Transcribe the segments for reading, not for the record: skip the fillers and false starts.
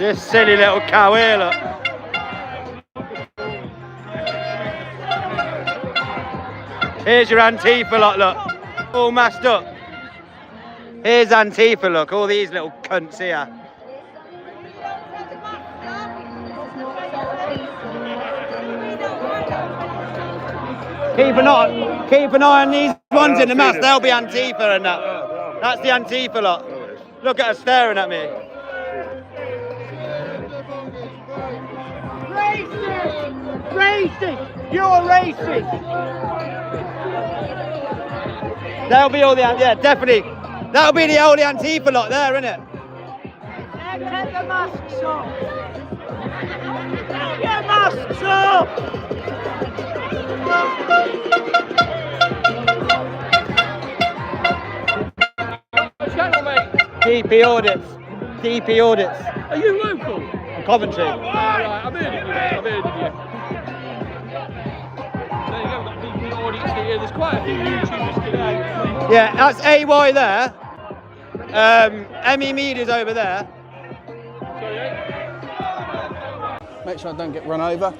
This silly little cow here, look. Here's your Antifa lot, look. All masked up. Here's Antifa, look. All these little cunts here. Keep an eye on these ones in the mask. They'll be Antifa and that. That's the Antifa lot. Look at her staring at me. Racist! Racist! You're racist! That'll be all the, yeah, definitely. That'll be the only Antifa lot there, isn't it? Now take the masks off! Take your masks off! DP audits. DP audits. Are you local? I'm Coventry. Oh, right, I'm heard of you. There you go, we've got DP audits here. There's quite a few YouTubers today. Yeah, that's AY there. ME Media's over there. Make sure I don't get run over.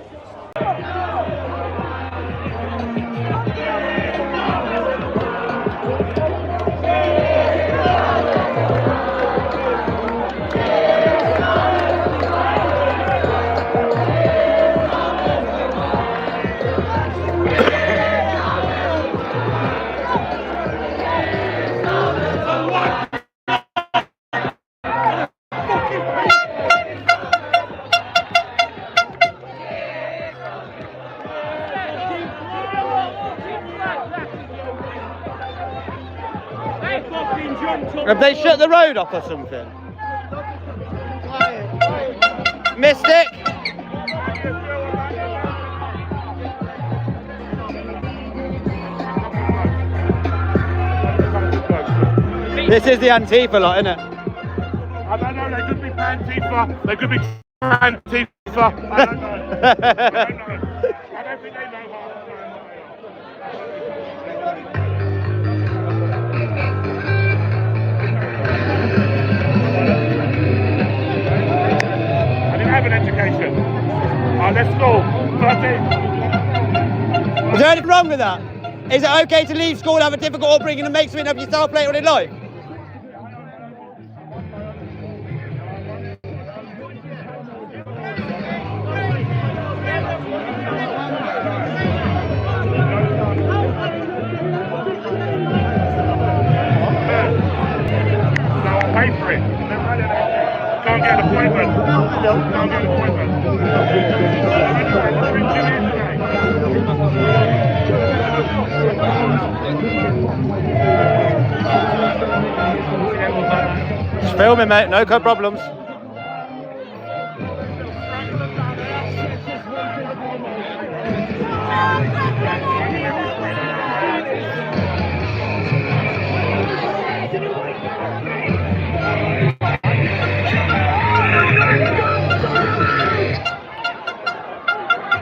Have they shut the road off or something? Mystic? This is the Antifa lot, isn't it? I don't know, they could be Antifa, they could be Antifa, I don't know. I don't think they know how. I didn't have an education. I left school, 13. Is there anything wrong with that? Is it okay to leave school, have a difficult upbringing and make something of yourself later on in life? Pay for it. Can't get an appointment. Can't get an appointment. Just filming, mate. No problems.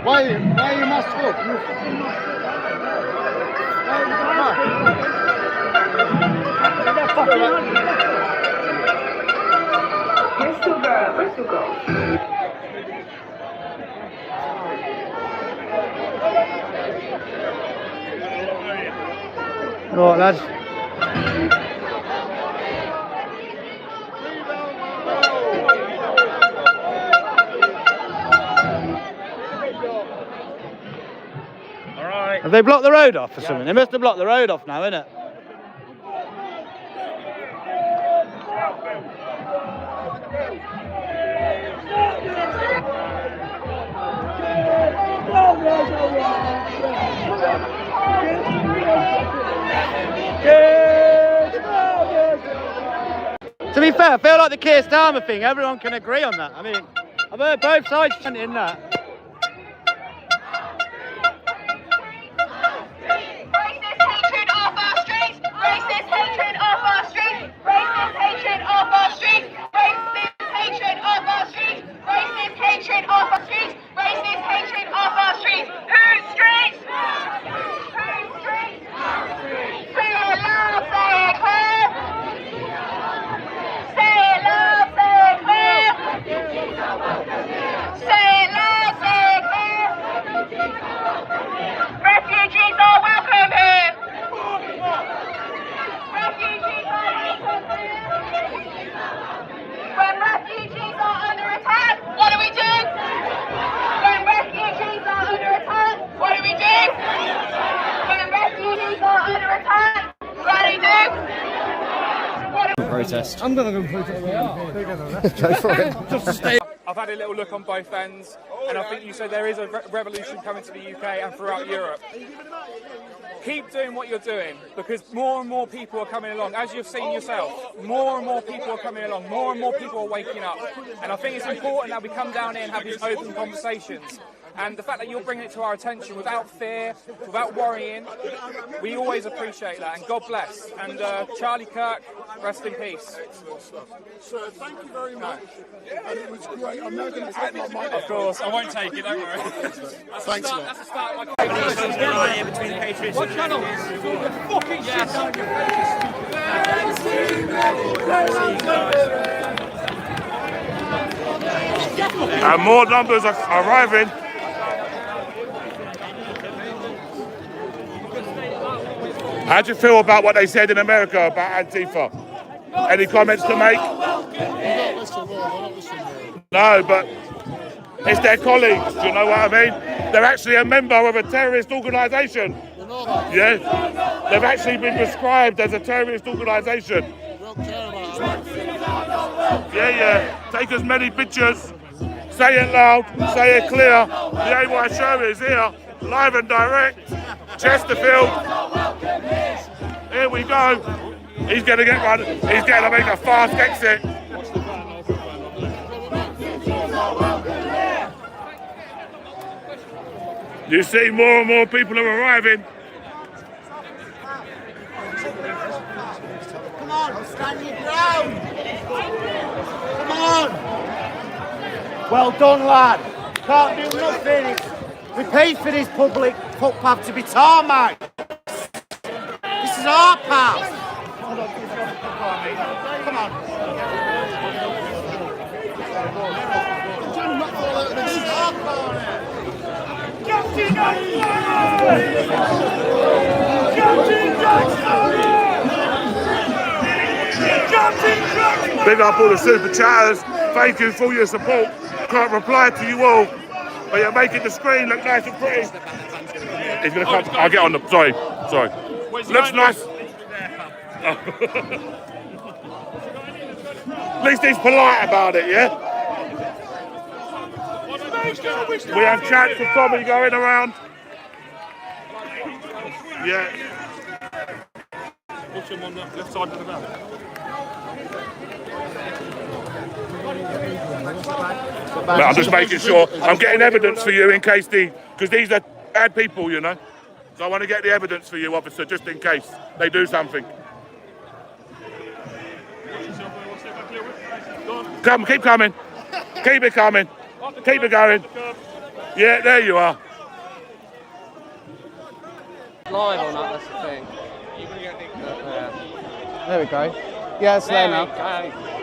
Why you must look? Right, lads. Have they blocked the road off or something? They must have blocked the road off now, innit? To be fair, I feel like the Keir Starmer thing, everyone can agree on that. I mean, I've heard both sides chanting that. protest. I'm going to go protest. Go for it. Just to stay. I've had a little look on both ends, and I think you said there is a revolution coming to the UK and throughout Europe. Keep doing what you're doing, because more and more people are coming along. As you've seen yourself, more and more people are coming along, more and more people are waking up. And I think it's important that we come down here and have these open conversations. And the fact that you're bringing it to our attention without fear, without worrying, we always appreciate that. And God bless. And Charlie Kirk, rest in peace. Sir, thank you very much. And it was great. I'm now going to take my mic. Of course, I won't take it, don't worry. Thanks, man. That's the start of my career. What channel? Fucking shit. And more numbers are arriving. How do you feel about what they said in America about Antifa? Any comments to make? No, but it's their colleagues, do you know what I mean? They're actually a member of a terrorist organisation. Yeah, they've actually been described as a terrorist organisation. Yeah, take as many pictures, say it loud, say it clear. The AY show is here, live and direct, Chesterfield. Here we go. He's going to get one. He's going to make a fast exit. You see more and more people are arriving. Come on, stand your ground. Come on. Well done, lad. Can't do nothing. We paid for this public footpath to be tarmac. This is our path. Come on. This is our corner. Captain Big up all the super chatters. Thank you for all your support. Can't reply to you all, but you're making the screen look nice and pretty. He's going to come. I'll get on the. Sorry. Looks nice. At least he's polite about it, yeah? We have chats for Tommy going around. Yeah. Watch him on the left side of the map. I'm just making sure. I'm getting evidence for you in case because these are bad people, you know. So I want to get the evidence for you, officer, just in case they do something. Come, keep coming. Keep it coming. Keep it going. Yeah, there you are. Live or not, that's the thing. There we go. Yeah, it's there now.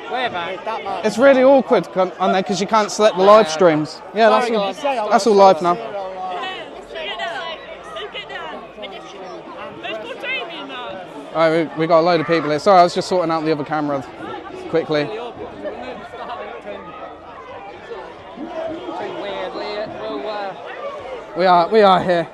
We're back. It's really awkward on there because you can't select the live streams. Yeah, that's all live now. Alright, we got a load of people here. Sorry, I was just sorting out the other camera quickly. We are here.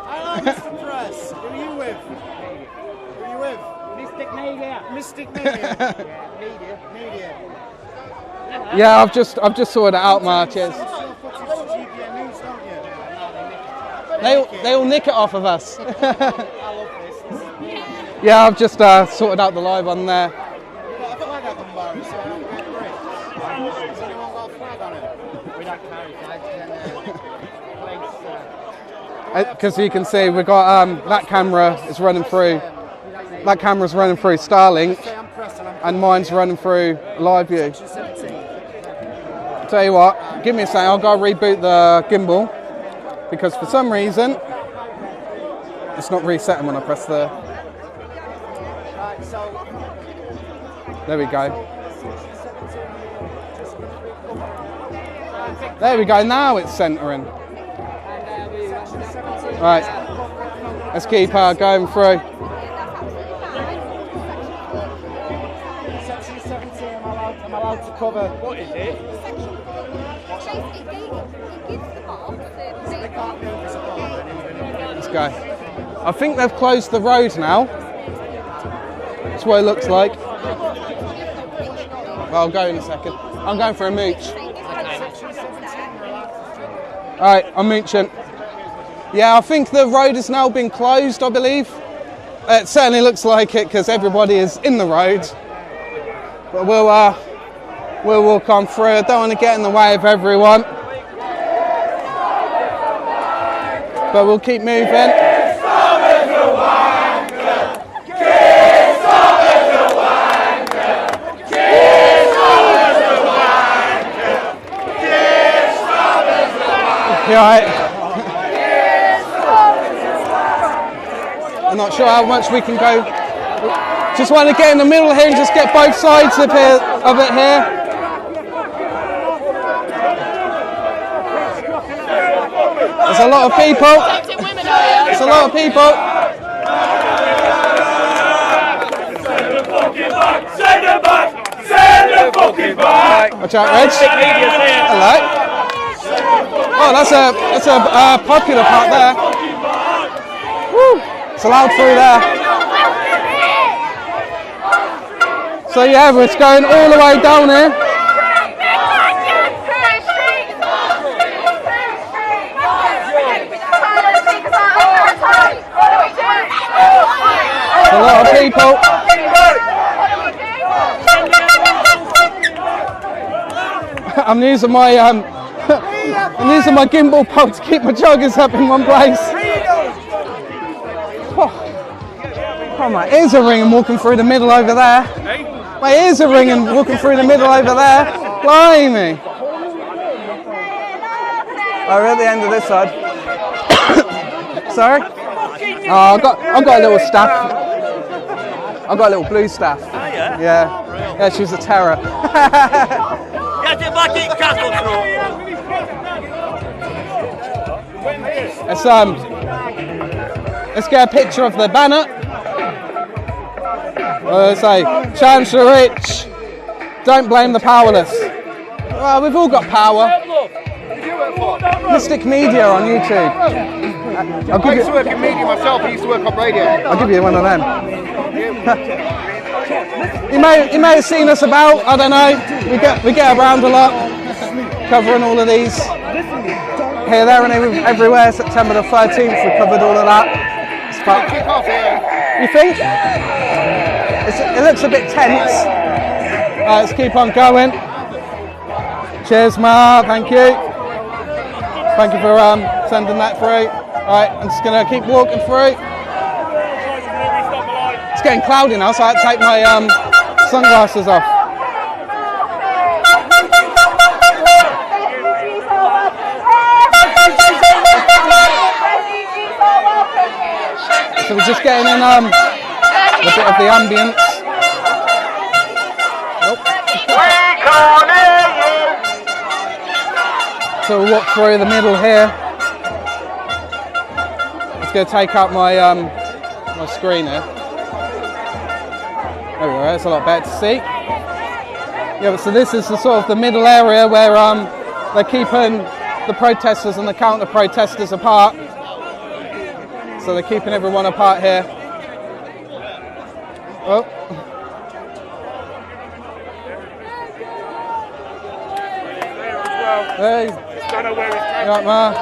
Hello, Mr. Press. Who are you with? Mystic Media. Mystic Media. Media. Yeah, I've just sorted it out, Marches. They all nick it off of us. Yeah, I've just sorted out the live on there. Because you can see we've got that camera is running through. That camera's running through Starlink, and mine's running through Live View. Tell you what, give me a second. I'll go reboot the gimbal because for some reason it's not resetting when I press the. There we go. There we go. Now it's centering. Right, let's keep going through. Section 17, I'm allowed to cover. What is it? Let's go. I think they've closed the road now. That's what it looks like. Well, I'll go in a second. I'm going for a mooch. Alright, I'm mooching. Yeah, I think the road has now been closed, I believe. It certainly looks like it because everybody is in the road. But we'll walk on through. I don't want to get in the way of everyone. But we'll keep moving. You alright? I'm not sure how much we can go. Just want to get in the middle here and just get both sides of it here. There's a lot of people. There's a lot of people. Watch out, Reg. Hello. Oh, that's a popular part there. Woo. It's allowed through there. So yeah, it's going all the way down here. There's a lot of people. I'm using my gimbal pole to keep my joggers up in one place. Oh, my ears are ringing walking through the middle over there. My ears are ringing walking through the middle over there. Blimey. Oh, we're at the end of this side. Sorry? Oh, I've got a little staff. I've got a little blue staff. Oh, yeah? Yeah, she's a terror. Let's get a picture of the banner. Say, Chancellor Rich, don't blame the powerless. Well, we've all got power. Mystic Media on YouTube. I used to work in media myself. I used to work on radio. I'll give you one of them. You may have seen us about. I don't know. We get around a lot, covering all of these. Here, there, and everywhere. September the 13th, we covered all of that. It's fun. You think? It looks a bit tense. Let's keep on going. Cheers, Ma. Thank you. Thank you for sending that through. Alright, I'm just going to keep walking through. It's getting cloudy now, so I have to take my sunglasses off. So we're just getting in a bit of the ambience. Nope. So we'll walk through the middle here. Let's go take out my my screen here. There we go, it's a lot better to see. Yeah, but so this is the sort of the middle area where they're keeping the protesters and the counter-protesters apart. So they're keeping everyone apart here. Oh. Hey. Right, Ma.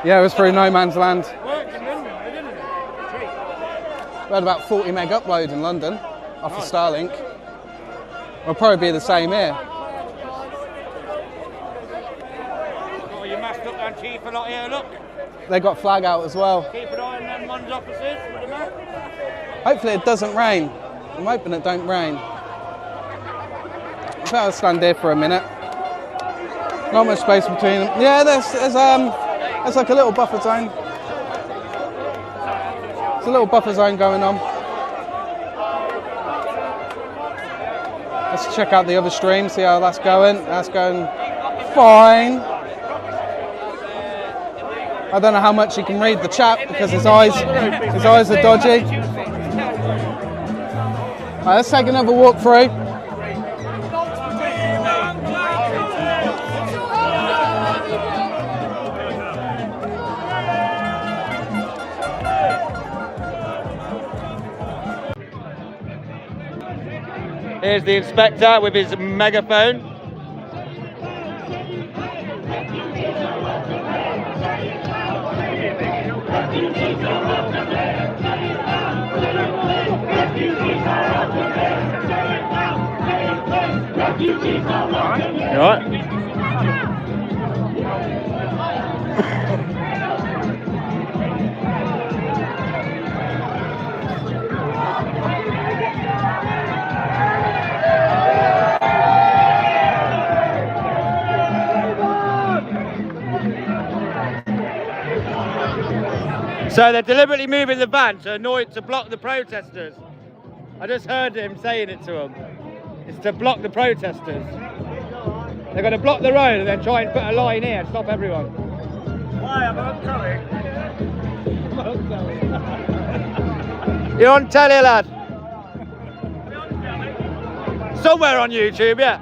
Yeah, it was through no man's land. We had about 40 meg upload in London off of Starlink. It'll probably be the same here. Got your masked up Antifa lot here, look. They got flag out as well. Keep an eye on them ones opposite with the map. Hopefully it doesn't rain. I'm hoping it don't rain. I think I'll stand here for a minute. Not much space between them. Yeah, there's like a little buffer zone. There's a little buffer zone going on. Let's check out the other stream, see how that's going. That's going fine. I don't know how much he can read the chat because his eyes are dodgy. Right, let's take another walk through. Here's the inspector with his megaphone. You all right? So they're deliberately moving the van to block the protesters. I just heard him saying it to them. It's to block the protesters. They're going to block the road and then try and put a line here and stop everyone. Why am I coming? You're on telly, lad. Somewhere on YouTube, yeah.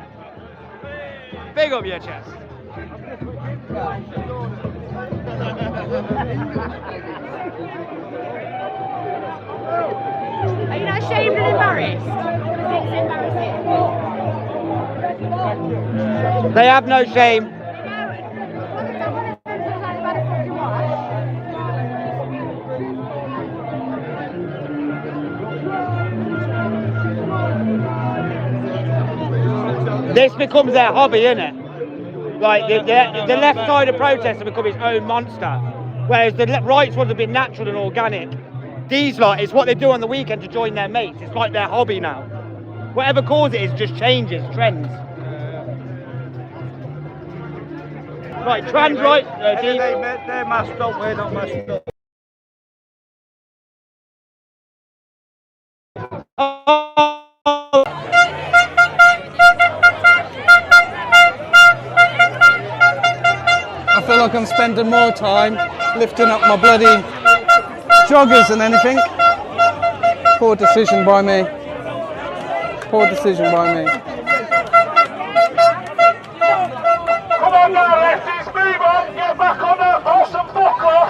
Big up your chest. Are you not ashamed and embarrassed? It's embarrassing. They have no shame. This becomes their hobby, innit? Like the left side of protest has become its own monster, whereas the right ones have been natural and organic. These lot, it's what they do on the weekend to join their mates. It's like their hobby now. Whatever cause it is, just changes, trends. Right, trans rights. They're masked up, we're not masked up. I feel like I'm spending more time lifting up my bloody joggers than anything. Poor decision by me. Poor decision by me. Come on now, lefties, move on, get back on that horse and buckle.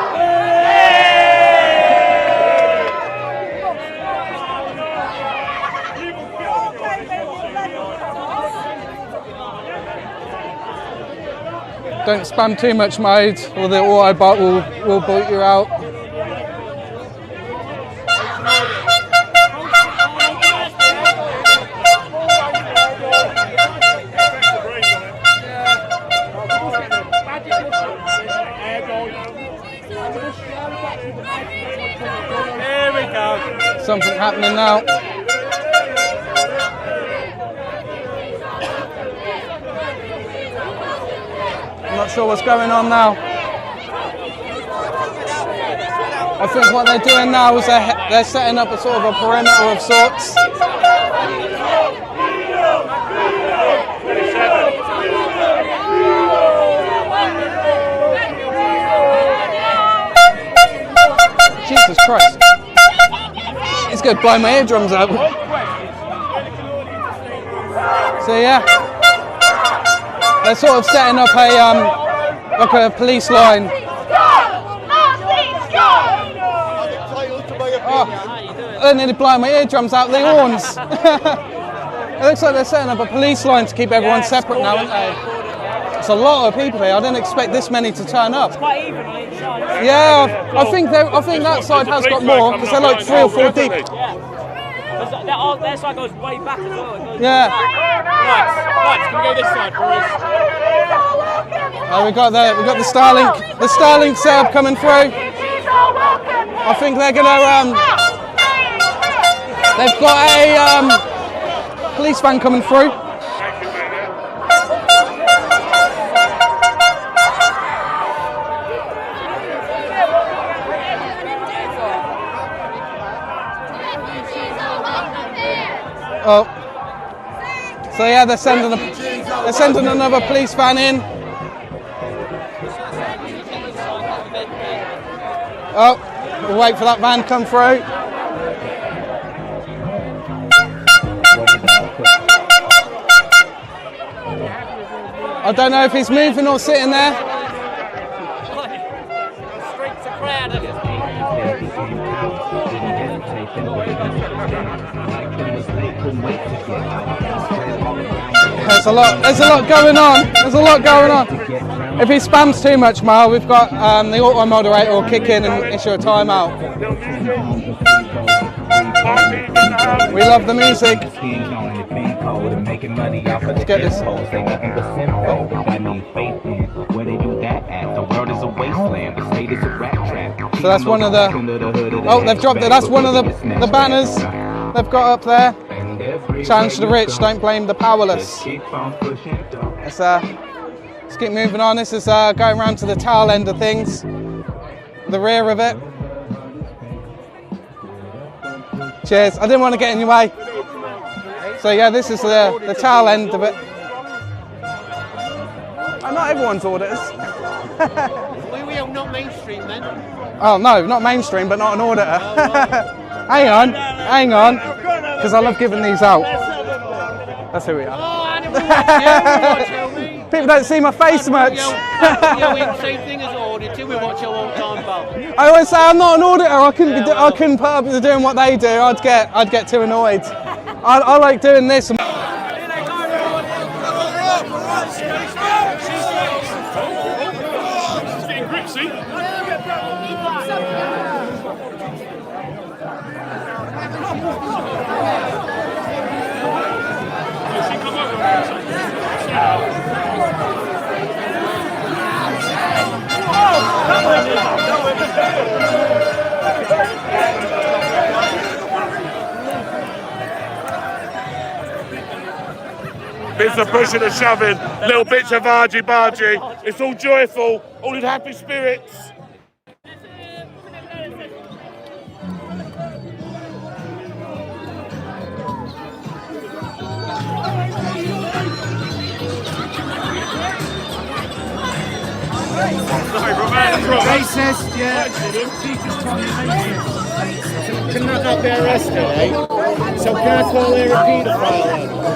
Don't spam too much mode or the auto bot will boot you out. Here we go. Something happening now. I'm not sure what's going on now. I think what they're doing now is they're setting up a sort of a perimeter of sorts. Jesus Christ. He's going to blow my eardrums out. So yeah. They're sort of setting up like a police line. Oh, they're nearly blowing my eardrums out the horns. It looks like they're setting up a police line to keep everyone separate now, aren't they? It's a lot of people here. I didn't expect this many to turn up. Yeah, I think that side has got more because they're like 3 or 4 deep. Their side goes way back as well. Yeah. Right, can we go this side, boys? We got the Starlink setup coming through. I think they're gonna they've got a police van coming through. Oh, so yeah, they're sending another police van in. Oh, we'll wait for that van to come through. I don't know if he's moving or sitting there. There's a lot going on. There's a lot going on. If he spams too much, Mal, we've got the auto moderator will kick in and issue a timeout. We love the music. Let's get this. So that's one of the. Oh, they've dropped it. That's one of the banners they've got up there. Challenge to the rich, don't blame the powerless. Let's keep moving on. This is going around to the tail end of things, the rear of it. Cheers. I didn't want to get in your way. So yeah, this is the tail end of it. Oh, not everyone's auditors. We are not mainstream then. Oh no, not mainstream, but not an auditor. Hang on, because I love giving these out. That's who we are. People don't see my face much. Same thing as auditor, we watch you all the time, Bob. I always say I'm not an auditor. I couldn't put up with doing what they do. I'd get too annoyed. I like doing this. Bits of pushing and shoving, little bits of argy-bargy. It's all joyful, all in happy spirits. Racist, yeah. Can not be arrested, eh? So can I call her a paedophile?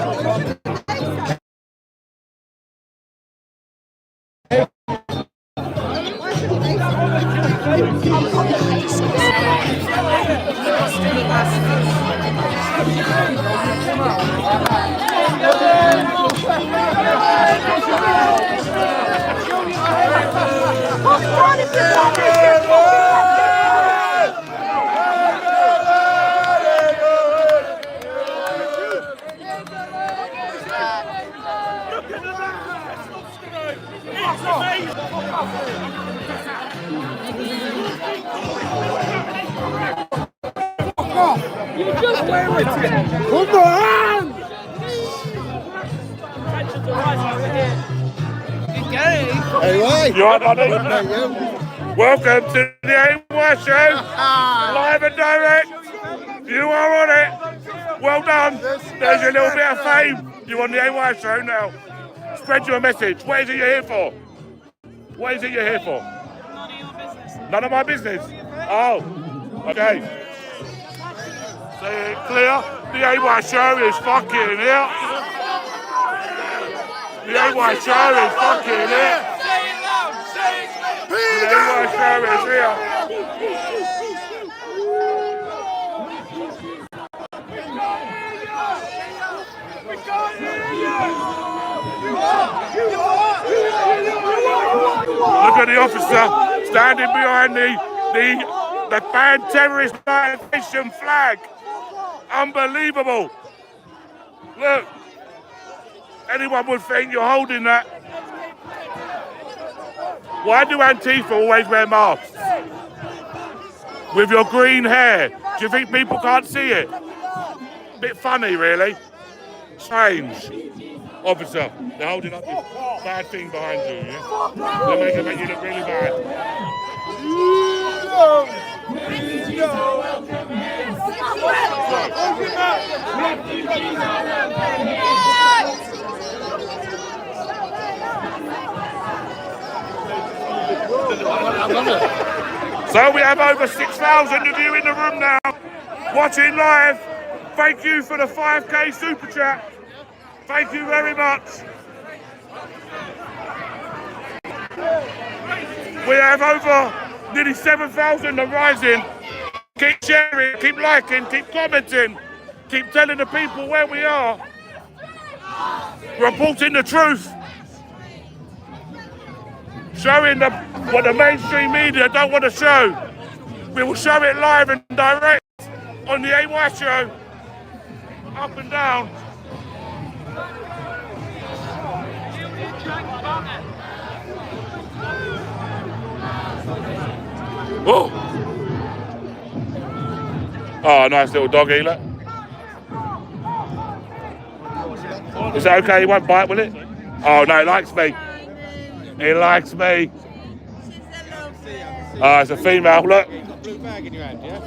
Come on! Hey, why? You all right, buddy? Welcome to the AY show, live and direct. You are on it. Well done. There's your little bit of fame. You're on the AY show now. Spread your message. What is it you're here for? What is it you're here for? None of my business. Oh, okay. Say it clear. The AY show is fucking here. The AY show is fucking here. The AY show is here. Look at the officer standing behind the banned terrorist violation flag. Unbelievable. Look, anyone would think you're holding that. Why do Antifa always wear masks? With your green hair. Do you think people can't see it? Bit funny, really. Strange. Officer, they're holding up this bad thing behind you, yeah? They're making you look really bad. So we have over 6,000 of you in the room now, watching live. Thank you for the 5K super chat. Thank you very much. We have over nearly 7,000 and rising. Keep sharing, keep liking, keep commenting, keep telling the people where we are. Reporting the truth. Showing them what the mainstream media don't want to show. We will show it live and direct on the AY show. Up and down. Oh! Oh, nice little doggy, look. Is that okay? He won't bite, will it? Oh, no, he likes me. He likes me. Oh, it's a female, look. You've got a blue bag in your hand, yeah?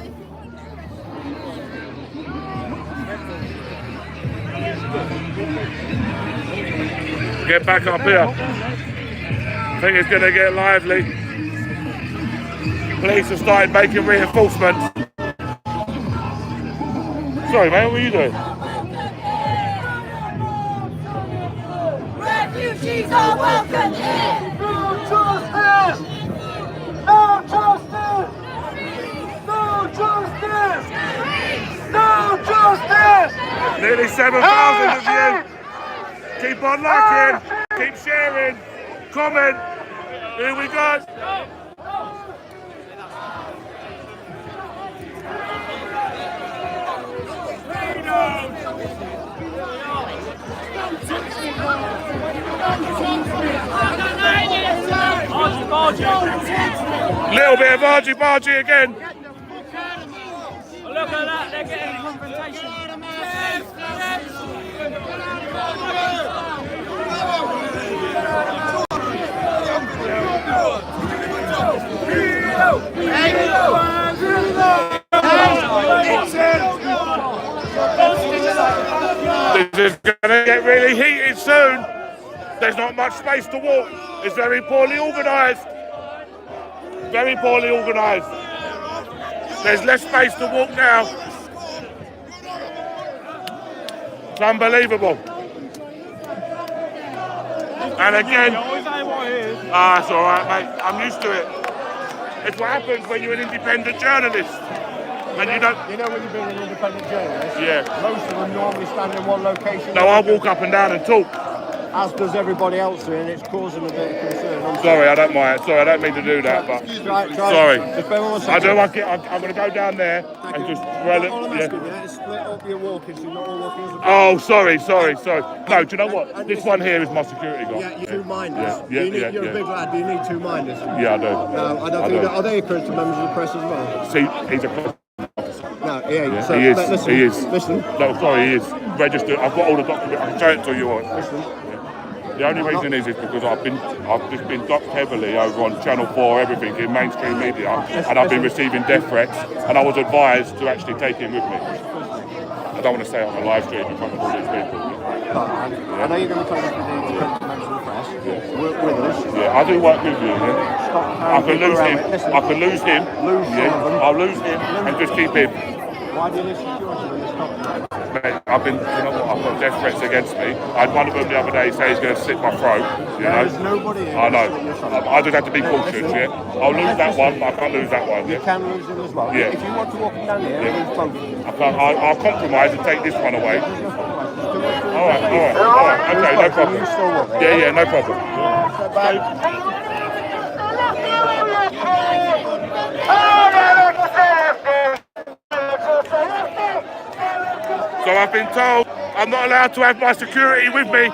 Get back up here. I think it's going to get lively. Police have started making reinforcements. Sorry, mate, what are you doing? Refugees are welcome here! No justice! No justice! No justice! No justice! Nearly 7,000 of you. Keep on liking, keep sharing, comment. Here we go. Little bit of argy-bargy again. Look at that, they're getting confrontation. This is going to get really heated soon. There's not much space to walk. It's very poorly organised. Very poorly organised. There's less space to walk now. It's unbelievable. And again, it's all right, mate. I'm used to it. It's what happens when you're an independent journalist. And you don't. You know when you've been an independent journalist? Yeah. Most of them normally stand in one location. No, I walk up and down and talk. As does everybody else here, and it's causing a bit of concern. Sorry, I don't mind. Sorry, I don't mean to do that, but sorry. Just bear with me 1 I second. do. I'm going to go down there and just. All I'm asking you is split up your walking, so you're not all walking as a Oh, sorry. No, do you know what? This one here is my security guard. Yeah, you're two minders. Yeah, You're a big lad. Do you need two minders? Yeah, I do. No, I don't think. Are they occurring to members of the press as well? See, he's a. No, yeah. So, he is. Listen, He is. Listen. No, sorry, he is registered. I've got all the documents. I can show it to you all. Listen. The only reason is because I've just been docked heavily over on Channel 4, everything in mainstream media, and I've been receiving death threats, and I was advised to actually take him with me. I don't want to say it on a live stream in front of all these people. I know you're going to be talking to the members of the press. Work with us. Yeah, I do work with you. Yeah. I can lose him. I can lose him. Yeah, I'll lose him and just keep him. Why do you need security when it's not? Mate, I've got death threats against me. I had one of them the other day say he's going to slit my throat. You know? There's nobody here. I know. I just have to be cautious. Yeah. I'll lose that one, but I can't lose that one. You Yeah. can lose them as well. Yeah. If you want to walk down here, lose both. I can't. I'll compromise and take this one away. All right. Okay, no problem. Yeah, no problem. So I've been told I'm not allowed to have my security with me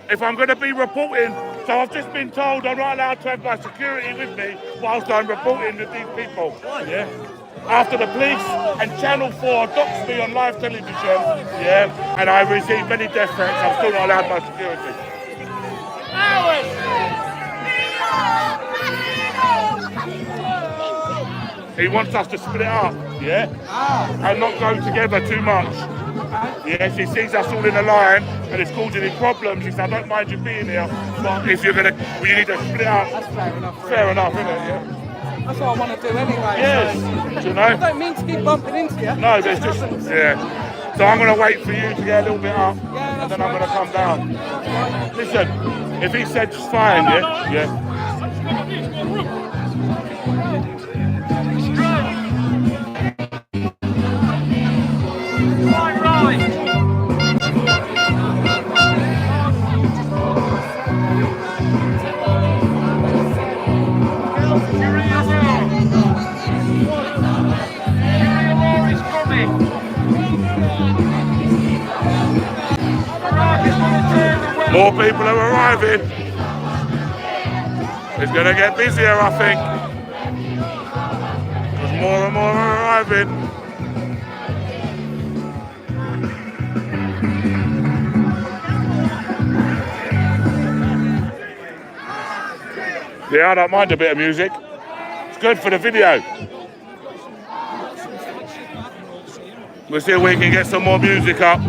if I'm going to be reporting. So I've just been told I'm not allowed to have my security with me whilst I'm reporting with these people. Yeah. After the police and Channel 4 doxed me on live television, yeah, and I received many death threats, I'm still not allowed my security. He wants us to split up, yeah, and not go together too much. Yes, he sees us all in a line and it's causing him problems. He says, I don't mind you being here, but if you're going to, you need to split up. That's fair enough. Fair enough, isn't it? Yeah. That's what I want to do anyway. Yes. Do you know? I don't mean to keep bumping into you. No, there's just, yeah. So I'm going to wait for you to get a little bit up, and then I'm going to come down. Listen, if he said it's fine, yeah? More people are arriving. It's going to get busier, I think. Because more and more are arriving. Yeah, I don't mind a bit of music. It's good for the video. We'll see if we can get some more music up.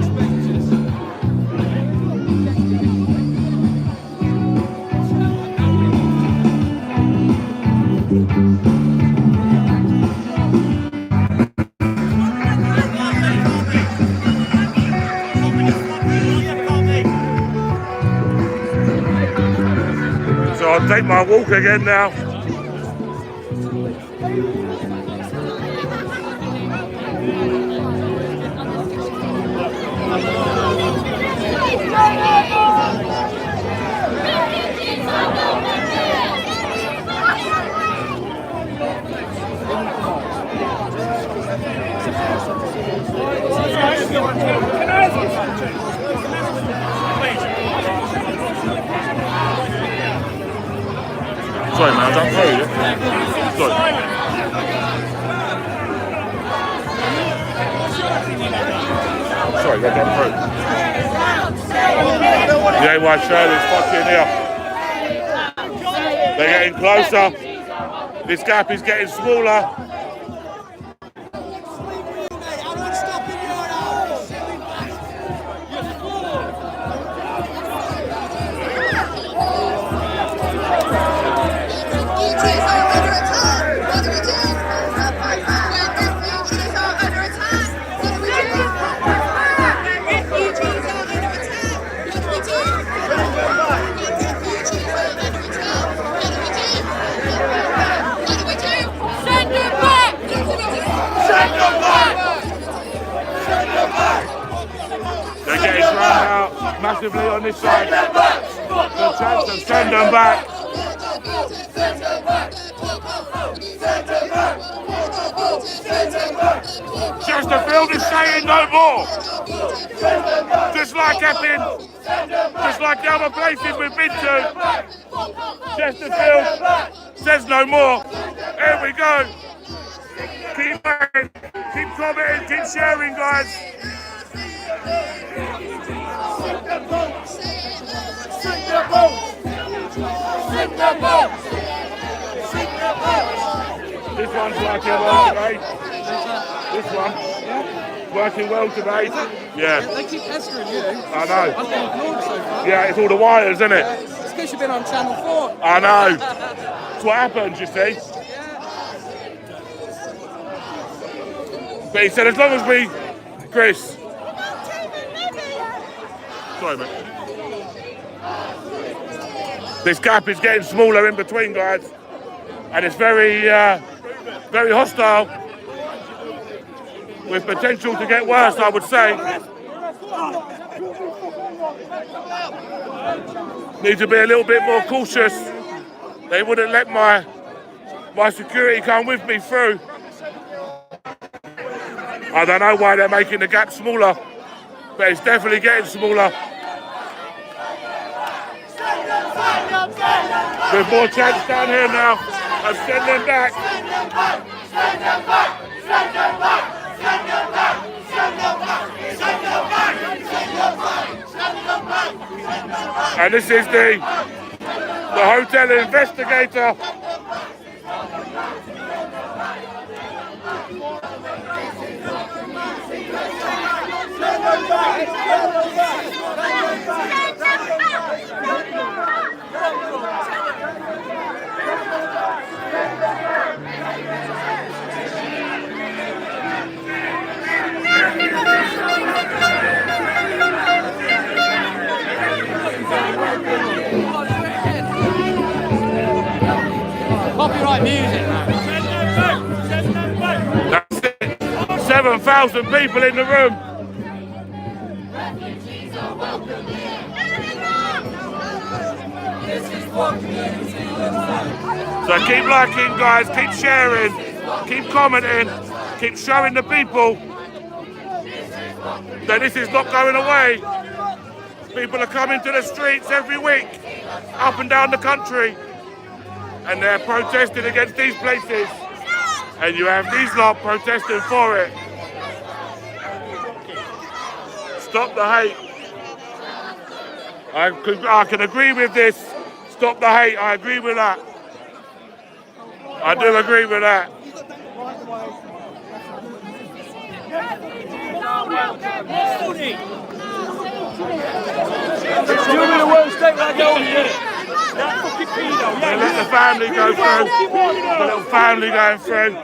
So I'll take my walk again now. Sorry man, I don't know you. Sorry. Sorry, I don't know. The AY Shirley's fucking here. They're getting closer. This gap is getting smaller. They're getting drowned out massively on this side. The chance to send them back. Chesterfield is saying no more. Just like Epping, just like the other places we've been to. Chesterfield says no more. Here we go. Keep going, keep commenting, keep sharing, guys. This one's working well today. This one, working well today. Yeah. They keep pestering you. I know. I've been ignored so far. Yeah, it's all the wires, isn't it? It's because you've been on Channel 4. I know. That's what happens, you see. But he said as long as we, Chris. Sorry, mate. This gap is getting smaller in between, guys, and it's very, very hostile, with potential to get worse, I would say. Need to be a little bit more cautious. They wouldn't let my security come with me through. I don't know why they're making the gap smaller, but it's definitely getting smaller. With more chance down here now of sending them back. And this is the hotel investigator. That's it. 7,000 people in the room. So keep liking, guys, keep sharing, keep commenting, keep showing the people that this is not going away. People are coming to the streets every week, up and down the country, and they're protesting against these places. And you have these lot protesting for it. Stop the hate. I can agree with this. Stop the hate, I agree with that. I do agree with that. Let the family go through. The little family going through.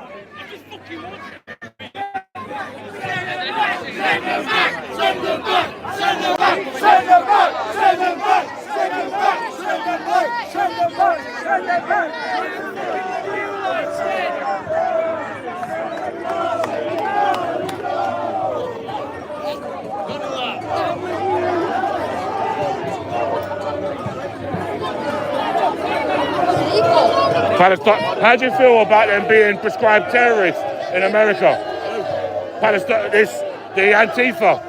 Send them back! Send them back! Send them back! Send them back! Send them back! Send them back! Send them back! Send them back! Send them back! Palestine, how do you feel about them being prescribed terrorists in America? Palestine, the Antifa.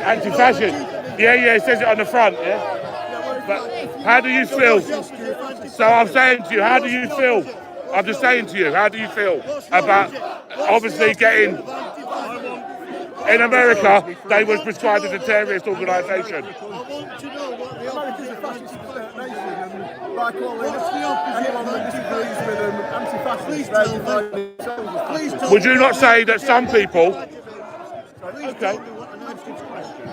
Anti-fascist. Yeah, it says it on the front, yeah? But how do you feel? So I'm saying to you, how do you feel? I'm just saying to you, how do you feel about obviously getting... In America, they was prescribed as a terrorist organisation. I want to know what the America's a fascist nation, and by calling anyone that disagrees with them anti-fascist, please tell Would you not say that some people... Okay.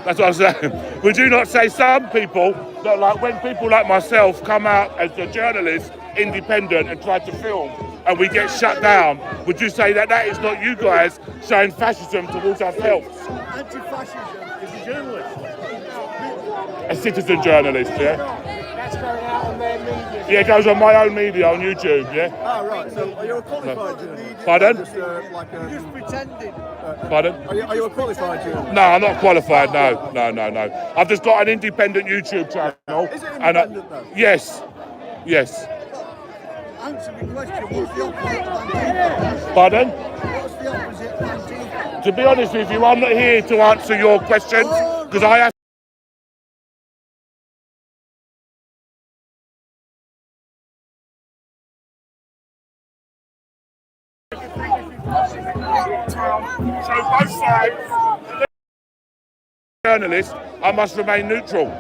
That's what I'm saying. Would you not say some people, that like when people like myself come out as a journalist, independent, and try to film, and we get shut down, would you say that that is not you guys showing fascism towards ourselves? anti-fascism is a journalist. A citizen journalist, yeah? That's going out on their media. Yeah, it goes on my own media on YouTube, yeah? Ah, right. So are you a qualified journalist? Pardon? Just pretending. Pardon? Are you a qualified journalist? No, I'm not qualified, no. I've just got an independent YouTube channel. Is it independent though? Yes. Answer the question, what's the opposite of Antifa? Pardon? What's the opposite of Antifa? To be honest with you, I'm not here to answer your questions, because I have so both sides. Journalist, I must remain neutral.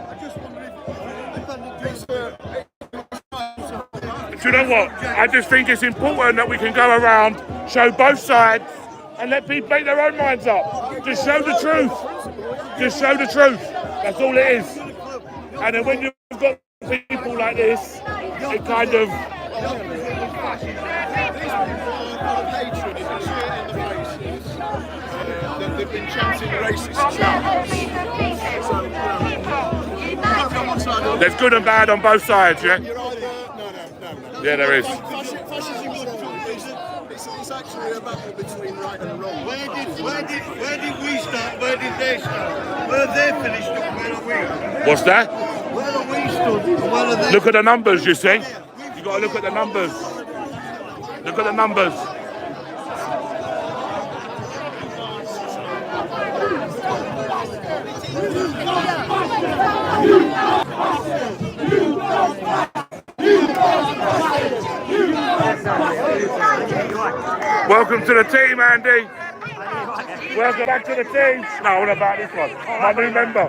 Do you know what? I just think it's important that we can go around, show both sides, and let people make their own minds up. Just show the truth. Just show the truth. That's all it is. And then when you've got people like this, it kind of... They've been chanting racist chants. There's good and bad on both sides, yeah? Yeah, there is. Fascism it's actually a battle between right and wrong. Where did we start? Where did they start? Where are they finished up? Where are we? What's that? Where are we stood? Where are they? Look at the numbers, you see? You got to look at the numbers. Look at the numbers. Welcome to the team, Andy. Welcome back to the team. No, what about this one? My new member.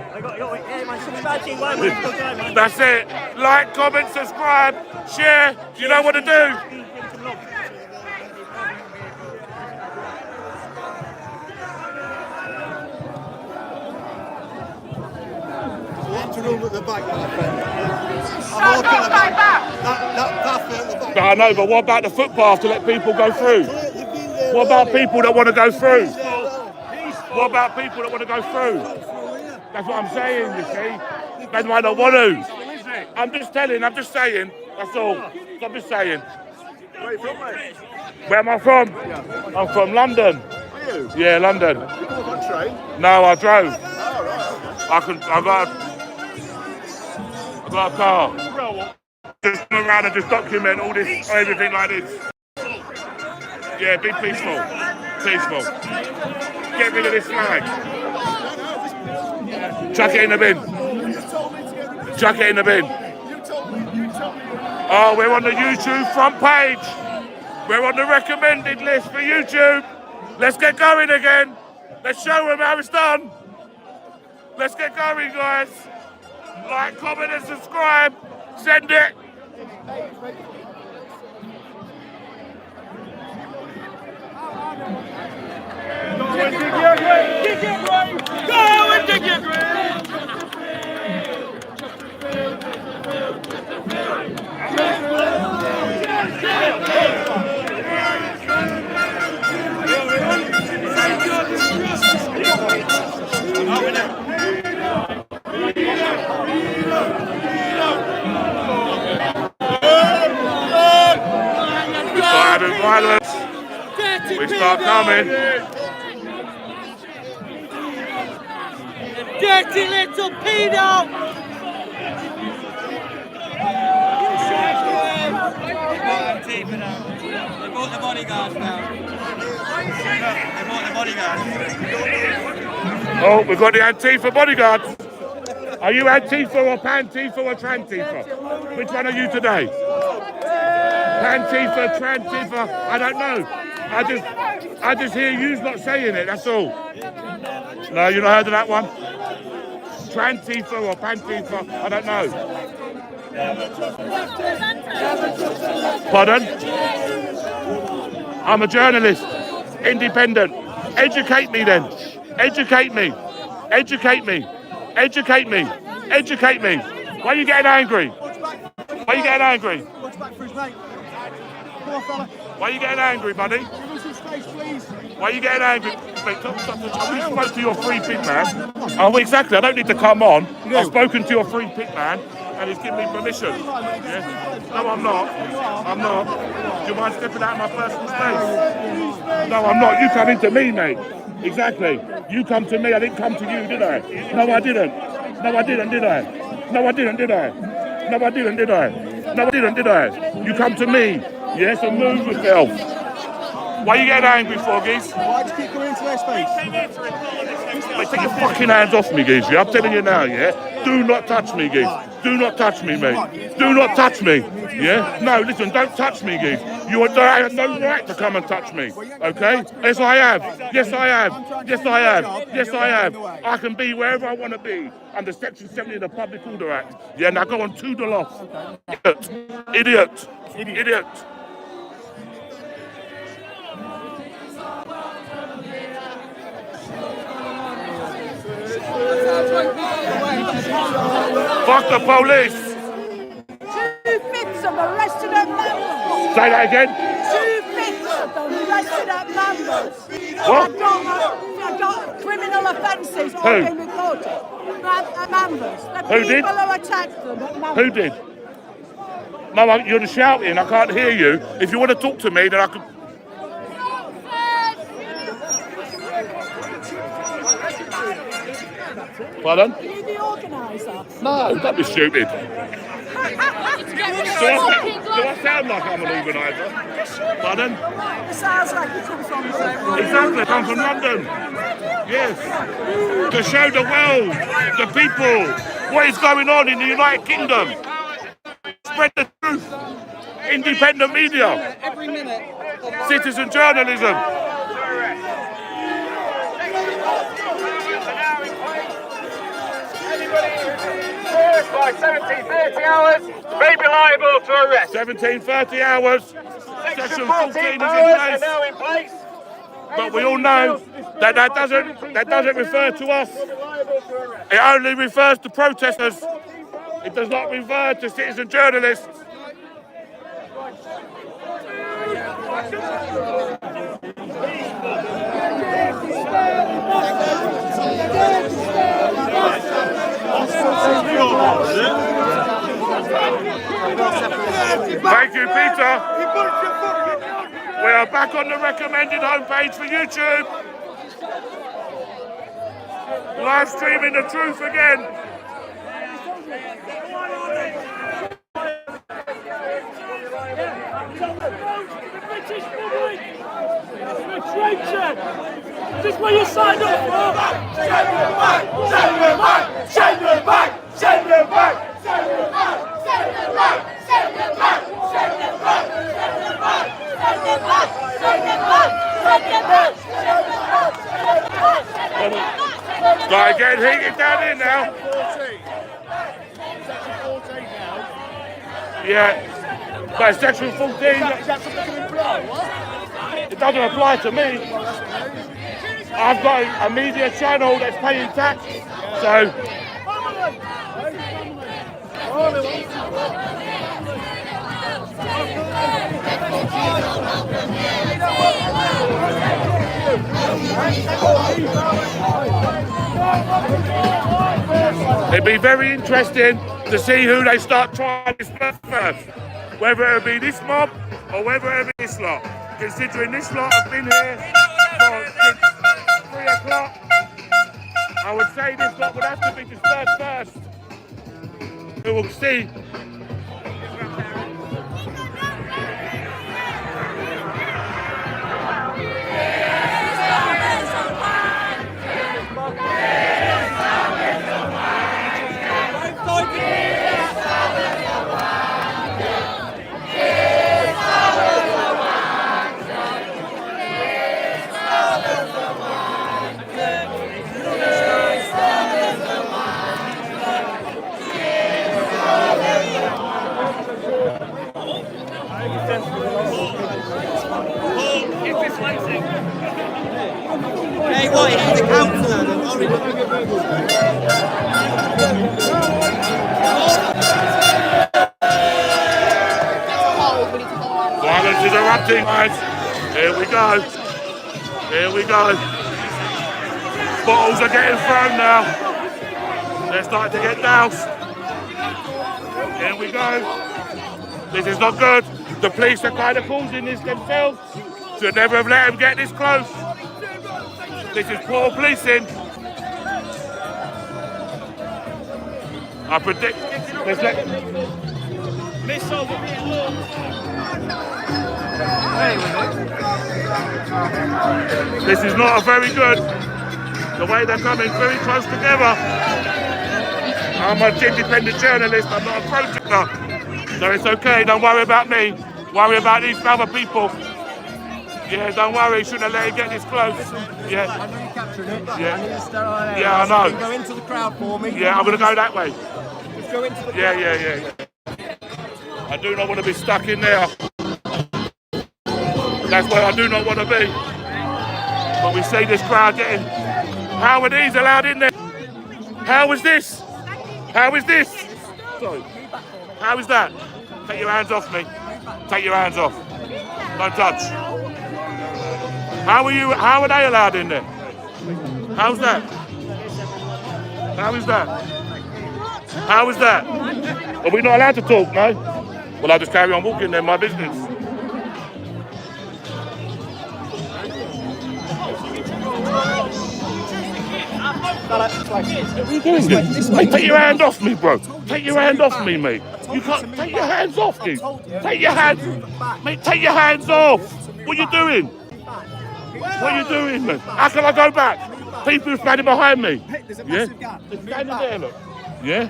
That's it. Like, comment, subscribe, share. You know what to do. Lots of room at the back, my friend. I'm walking at the back. That path at the back. I know, but what about the footpath to let people go through? What about people that want to go through? What about people that want to go through? That's what I'm saying, you see. They might not want to. I'm just saying, That's all. Stop me saying. Where are you from, mate? Where am I from? I'm from London. Are you? Yeah, London. You come up on train? No, I drove. Oh, right. I got a car. Just come around and just document all this, everything like this. Yeah, be peaceful. Peaceful. Get rid of this flag. Chuck it in the bin. Chuck it in the bin. Oh, we're on the YouTube front page. We're on the recommended list for YouTube. Let's get going again. Let's show them how it's done. Let's get going, guys. Like, comment and subscribe. Send it. Go and dig your grave! Dig your grave! Go and dig your grave! Violence. We start coming. Dirty little pedo! They bought the bodyguards now. They bought the bodyguards. Oh, we've got the Antifa bodyguards. Are you Antifa or Pantifa or Trantifa? Which one are you today? Pantifa, Trantifa, I don't know. I just hear you not saying it, that's all. No, you not heard of that one? Trantifa or Pantifa, I don't know. Pardon? I'm a journalist, independent. Educate me then. Educate me. Educate me. Educate me. Educate me. Why are you getting angry? Why are you getting angry? Why are you getting angry, buddy? Why are you getting angry? Mate, I spoke to your free pit man. Oh, exactly. I don't need to come on. I've spoken to your free pit man, and he's given me permission. Yeah? No, I'm not. I'm not. Do you mind stepping out of my personal space? No, I'm not. You come into me, mate. Exactly. You come to me. I didn't come to you, did I? No, I didn't. No, I didn't, did I? No, I didn't, did I? No, I didn't, did I? No, I didn't, did I? You come to me. Yes, and move yourself. Why are you getting angry for, Geese? Why do you keep going into their space? Mate, take your fucking hands off me, Geese. I'm telling you now, yeah? Do not touch me, Geese. Do not touch me, mate. Do not touch me. Yeah? No, listen, don't touch me, Geese. You have no right to come and touch me. Okay? Yes, I have. Yes, I have. Yes, I have. Yes, I have. I can be wherever I want to be under Section 70 of the Public Order Act. Yeah, now go on, toodle off. Idiot. Idiot. Idiot. Fuck the police! 2/5 of the rest of the members. Say that again? 2/5 of the rest of the members. What? I've got criminal offences all Who? been reported. The members. The Who did? people who attacked them. The members. Who did? No, you're shouting. I can't hear you. If you want to talk to me, then I can. Pardon? Are you the organiser? No, don't be stupid. Do I sound like I'm an organiser? Pardon? It sounds like you come from the same room. Exactly, I come from London. Yes. To show the world, the people, what is going on in the United Kingdom. Spread the truth. Independent media. Every minute. Citizen journalism. By 17:30 hours, may be liable to arrest. 17:30 hours. Section 14 14 is powers in are place. now in place. But we all know that doesn't refer to us. It only refers to protesters. It does not refer to citizen journalists. Thank you, Peter. We are back on the recommended homepage for YouTube. Live streaming the truth again. Is this what you signed up for? Send them back! Send them back! Send them back! Send them back! Send them back! Send them back! Send them back! Send them back! Send them back! Send them back! Send them back! Send them back! Right, get heated down in now. Yeah, but section 14. It doesn't apply to me. I've got a media channel that's paying tax, so. It'd be very interesting to see who they start trying this first. Whether it'll be this mob or whether it'll be this lot. Considering this lot have been here since 3 o'clock, I would say this lot would have to be dispersed first. We will see. Hey, what? He's a councillor. Violence is erupting, guys. Here we go. Here we go. Bottles are getting thrown now. They're starting to get doused. Here we go. This is not good. The police are kind of causing this themselves. Should never have let them get this close. This is poor policing. I predict. Let's let. Missile will be This is not a very good. The way they're coming very close together. I'm an independent journalist. I'm not a protester, so it's okay. Don't worry about me. Worry about these other people. Yeah, don't worry, shouldn't have let it get this close. Yeah. I know you captured it. Yeah. Yeah, I know. You can go into the crowd for me. Yeah, I'm going to go that way. Just go into the crowd. Yeah. I do not want to be stuck in there. That's where I do not want to be. But we see this crowd getting... How are these allowed in there? How is this? How is this? Sorry. How is that? Take your hands off me. Take your hands off. Don't touch. How are they allowed in there? How's that? How is that? How is that? Are we not allowed to talk, no? Well, I'll just carry on walking then, my business. Mate, take your hand off me, bro. Take your hand off me, mate. You can't take your hands off you. Take your hands, mate. Take your hands off. What are you doing? What are you doing, man? How can I go back? People are standing behind me. Yeah, they're standing there, look. Yeah,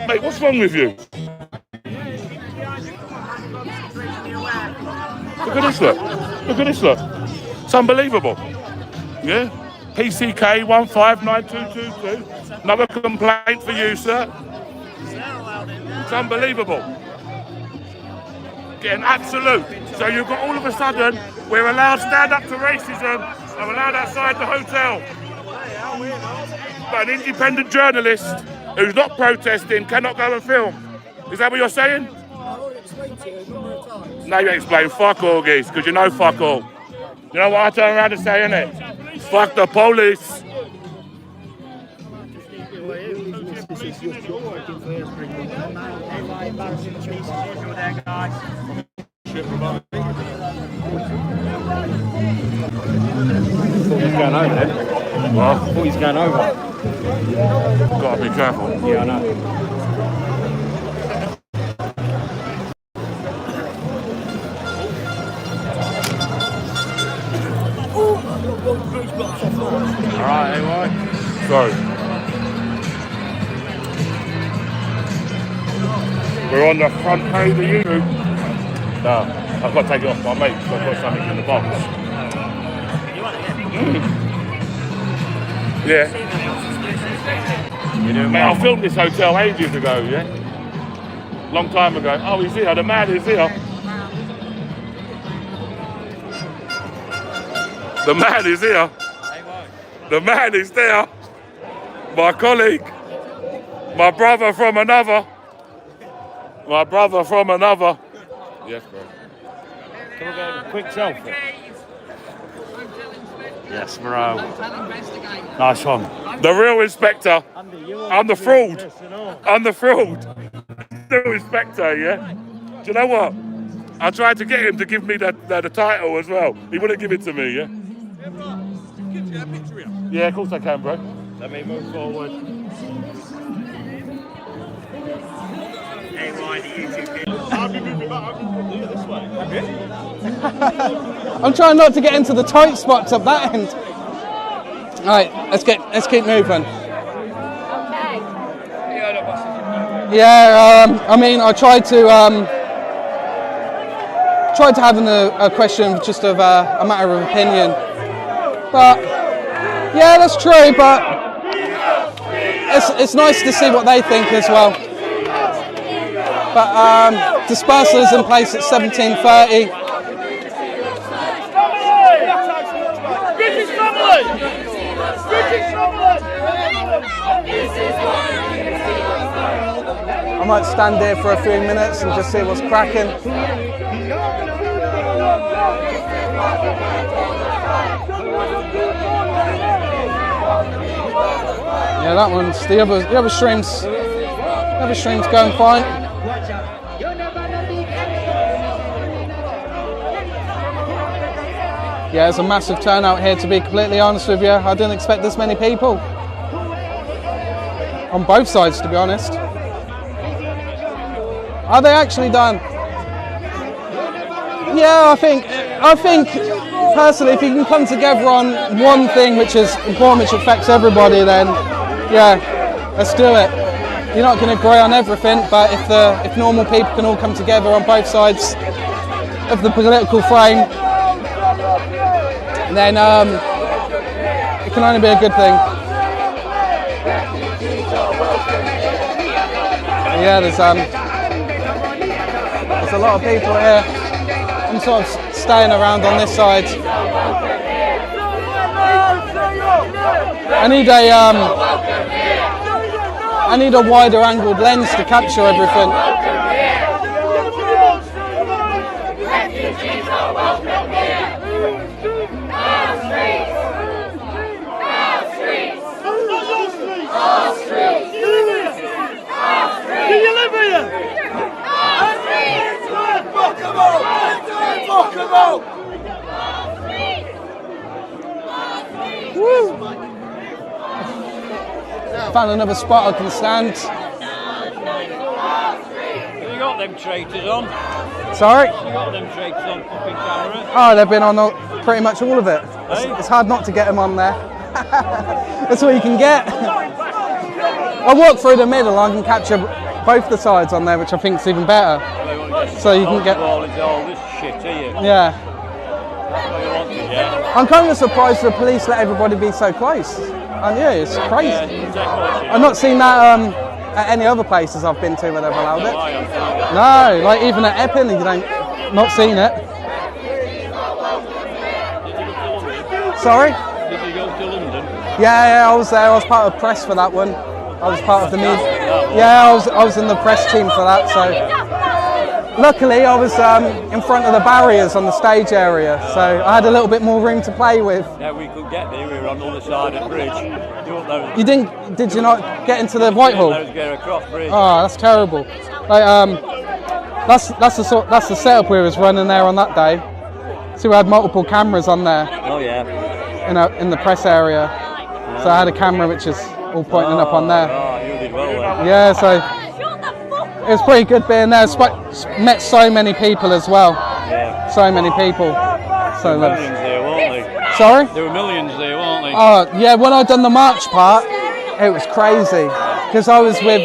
mate. What's wrong with you? Look at this, look. Look at this, look. It's unbelievable. Yeah. PCK 159222. Another complaint for you, sir. It's unbelievable. Getting absolute. So you've got all of a sudden, we're allowed to stand up to racism. I'm allowed outside the hotel. But an independent journalist who's not protesting cannot go and film. Is that what you're saying? No, you explain. Fuck all, geese, because you know fuck all. You know what I turn around and say, innit? Fuck the police. He's going over then. What? I thought he's going over. Gotta be careful. Yeah, I know. Alright, anyway. Sorry. We're on the front page of YouTube. No, I've got to take it off my mate because I've got something in the box. Yeah. Mate, I filmed this hotel ages ago, yeah? Long time ago. Oh, he's here, the man is here. The man is here. The man is there. My colleague. My brother from another. My brother from another. Yes, bro. Can we get a quick selfie? Yes, bro. Nice one. The real inspector. I'm the fraud. I'm the fraud. The real inspector, yeah? Do you know what? I tried to get him to give me the title as well. He wouldn't give it to me, yeah? Yeah, of course I can, bro. Let me move forward. I'm trying not to get into the tight spots up that end. All right, let's keep moving. Yeah, I mean, I tried to have a question just of a matter of opinion, but yeah, that's true. But it's nice to see what they think as well. But dispersal is in place at 17:30. I might stand here for a few minutes and just see what's cracking. Yeah, that one's the other stream's going fine. Yeah, there's a massive turnout here, to be completely honest with you. I didn't expect this many people. On both sides, to be honest. Are they actually done? Yeah, I think personally, if you can come together on one thing which is important, which affects everybody, then yeah, let's do it. You're not going to agree on everything, but if normal people can all come together on both sides of the political frame, then it can only be a good thing. Yeah, there's a lot of people here. I'm sort of staying around on this side. I need a wider angled lens to capture everything. Woo. Found another spot I can stand. Have you got them traitors on? Sorry? Have you got them traitors on fucking camera? Oh, they've been on pretty much all of it. It's hard not to get them on there. That's what you can get. I walk through the middle, I can capture both the sides on there, which I think is even better. So you can get. All this shit, are you? Yeah. I'm kind of surprised the police let everybody be so close. Aren't you? It's crazy. I've not seen that at any other places I've been to where they've allowed it. No, like even at Epping, you don't. Not seen it. Sorry? Did you go to London? Yeah, I was there. I was part of press for that one. I was part of the media. Yeah, I was in the press team for that. So luckily, I was in front of the barriers on the stage area, so I had a little bit more room to play with. Yeah, we could get there. We were on the other side of the bridge. You didn't? Did you not get into the Whitehall? Get across bridge. Oh, that's terrible. Like, That's the setup we was running there on that day. So we had multiple cameras on there. Oh yeah. In the press area. So I had a camera which is all pointing up on there. Oh, you did well then. Yeah, so it was pretty good being there. Met so many people as well. Yeah. So many people. So millions there, weren't they? Sorry? There were millions there, weren't they? Oh yeah, when I done the march part, it was crazy because I was with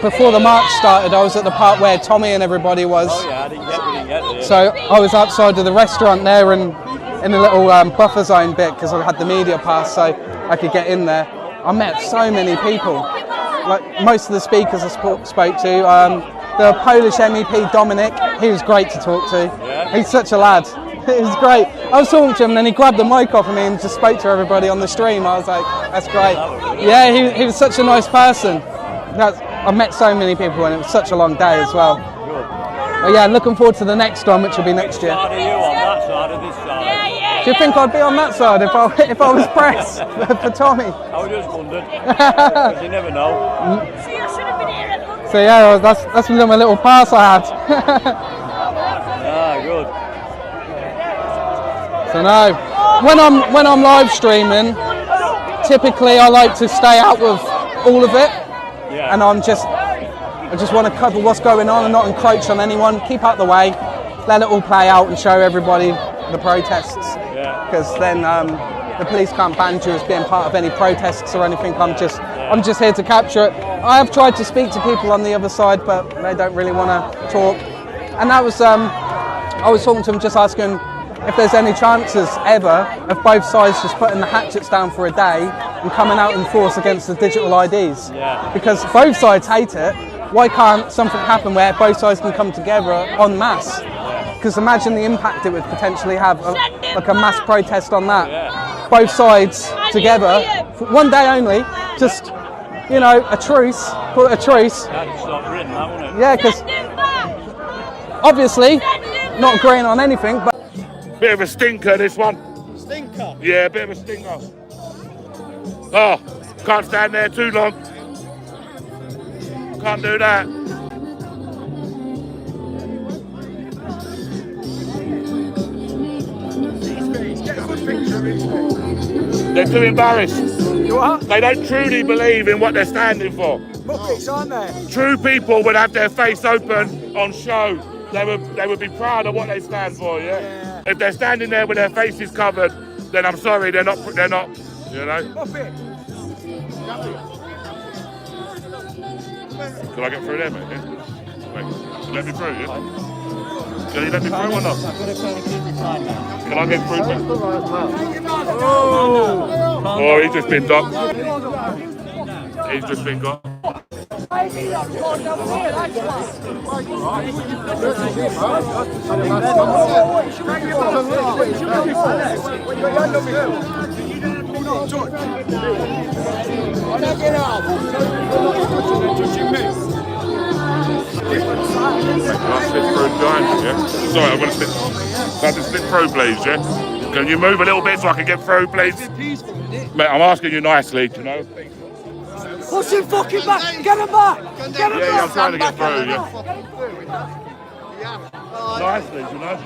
before the march started. I was at the part where Tommy and everybody was. Oh yeah, we didn't get there. So I was outside of the restaurant there and in a little buffer zone bit because I had the media pass, so I could get in there. I met so many people. Like most of the speakers I spoke to. The Polish MEP Dominic, he was great to talk to. Yeah. He's such a lad. It was great. I was talking to him and then he grabbed the mic off of me and just spoke to everybody on the stream. I was like, that's great. Yeah, he was such a nice person. I met so many people and it was such a long day as well. But yeah, looking forward to the next one, which will be next year. Are you on that side or this side? Do you think I'd be on that side if I was press for Tommy? I just wondered. Because you never know. So yeah, that's my little pass I had. Good. So no, when I'm live streaming, typically I like to stay out of all of it, and I just want to cover what's going on and not encroach on anyone. Keep out the way, let it all play out, and show everybody the protests. Because then the police can't ban you as being part of any protests or anything. I'm just here to capture it. I have tried to speak to people on the other side, but they don't really want to talk. And that was I was talking to them, just asking if there's any chances ever of both sides just putting the hatchets down for a day and coming out in force against the digital IDs. Because both sides hate it. Why can't something happen where both sides can come together en masse? Because imagine the impact it would potentially have, like a mass protest on that. Both sides together, for one day only, just, a truce, call it a truce. Yeah, because obviously, not agreeing on anything, but... Bit of a stinker, this one. Stinker? Yeah, a bit of a stinker. Oh, can't stand there too long. Can't do that. They're too embarrassed. You what? They don't truly believe in what they're standing for. Muppets, aren't they? True people would have their face open on show. They would be proud of what they stand for, yeah? If they're standing there with their faces covered, then I'm sorry, they're not, you know? Muppet. Can I get through there, mate? Yeah? Wait, let me through, yeah? Can you let me through or not? Can I get through? Oh, he's just been docked. He's just been got. Sorry, I'm going to slip. Can I just slip through, please, yeah? Can you move a little bit so I can get through, please? Mate, I'm asking you nicely, you know? Push him fucking back! Get him back! Get him back! Yeah, I'm trying to get through, yeah. Nicely, you know?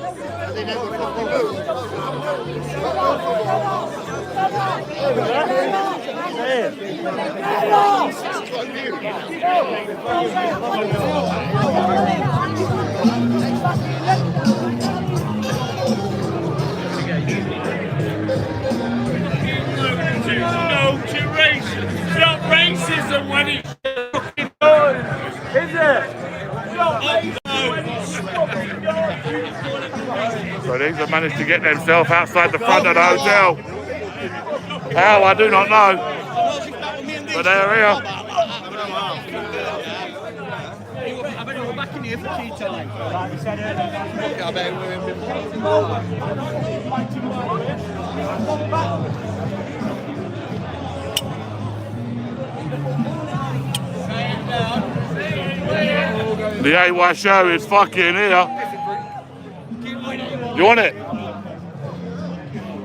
No duration. It's not racism when it's fucking done, is it? So these have managed to get themselves outside the front of the hotel. How, I do not know. But they're here. I've been back in here for tea time. The AY show is fucking here. You want it?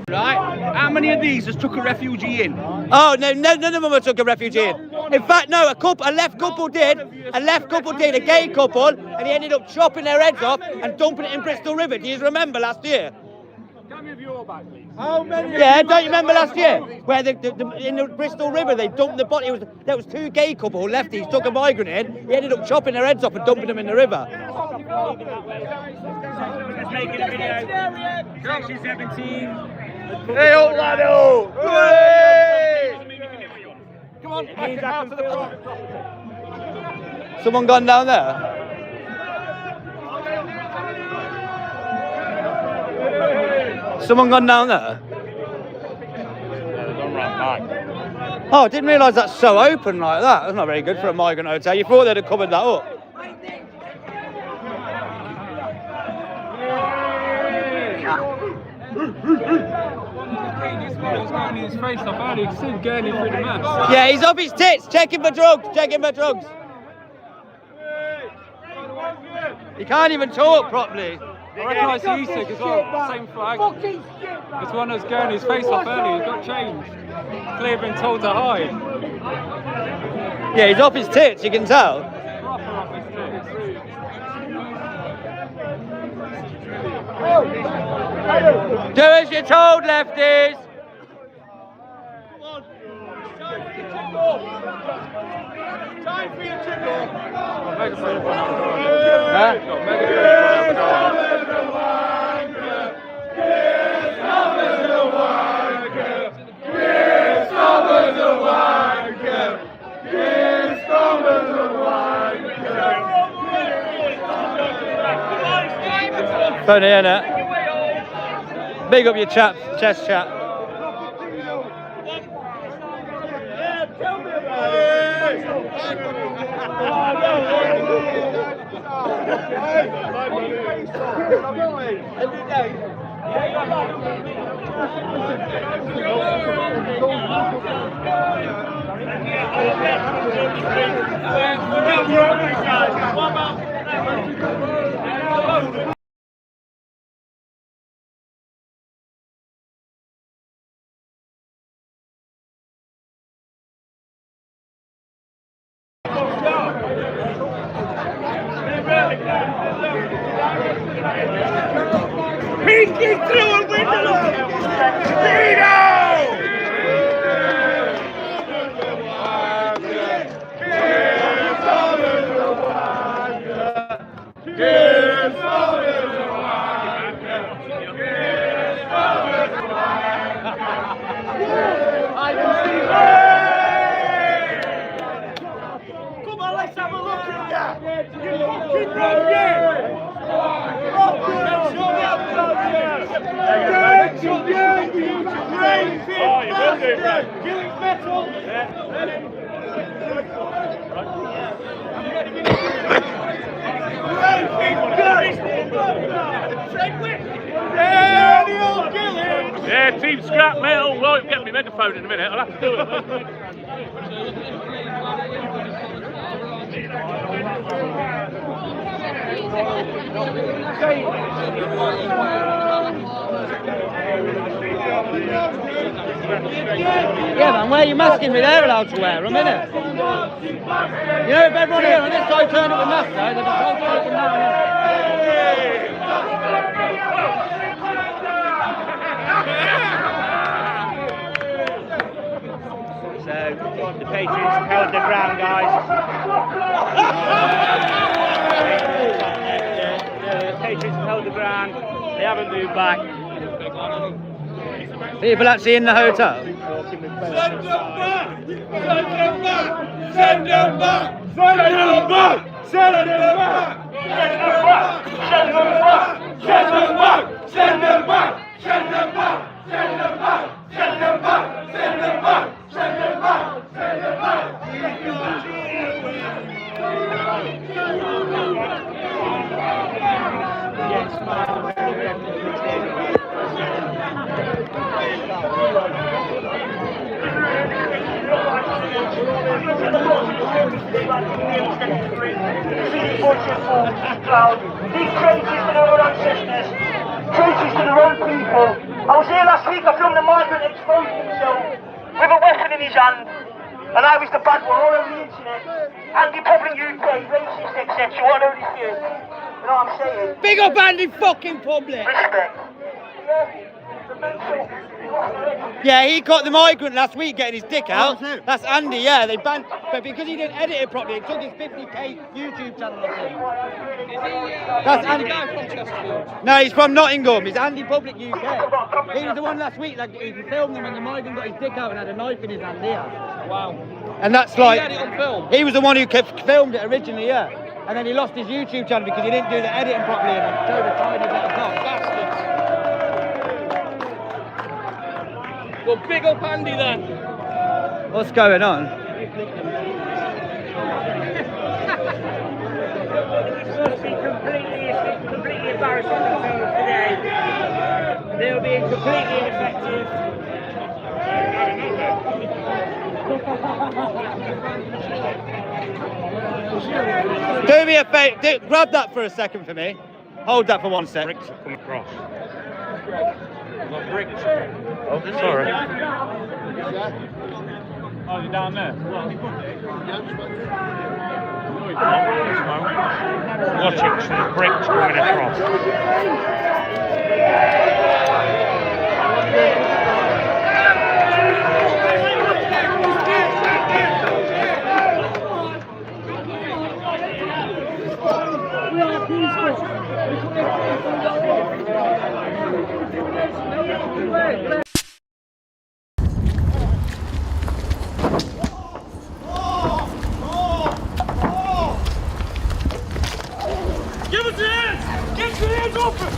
Right? How many of these has took a refugee in? Oh no, none of them took a refugee in. In fact, no, a left couple did, a gay couple, and he ended up chopping their heads off and dumping it in Bristol River. Do you remember last year? Tell me of your back, please. Yeah, don't you remember last year where in the Bristol River they dumped the body? There was two gay couple lefties took a migrant in. He ended up chopping their heads off and dumping them in the river. Just making a video. Section 17. Hey, old lad! Come on, back it out to the front. Someone gone down there? Someone gone down there? Oh, I didn't realise that's so open like that. That's not very good for a migrant hotel. You thought they'd have covered that up. Yeah, he's off his tits. Check him for drugs. He can't even talk properly. I recognise the Easter as well, same flag. It's one that was going his face off earlier, he got changed. Clearly been told to hide. Yeah, he's off his tits, you can tell. Proper off his tits. Do as you're told, lefties. Time for your tickle. Funny, innit? Big up your chest chat. Peeking through a window! Speedo! Come on, let's have a look at you! You fucking run, Yeah, Team Scrap Metal. Well, get me megaphone in a minute. I'll have to do it. Yeah, man, wear your mask in with they're allowed to wear them, innit? You know, if everyone here on this side turned up with masks, though, they'd be told to take them down. So, the Patriots held the ground, guys. The Patriots have held the ground. They haven't moved back. People actually in the hotel? Send them back! Send them back! Send them back! Send them back! Send them back! Send them back! Send them back! Send them back! Send them back! Send them back! Send them back! Send them back! Send them back! Send them back! These traitors to their own ancestors, traitors to their own people. I was here last week, I feel his hand, and I was the bad one all over the internet. Anti-public UK, racist, etc. What are you? You know what I'm saying? Big up Andy fucking Public. Respect. Yeah, he caught the migrant last week getting his dick out. That's Andy, yeah. They banned, but because he didn't edit it properly, it took his 50k YouTube channel off him. That's Andy. From Chesterfield. No, he's from Nottingham. He's Andy Public UK. He was the one last week, like he filmed them when the migrant got his dick out and had a knife in his hand here. Wow. And that's like, He had it on film. he was the one who filmed it originally, yeah. And then he lost his YouTube channel because he didn't do the editing properly and it showed a tiny bit of cock. Bastards. Well, big up Andy then. What's going on? Completely embarrassing themselves today. They'll be completely ineffective. Do me a favour, grab that for a second for me. Hold that for 1 sec. Bricks have come across. Got bricks. Oh, sorry. Oh, you're down there? Watch it, some bricks coming across. Give us your hands! Get your hands open!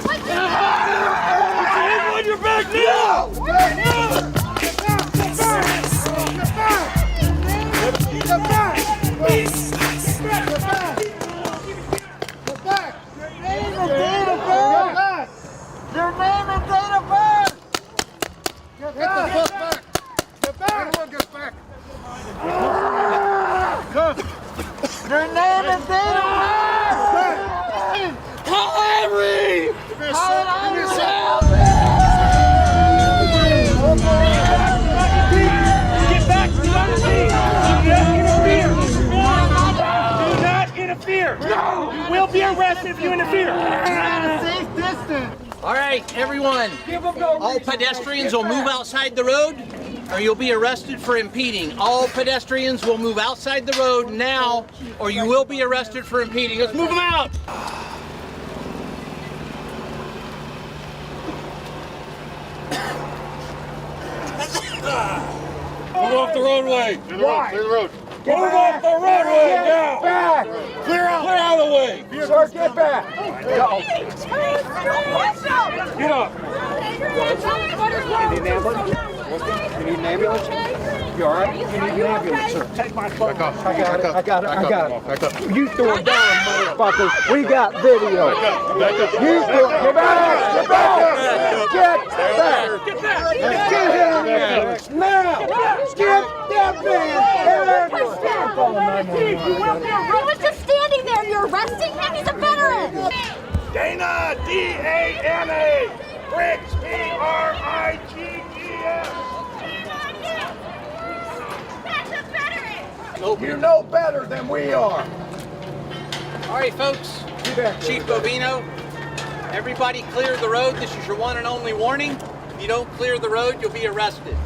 Put your hands on your back now! Your name and date of birth! Get the fuck back! Get back! Everyone get back! Come! Your name and date of birth! Call Henry! Call Get back to the Do not interfere! No! You will be arrested if you interfere! Safe distance! All right, everyone. All pedestrians will move outside the road or you'll be arrested for impeding. All pedestrians will move outside the road now or you will be arrested for impeding. Let's move them out. Move off the roadway! Clear the road, clear the road. Move off the roadway now! Back! Clear out of the way! Sir, get back! Get up! You need an ambulance? You alright? You need an ambulance, sir. Take my phone. I got it. You throw it down, motherfuckers. We got video. You throw it. Get back! Get back! Get back! Let's get him! Now! Get that man! He was just standing there. You're arresting him? He's a veteran. Dana, D-A-N-A. Briggs, B-R-I-G-G-S. That's a veteran. You know better than we are. All right, folks. Chief Bovino, everybody clear the road. This is your one and only warning. If you don't clear the road, you'll be arrested.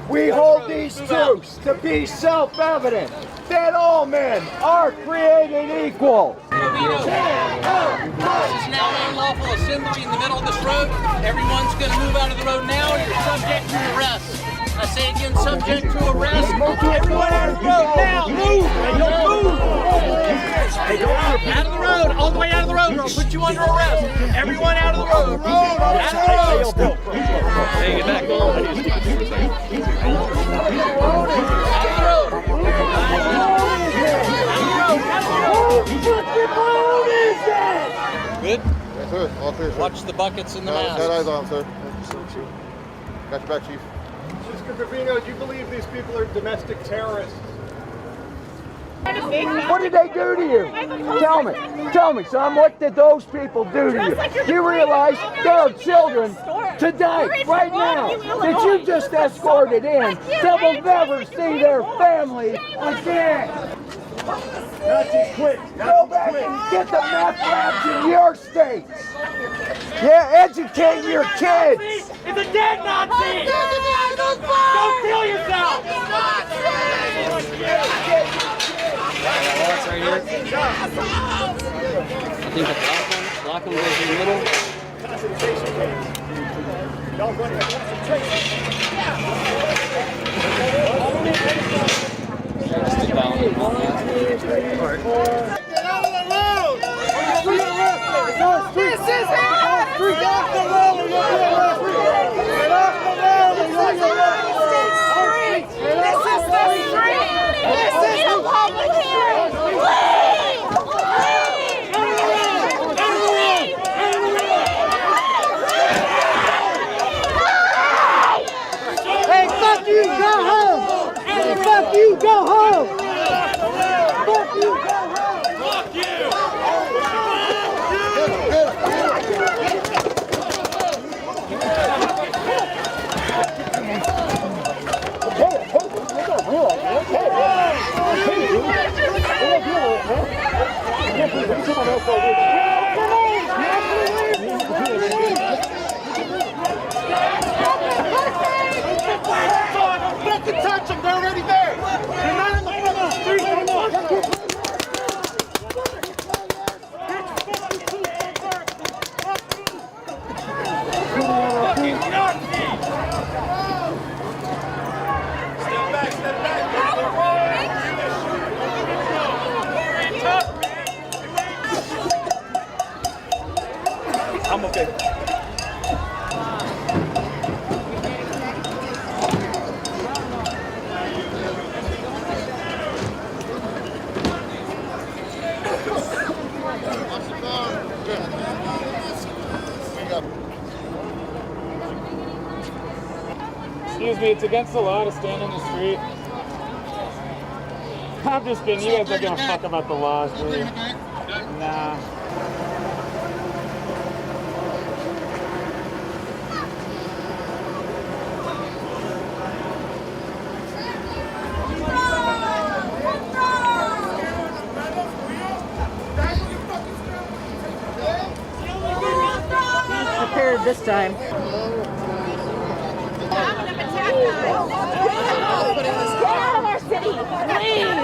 We hold these truths to be self-evident that all men are created equal. Bovino, this is now an unlawful assembly in the middle of this road. Everyone's going to move out of the road now or you're subject to arrest. I say again, subject to arrest. Everyone out of the road now. Move! Move! Out of the road, all the way out of the road, or I'll put you under arrest. Everyone out of the road. Out of the road. Hey, get back. Good? Yes, sir. All clear, sir. Watch the buckets in the Got mask. eyes on, sir. Got your back, Chief. Mr. Gravino, do you believe these people are domestic terrorists? What did they do to you? Tell me, son, what did those people do to you? You realize there are children today, right now, that you just escorted in that will never see their family again. Go back and get the meth labs in your states. Yeah, educate your kids. It's a dead Nazi! Don't kill yourself! Right here. I think the block one goes in the middle. Get out of the road! This is it! Get off the road! Get off the road! This is the street! This is the public hearing! Hey, fuck you, go home! Hey, fuck you, go home! Fuck you, go home! Fuck you! Don't touch them, they're already there. They're not in the front of the street. I'm okay. Excuse me, it's against the law to stand on the street. I'm just kidding. You guys don't give a fuck about the laws, do you? Nah. Prepared this time. Get out of our city! Leave!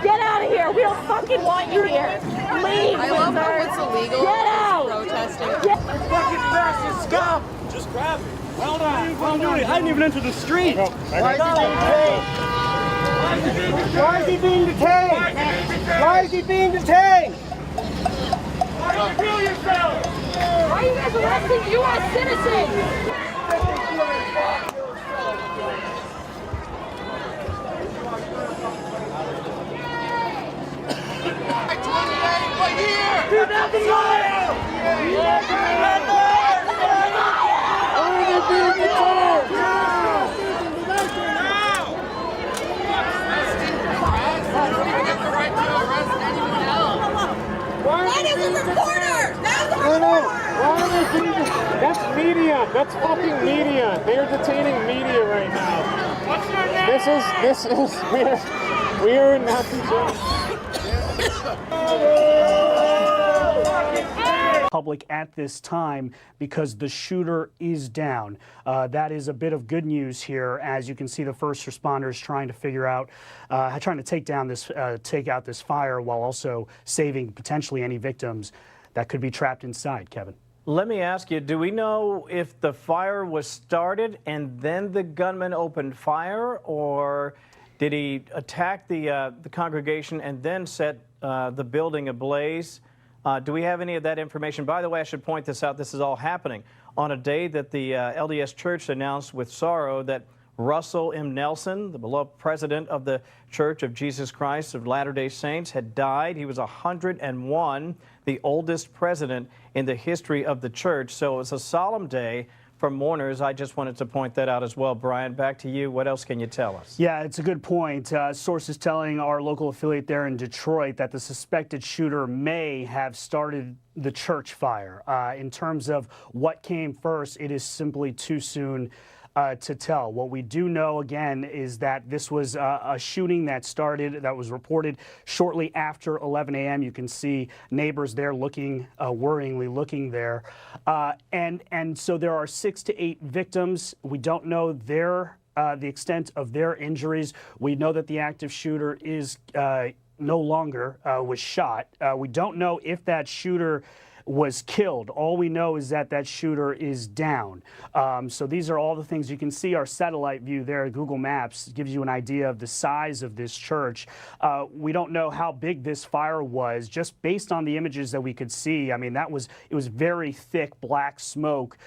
Get out of here! We don't fucking want you here! Leave! I love how it's illegal. Get out! Protesting. Fucking fascist scum! Just grab me. Well done. Well done. I didn't even enter the street. Why is he being detained? Why is he being detained? Why don't you kill yourself? Why are you guys arresting U.S. citizens? That is a reporter! That's media. That's fucking media. They are detaining media right now. What's your name? We are in Nazi Germany. Public at this time because the shooter is down. That is a bit of good news here, as you can see the first responders trying to figure out, trying to take out this fire while also saving potentially any victims that could be trapped inside. Kevin. Let me ask you, do we know if the fire was started and then the gunman opened fire, or did he attack the congregation and then set the building ablaze? Do we have any of that information? By the way, I should point this out. This is all happening on a day that the LDS Church announced with sorrow that Russell M. Nelson, the beloved president of the Church of Jesus Christ of Latter-day Saints, had died. He was 101, the oldest president in the history of the church. So it was a solemn day for mourners. I just wanted to point that out as well. Brian, back to you. What else can you tell us? Yeah, it's a good point. Sources telling our local affiliate there in Detroit that the suspected shooter may have started the church fire. In terms of what came first, it is simply too soon to tell. What we do know, again, is that this was a shooting that was reported shortly after 11 a.m. You can see neighbors there looking, worryingly looking there. And so there are 6 to 8 victims. We don't know the extent of their injuries. We know that the active shooter is no longer was shot. We don't know if that shooter was killed. All we know is that that shooter is down. So these are all the things you can see. Our satellite view there, Google Maps, gives you an idea of the size of this church. We don't know how big this fire was, just based on the images that we could see. I mean, it was very thick black smoke.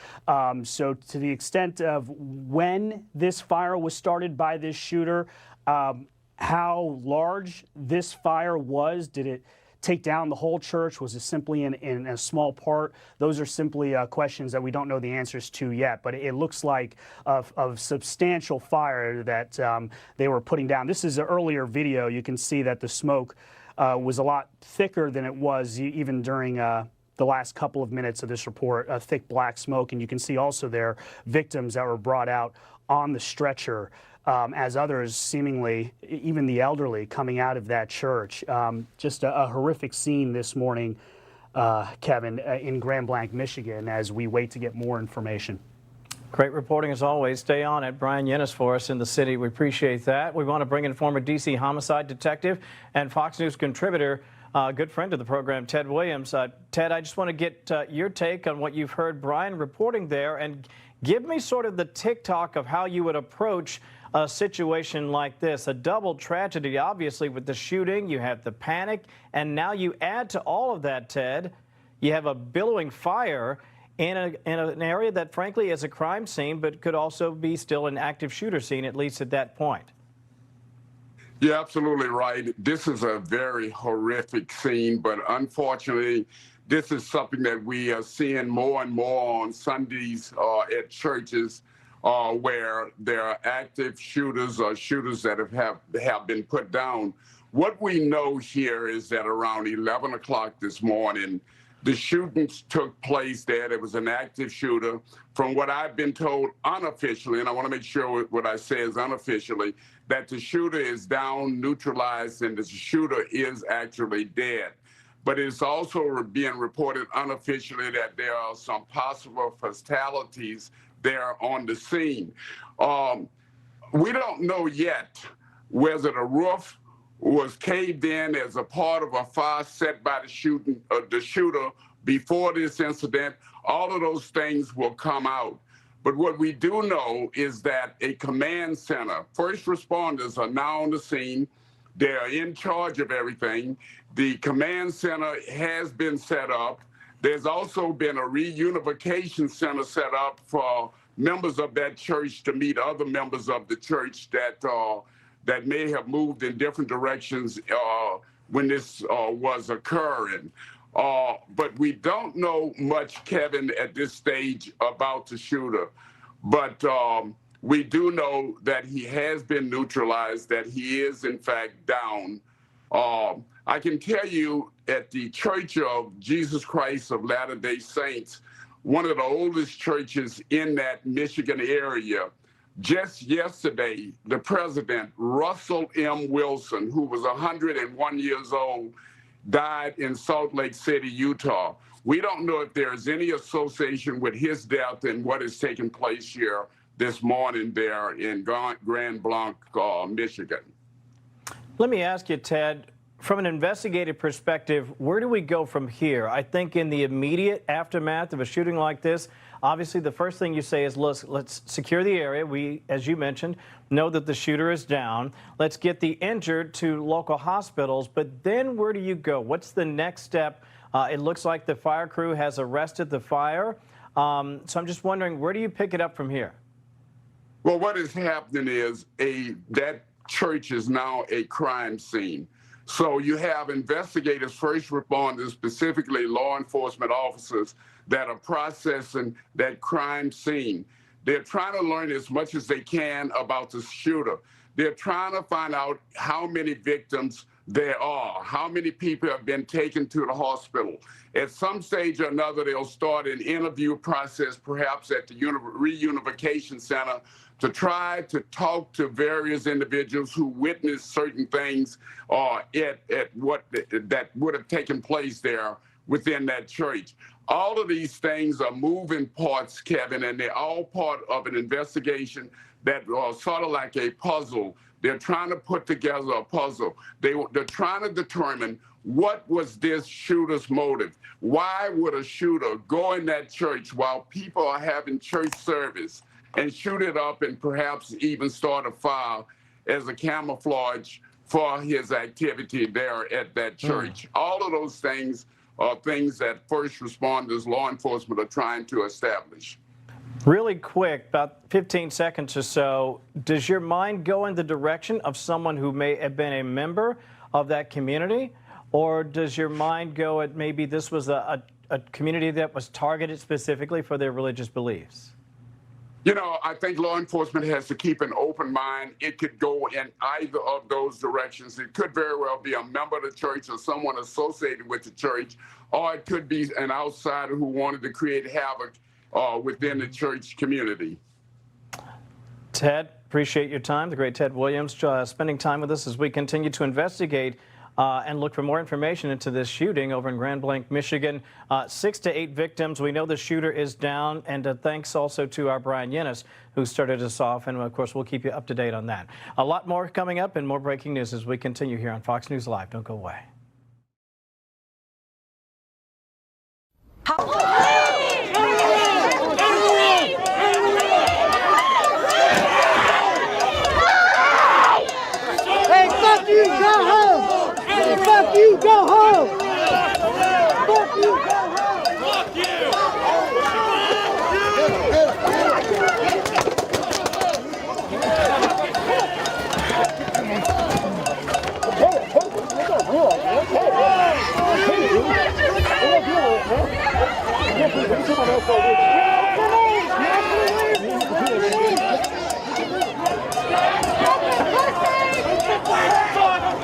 So to the extent of when this fire was started by this shooter, how large this fire was, did it take down the whole church? Was it simply in a small part? Those are simply questions that we don't know the answers to yet, but it looks like a substantial fire that they were putting down. This is an earlier video. You can see that the smoke was a lot thicker than it was even during the last couple of minutes of this report, a thick black smoke, and you can see also there victims that were brought out on the stretcher. As others, seemingly, even the elderly, coming out of that church. Just a horrific scene this morning, Kevin, in Grand Blanc, Michigan, as we wait to get more information. Great reporting as always. Stay on it. Brian Yennis for us in the city. We appreciate that. We want to bring in former D.C. homicide detective and Fox News contributor, good friend of the program, Ted Williams. Ted, I just want to get your take on what you've heard Brian reporting there, and give me sort of the tick-tock of how you would approach a situation like this. A double tragedy, obviously, with the shooting. You have the panic, and now you add to all of that, Ted, you have a billowing fire in an area that, frankly, is a crime scene, but could also be still an active shooter scene, at least at that point. You're absolutely right. This is a very horrific scene, but unfortunately, this is something that we are seeing more and more on Sundays at churches, where there are active shooters or shooters that have been put down. What we know here is that around 11 o'clock this morning, the shootings took place there. There was an active shooter. From what I've been told unofficially, and I want to make sure what I say is unofficially, that the shooter is down, neutralized, and the shooter is actually dead. But it's also being reported unofficially that there are some possible fatalities there on the scene. We don't know yet whether the roof was caved in as a part of a fire set by the shooter before this incident. All of those things will come out. But what we do know is that a command center, first responders are now on the scene. They're in charge of everything. The command center has been set up. There's also been a reunification center set up for members of that church to meet other members of the church that may have moved in different directions when this was occurring. But we don't know much, Kevin, at this stage about the shooter. But we do know that he has been neutralized, that he is, in fact, down. I can tell you at the Church of Jesus Christ of Latter-day Saints, one of the oldest churches in that Michigan area, just yesterday, the president, Russell M. Wilson, who was 101 years old, died in Salt Lake City, Utah. We don't know if there's any association with his death and what is taking place here this morning there in Grand Blanc, Michigan. Let me ask you, Ted, from an investigative perspective, where do we go from here? I think in the immediate aftermath of a shooting like this, obviously the first thing you say is, let's secure the area. We, as you mentioned, know that the shooter is down. Let's get the injured to local hospitals. But then where do you go? What's the next step? It looks like the fire crew has arrested the fire. So I'm just wondering, where do you pick it up from here? Well, what is happening is that church is now a crime scene. So you have investigators, first responders, specifically law enforcement officers that are processing that crime scene. They're trying to learn as much as they can about the shooter. They're trying to find out how many victims there are, how many people have been taken to the hospital. At some stage or another, they'll start an interview process, perhaps at the reunification center, to try to talk to various individuals who witnessed certain things at what that would have taken place there within that church. All of these things are moving parts, Kevin, and they're all part of an investigation that are sort of like a puzzle. They're trying to put together a puzzle. They're trying to determine what was this shooter's motive. Why would a shooter go in that church while people are having church service and shoot it up and perhaps even start a fire as a camouflage for his activity there at that church? All of those things are things that first responders, law enforcement are trying to establish. Really quick, about 15 seconds or so, does your mind go in the direction of someone who may have been a member of that community? Or does your mind go at maybe this was a community that was targeted specifically for their religious beliefs? You know, I think law enforcement has to keep an open mind. It could go in either of those directions. It could very well be a member of the church or someone associated with the church, or it could be an outsider who wanted to create havoc within the church community. Ted, appreciate your time. The great Ted Williams spending time with us as we continue to investigate and look for more information into this shooting over in Grand Blanc, Michigan. 6 to 8 victims. We know the shooter is down, and thanks also to our Brian Yennis, who started us off, and of course we'll keep you up to date on that. A lot more coming up and more breaking news as we continue here on Fox News Live. Don't go away. Hey, fuck you, go home! Hey, fuck you, go home! Fuck you, go home! Fuck you!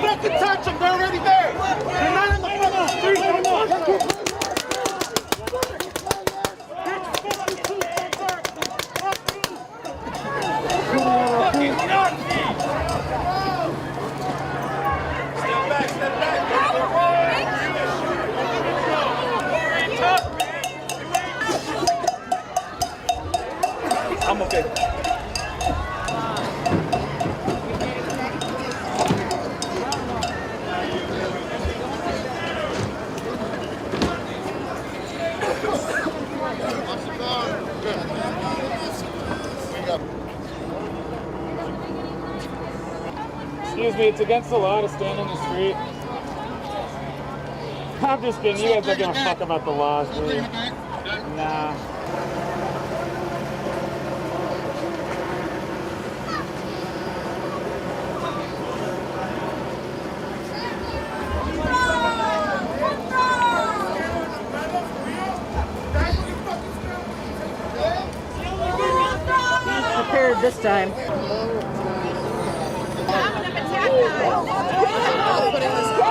Fucking touch them, they're already there! They're not in the fucking street anymore! I'm okay. Excuse me, it's against the law to stand in the street. I'm just kidding. You guys don't give a fuck about the laws, do you? Nah. Prepared this time. Get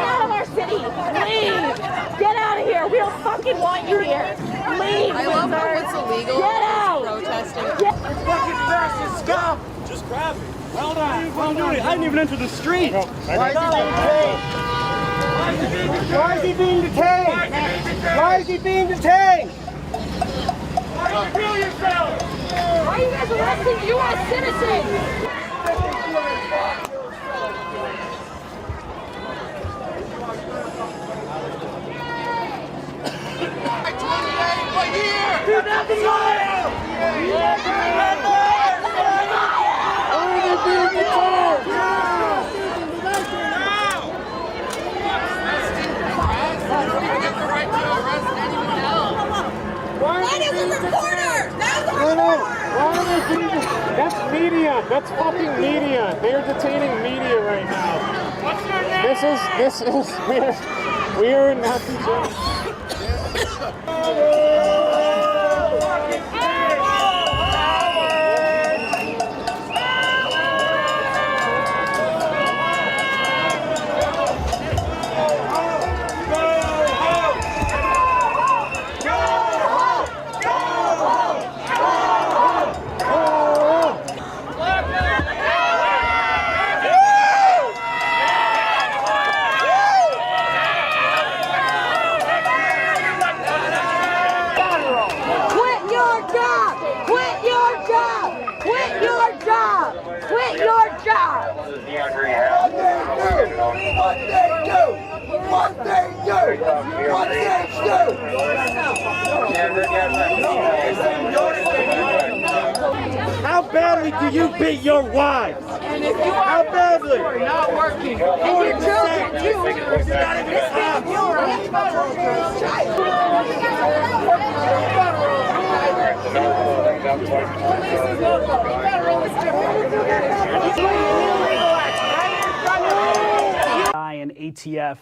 out of our city! Leave! Get out of here! We don't fucking want you here! Leave! I love how it's illegal. Get out! Protesting. Fucking fascist scum! Just grab me. Well done. Well done. I didn't even enter the street. Why is he being detained? Why is he being detained? Why don't you kill yourself? Why are you guys arresting U.S. citizens? That's media. That's fucking media. They're detaining media right now. we're not concerned. How badly do you beat your wives? And if you How badly? are not working, and your children too, and ATF,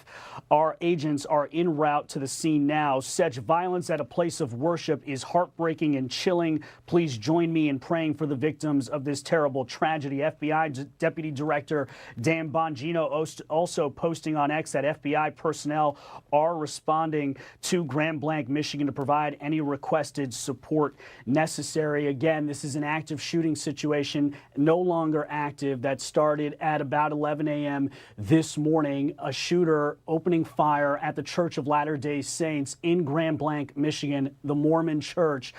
our agents are en route to the scene now. Such violence at a place of worship is heartbreaking and chilling. Please join me in praying for the victims of this terrible tragedy. FBI Deputy Director Dan Bongino also posting on X that FBI personnel are responding to Grand Blanc, Michigan to provide any requested support necessary. Again, this is an active shooting situation, no longer active, that started at about 11 a.m. this morning. A shooter opening fire at the Church of Latter-day Saints in Grand Blanc, Michigan, the Mormon church.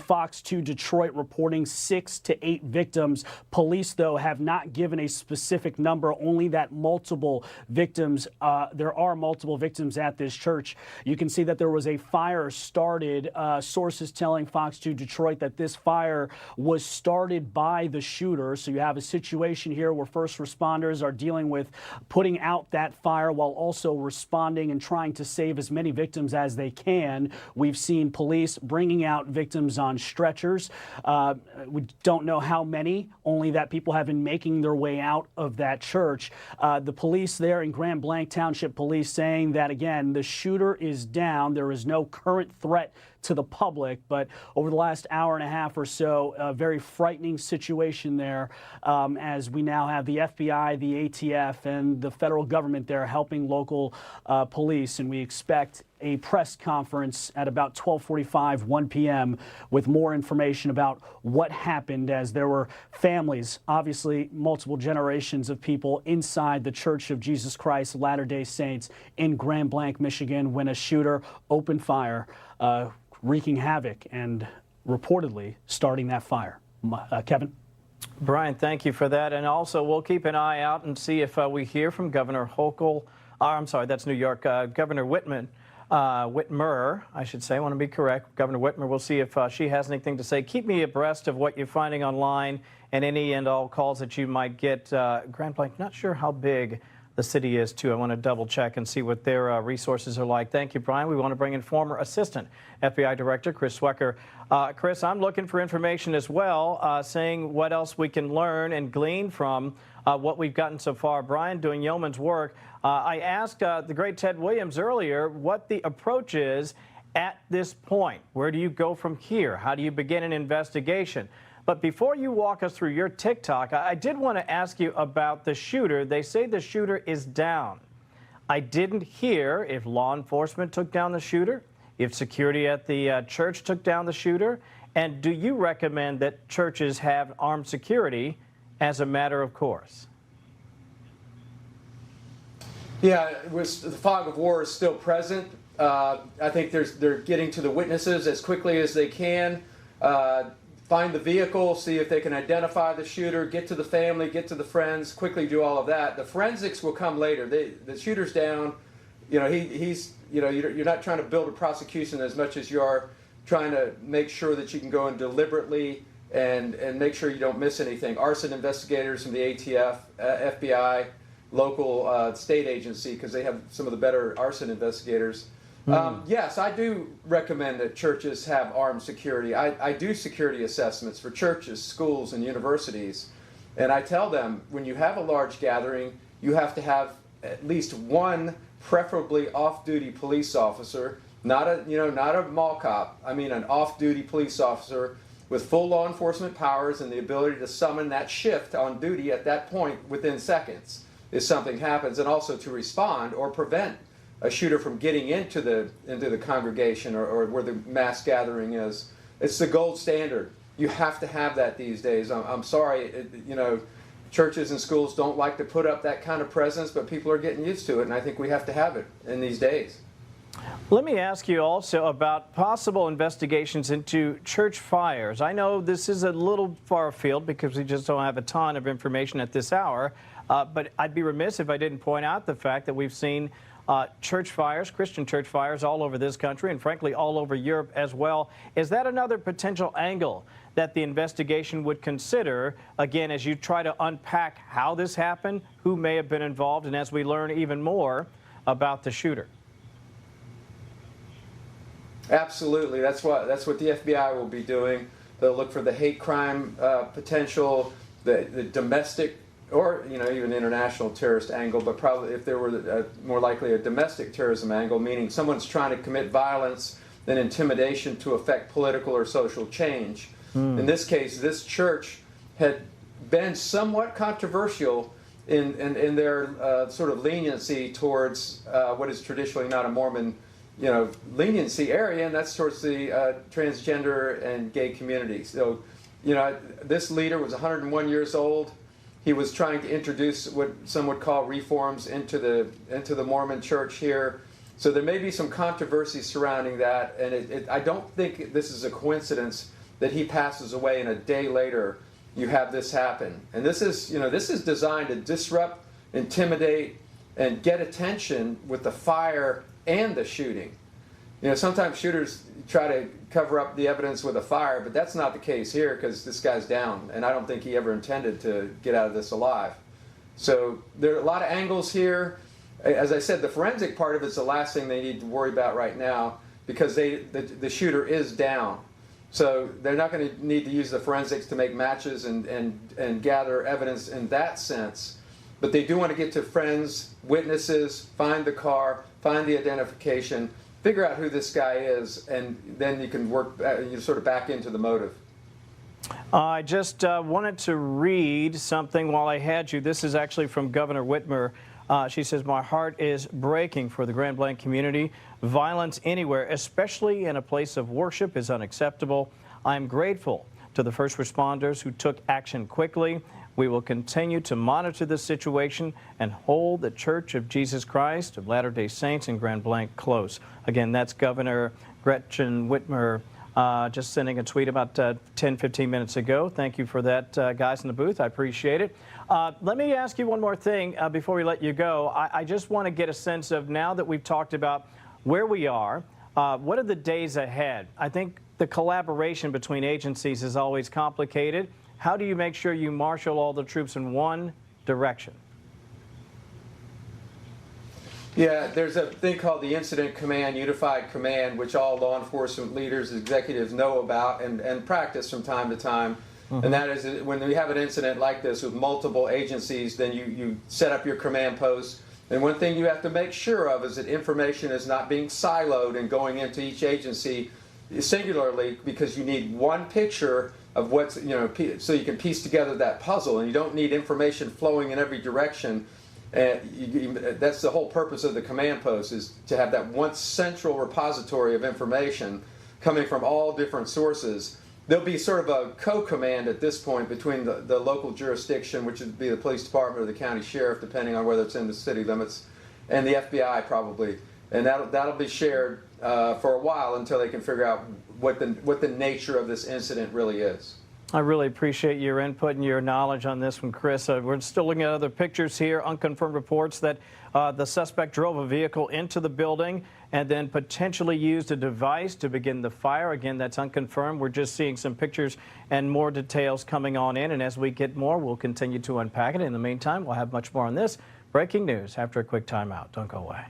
Fox 2 Detroit reporting 6 to 8 victims. Police, though, have not given a specific number, only that multiple victims. There are multiple victims at this church. You can see that there was a fire started. Sources telling Fox 2 Detroit that this fire was started by the shooter. So you have a situation here where first responders are dealing with putting out that fire while also responding and trying to save as many victims as they can. We've seen police bringing out victims on stretchers. We don't know how many, only that people have been making their way out of that church. The police there in Grand Blanc Township Police saying that, again, the shooter is down. There is no current threat to the public, but over the last hour and a half or so, a very frightening situation there, as we now have the FBI, the ATF, and the federal government there helping local police, and we expect a press conference at about 12:45, 1 p.m. with more information about what happened, as there were families, obviously multiple generations of people inside the Church of Jesus Christ Latter-day Saints in Grand Blanc, Michigan, when a shooter opened fire, wreaking havoc and reportedly starting that fire. Kevin? Brian, thank you for that. And also, we'll keep an eye out and see if we hear from Governor Hochul. I'm sorry, that's New York. Governor Whitmer, I should say. I want to be correct. Governor Whitmer, we'll see if she has anything to say. Keep me abreast of what you're finding online and any and all calls that you might get. Grand Blanc, not sure how big the city is, too. I want to double check and see what their resources are like. Thank you, Brian. We want to bring in former Assistant FBI Director Chris Swecker. Chris, I'm looking for information as well, saying what else we can learn and glean from what we've gotten so far. Brian, doing yeoman's work. I asked the great Ted Williams earlier what the approach is at this point. Where do you go from here? How do you begin an investigation? But before you walk us through your TikTok, I did want to ask you about the shooter. They say the shooter is down. I didn't hear if law enforcement took down the shooter, if security at the church took down the shooter, and do you recommend that churches have armed security as a matter of course? Yeah, the fog of war is still present. I think they're getting to the witnesses as quickly as they can. Find the vehicle, see if they can identify the shooter, get to the family, get to the friends, quickly do all of that. The forensics will come later. The shooter's down. You know, you're not trying to build a prosecution as much as you are trying to make sure that you can go in deliberately and make sure you don't miss anything. Arson investigators from the ATF, FBI, local state agency, because they have some of the better arson investigators. Yes, I do recommend that churches have armed security. I do security assessments for churches, schools, and universities. And I tell them, when you have a large gathering, you have to have at least one, preferably off-duty police officer, not a mall cop. I mean an off-duty police officer with full law enforcement powers and the ability to summon that shift on duty at that point within seconds if something happens, and also to respond or prevent a shooter from getting into the congregation or where the mass gathering is. It's the gold standard. You have to have that these days. I'm sorry, churches and schools don't like to put up that kind of presence, but people are getting used to it, and I think we have to have it in these days. Let me ask you also about possible investigations into church fires. I know this is a little far afield because we just don't have a ton of information at this hour, but I'd be remiss if I didn't point out the fact that we've seen church fires, Christian church fires all over this country and frankly all over Europe as well. Is that another potential angle that the investigation would consider, again, as you try to unpack how this happened, who may have been involved, and as we learn even more about the shooter? Absolutely. That's what the FBI will be doing. They'll look for the hate crime potential, the domestic, or even international terrorist angle, but probably if there were more likely a domestic terrorism angle, meaning someone's trying to commit violence and intimidation to affect political or social change. In this case, this church had been somewhat controversial in their sort of leniency towards what is traditionally not a Mormon leniency area, and that's towards the transgender and gay community. So, this leader was 101 years old. He was trying to introduce what some would call reforms into the Mormon church here. So there may be some controversy surrounding that, and I don't think this is a coincidence that he passes away and a day later you have this happen. And this is designed to disrupt, intimidate, and get attention with the fire and the shooting. Sometimes shooters try to cover up the evidence with a fire, but that's not the case here because this guy's down, and I don't think he ever intended to get out of this alive. So there are a lot of angles here. As I said, the forensic part of it's the last thing they need to worry about right now because the shooter is down. So they're not going to need to use the forensics to make matches and gather evidence in that sense. But they do want to get to friends, witnesses, find the car, find the identification, figure out who this guy is, and then you can work sort of back into the motive. I just wanted to read something while I had you. This is actually from Governor Whitmer. She says, "My heart is breaking for the Grand Blanc community. Violence anywhere, especially in a place of worship, is unacceptable. I am grateful to the first responders who took action quickly. We will continue to monitor this situation and hold the Church of Jesus Christ of Latter-day Saints in Grand Blanc close." Again, that's Governor Gretchen Whitmer just sending a tweet about 10, 15 minutes ago. Thank you for that, guys in the booth. I appreciate it. Let me ask you one more thing before we let you go. I just want to get a sense of, now that we've talked about where we are, what are the days ahead? I think the collaboration between agencies is always complicated. How do you make sure you marshal all the troops in one direction? Yeah, there's a thing called the Incident Command, Unified Command, which all law enforcement leaders, executives know about and practice from time to time. Mm-hmm. And that is, when we have an incident like this with multiple agencies, then you set up your command posts. And one thing you have to make sure of is that information is not being siloed and going into each agency singularly, because you need one picture of what's, so you can piece together that puzzle, and you don't need information flowing in every direction. That's the whole purpose of the command post, is to have that one central repository of information coming from all different sources. There'll be sort of a co-command at this point between the local jurisdiction, which would be the police department or the county sheriff, depending on whether it's in the city limits, and the FBI probably. And that'll be shared for a while until they can figure out what the nature of this incident really is. I really appreciate your input and your knowledge on this one, Chris. We're still looking at other pictures here, unconfirmed reports that the suspect drove a vehicle into the building and then potentially used a device to begin the fire. Again, that's unconfirmed. We're just seeing some pictures and more details coming on in, and as we get more, we'll continue to unpack it. In the meantime, we'll have much more on this. Breaking news after a quick timeout. Don't go away.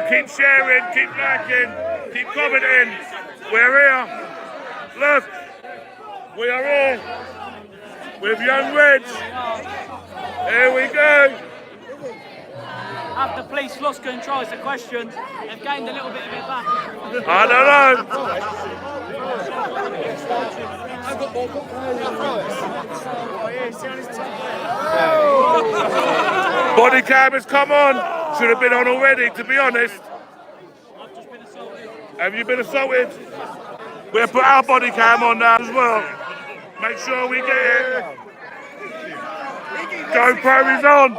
Keep sharing, keep liking, keep commenting. We're here. Look, we are here. with young Reds. Here we go. Have the police lost control is the question. They've gained a little bit of it back. I don't know. Body cam has come on. Should have been on already, to be honest. Have you been assaulted? We'll put our body cam on now as well. Make sure we get it. GoPro is on.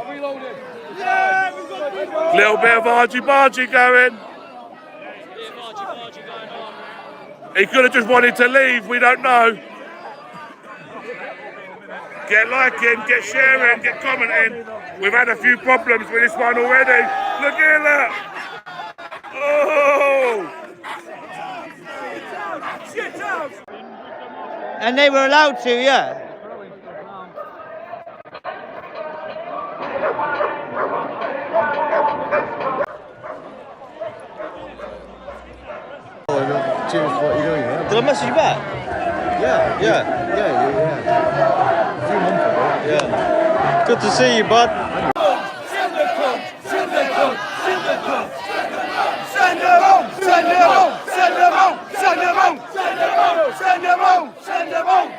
Little bit of argy-bargy going. He could have just wanted to leave, we don't know. Get liking, get sharing, get commenting. We've had a few problems with this one already. Look at that. Oh! And they were allowed to, yeah. Cheers for what you're doing, yeah? Did I message you back? Yeah. A few months ago. Yeah. Good to see you, bud. Send them home! Send them home! Send them home! Send them home! Send them home! Send them home! Send them home! Send them home! Send them home!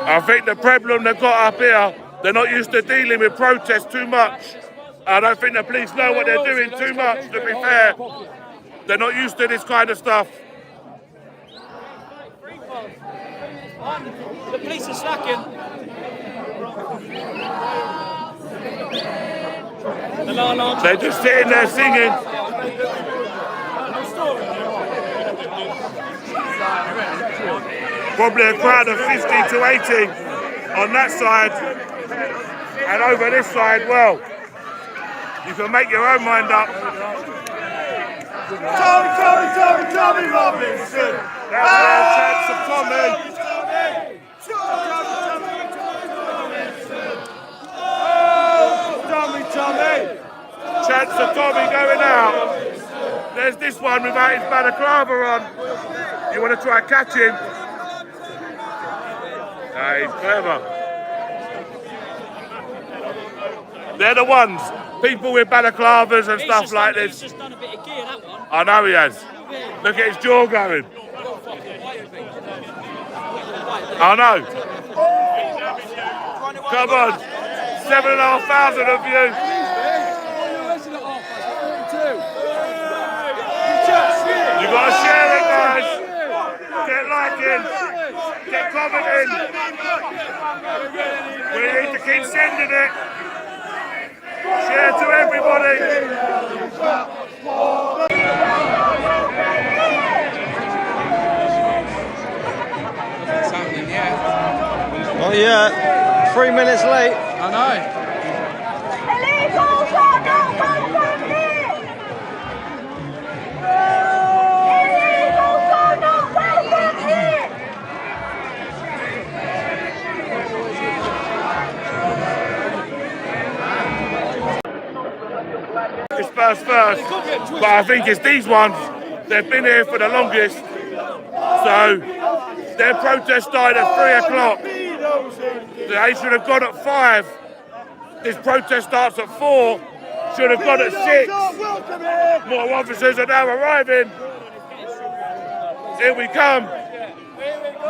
I think the problem they've got up here, they're not used to dealing with protests too much. I don't think the police know what they're doing too much, to be fair. They're not used to this kind of stuff. The police are slacking. They're just sitting there singing. Probably a crowd of 50 to 80 on that side. And over this side, well, you can make your own mind up. Tommy Robinson! That's our chance of Tommy. Tommy! Chance of Tommy going out. There's this one without his balaclava on. You want to try and catch him? Ah, he's clever. They're the ones. People with balaclavas and stuff like this. He's just done a bit of gear, that one. I know he has. Look at his jaw going. I know. Come on. 7,500 of you. You got to share it, guys. Get liking. Get commenting. We need to keep sending it. Share to everybody. It's happening yet. Oh yeah, 3 minutes late. I know. Illegals are not welcome here! Illegals are not welcome here! Disperse first, but I think it's these ones. They've been here for the longest, so their protest started at 3 o'clock. They should have gone at 5. This protest starts at 4. Should have gone at 6. More officers are now arriving. Here we come.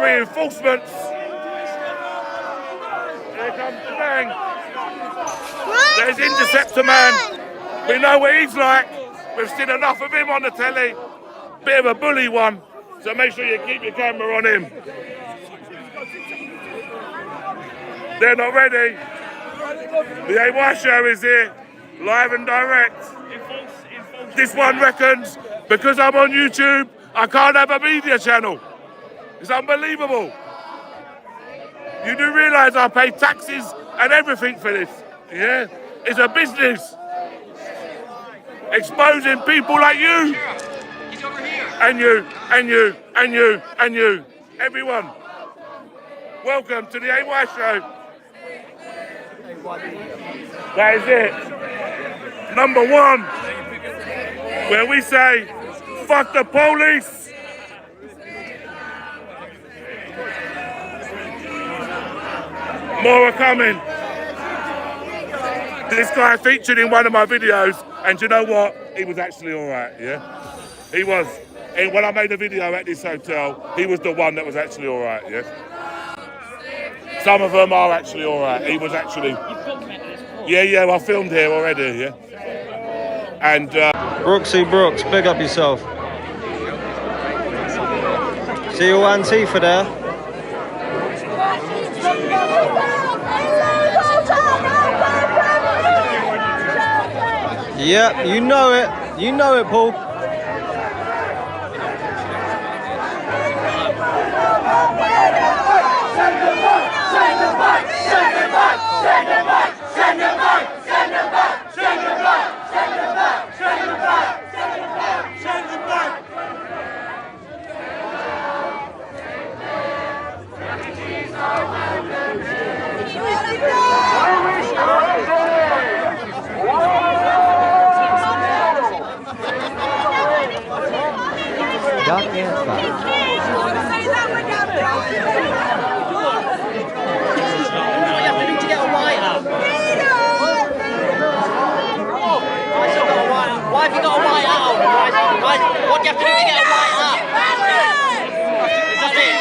Reinforcements. Here comes the gang. There's Interceptor Man. We know what he's like. We've seen enough of him on the telly. Bit of a bully one. So make sure you keep your camera on him. They're not ready. The AY show is here, live and direct. This one reckons, because I'm on YouTube, I can't have a media channel. It's unbelievable. You do realise I pay taxes and everything for this, yeah? It's a business. Exposing people like you. And you, and you, and you, and you. Everyone. Welcome to the AY show. That is it. Number 1, where we say, fuck the police. More are coming. This guy featured in one of my videos, and you know what? He was actually all right, yeah? He was. And when I made a video at this hotel, he was the one that was actually all right, yeah? Some of them are actually all right. He was actually... Yeah, I filmed here already, yeah? And... Brooksy Brooks, big up yourself. See your Antifa there? Yeah, you know it. You know it, Paul. Why have you got a white out? What do you have to do to get a white out? Is that it?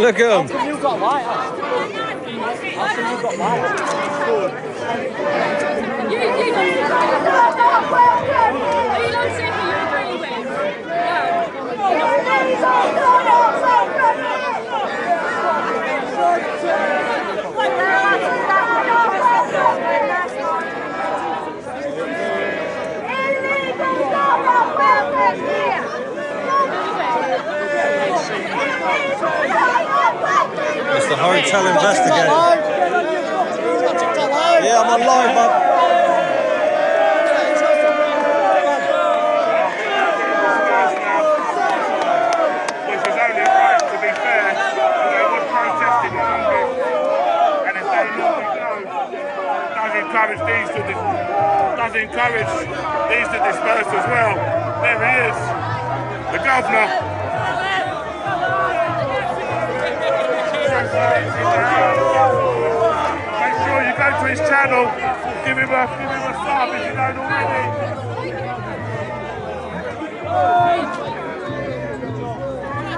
Look at him. You've got white out. You've got white out. You don't say who you agree with. It's the hotel investigator. Yeah, I'm on live, bud. Which is only right, to be fair. They were protesting a little bit. And if they does encourage these to disperse as well. There he is, the governor. Make sure you go to his channel, give him a sub if you don't already.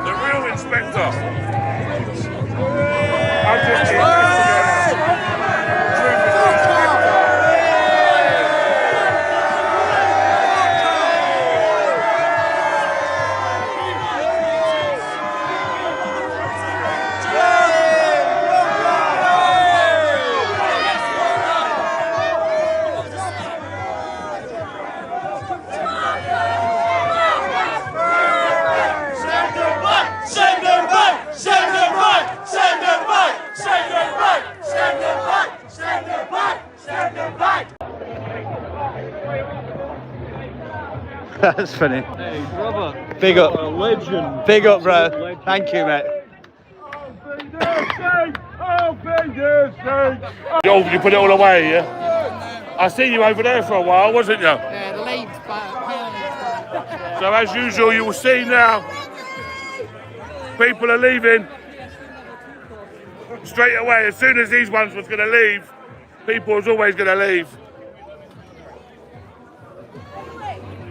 The real inspector. I'm just the That's funny. Hey, brother. Big up. You're a legend. Big up, bro. Thank you, mate. You put it all away, yeah? I seen you over there for a while, wasn't you? Yeah, the leaves back. So as usual, you will see now, people are leaving straight away. As soon as these ones was going to leave, people was always going to leave.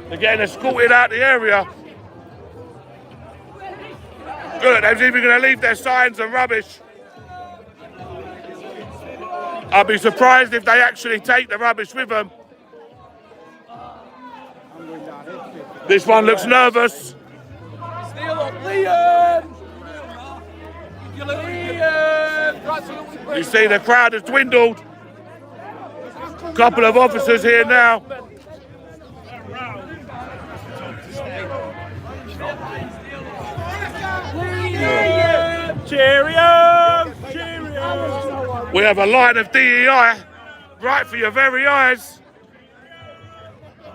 They're getting escorted out the area. Good, they're even going to leave their signs and rubbish. I'd be surprised if they actually take the rubbish with them. This one looks nervous. Steal up, Leon! You see the crowd has dwindled. Couple of officers here now. Cheerio! Cheerio! We have a line of DEI right for your very eyes.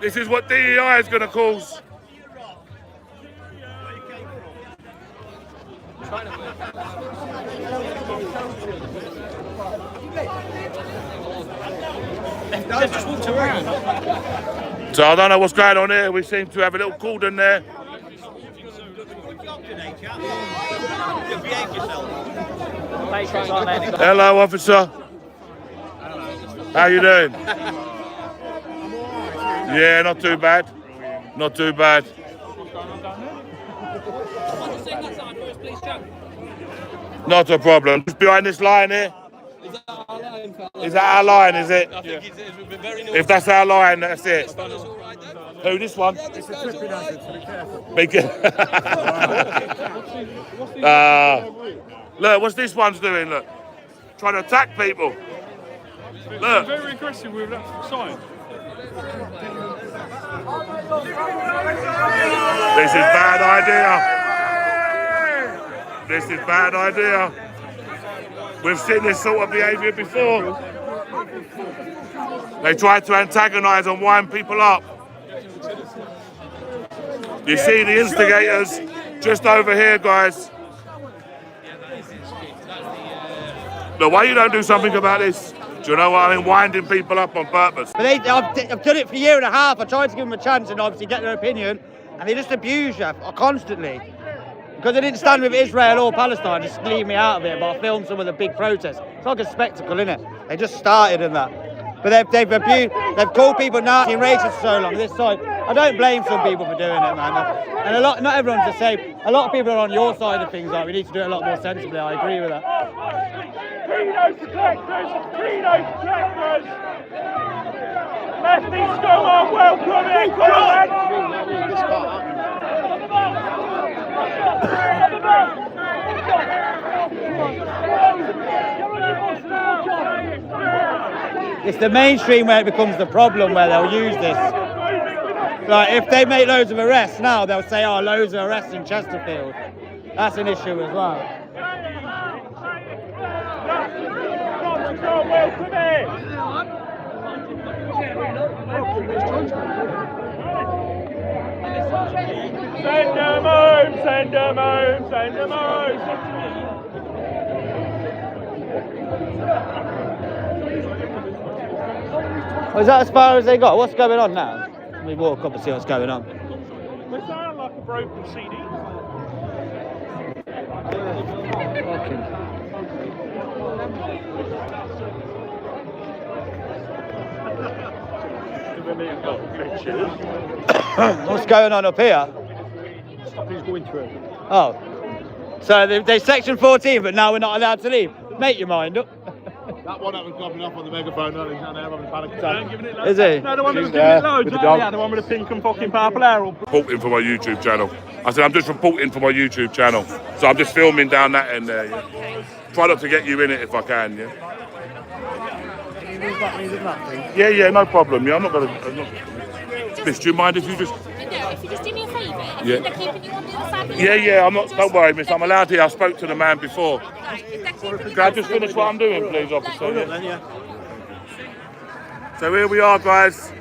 This is what DEI is going to cause. So I don't know what's going on here. We seem to have a little cordon there. Hello, officer. How you doing? Yeah, not too bad. Not too bad. Not a problem. Just behind this line here. Is that our line, is it? If that's our line, that's it. Who, this one? It's a tripping hazard, so be careful. Look, what's this one's doing, look? Trying to attack people. Look. Very aggressive with that sign. This is bad idea. This is bad idea. We've seen this sort of behaviour before. They try to antagonise and wind people up. You see the instigators just over here, guys. Look, why you don't do something about this? Do you know what I mean? Winding people up on purpose. But I've done it for a year and a half. I tried to give them a chance and obviously get their opinion, and they just abuse you constantly. Because they didn't stand with Israel or Palestine, just leave me out of it, but I filmed some of the big protests. It's like a spectacle, isn't it? They just started in that. But they've abused, they've called people Nazi and racist for so long. This side, I don't blame some people for doing it, man. And not everyone's the same. A lot of people are on your side of things, like we need to do it a lot more sensibly. I agree with that. Credo protectors! Credo protectors! Lefty scum are welcome here! Come It's the mainstream where it becomes the problem, where they'll use this. Like, if they make loads of arrests now, they'll say, oh, loads of arrests in Chesterfield. That's an issue as well. welcome here! Send them home, send them home, send them home. Oh, is that as far as they got? What's going on now? Let me walk up and see what's going on. They sound like a broken CD. What's going on up here? Stop who's going through. Oh. So they section 14, but now we're not allowed to leave. Make your mind up. That one that was coming up on the megaphone, he's not there having a panic attack. Is he? No, the one that was giving it loads, yeah, the one with the pink and fucking purple hair. Reporting for my YouTube channel. I said, I'm just reporting for my YouTube channel. So I'm just filming down that end there, yeah. Try not to get you in it if I can, yeah. Yeah, no problem, yeah, I'm not going to... Miss, do you mind if you just... No, if you just do me a favour, if Yeah. they're keeping you on the other side of the Yeah, I'm not... Don't worry, miss, I'm allowed here. I spoke to the man before. Can I just finish what I'm doing, please, officer? Yeah. So here we are, guys.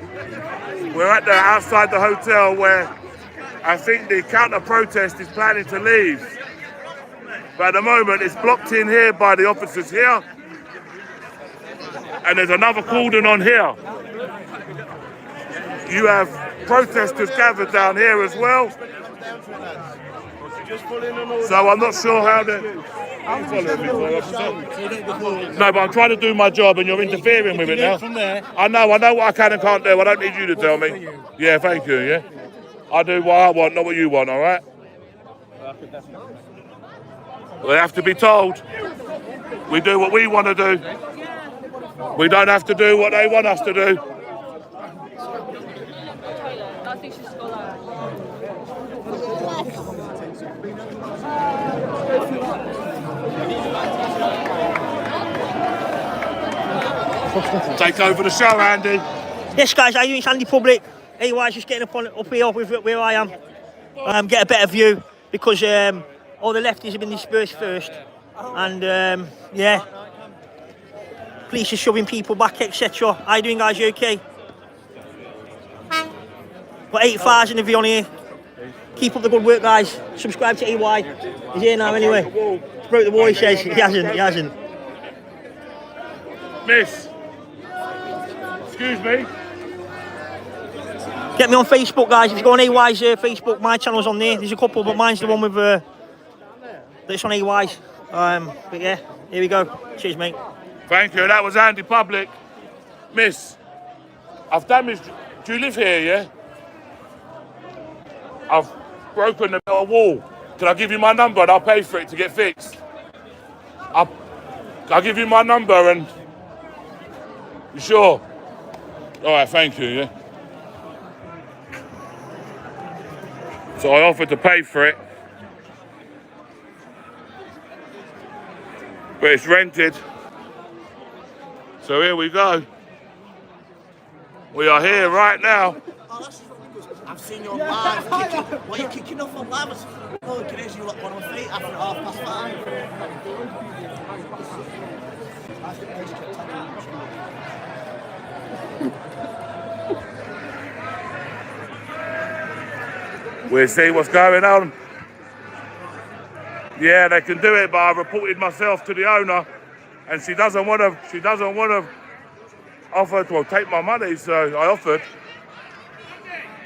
We're at the outside the hotel where I think the counter-protest is planning to leave. But at the moment, it's blocked in here by the officers here. And there's another cordon on here. You have protesters gathered down here as well. So I'm not sure how they're... No, but I'm trying to do my job and you're interfering with it now. I know what I can and can't do. I don't need you to tell me. Yeah, thank you, yeah. I do what I want, not what you want, all right? They have to be told. We do what we want to do. We don't have to do what they want us to do. Take over the show, Andy. Yes, guys, how are you doing? It's Andy Public. Anyways, just getting up here with where I am. Get a better view because all the lefties have been dispersed first. And yeah, police are shoving people back, etc. How are you doing, guys? You okay? Got 8,000 of you on here. Keep up the good work, guys. Subscribe to EY. He's here now anyway. He's broke the wall, he says. He hasn't. Miss. Excuse me. Get me on Facebook, guys. If you go on AY's Facebook, my channel's on there. There's a couple, but mine's the one with that's on AY's. But yeah, here we go. Cheers, mate. Thank you. That was Andy Public. Miss, I've damaged. Do you live here, yeah? I've broken the metal wall. Can I give you my number and I'll pay for it to get fixed? I'll give you my number and... You sure? All right, thank you, yeah? So I offered to pay for it. But it's rented. So here we go. We are here right now. I've seen you on live kicking. Why are you kicking off on live? Oh, can you look one on my feet after 5:30. We'll see what's going on. Yeah, they can do it, but I reported myself to the owner, and she doesn't want to offer to take my money. So I offered.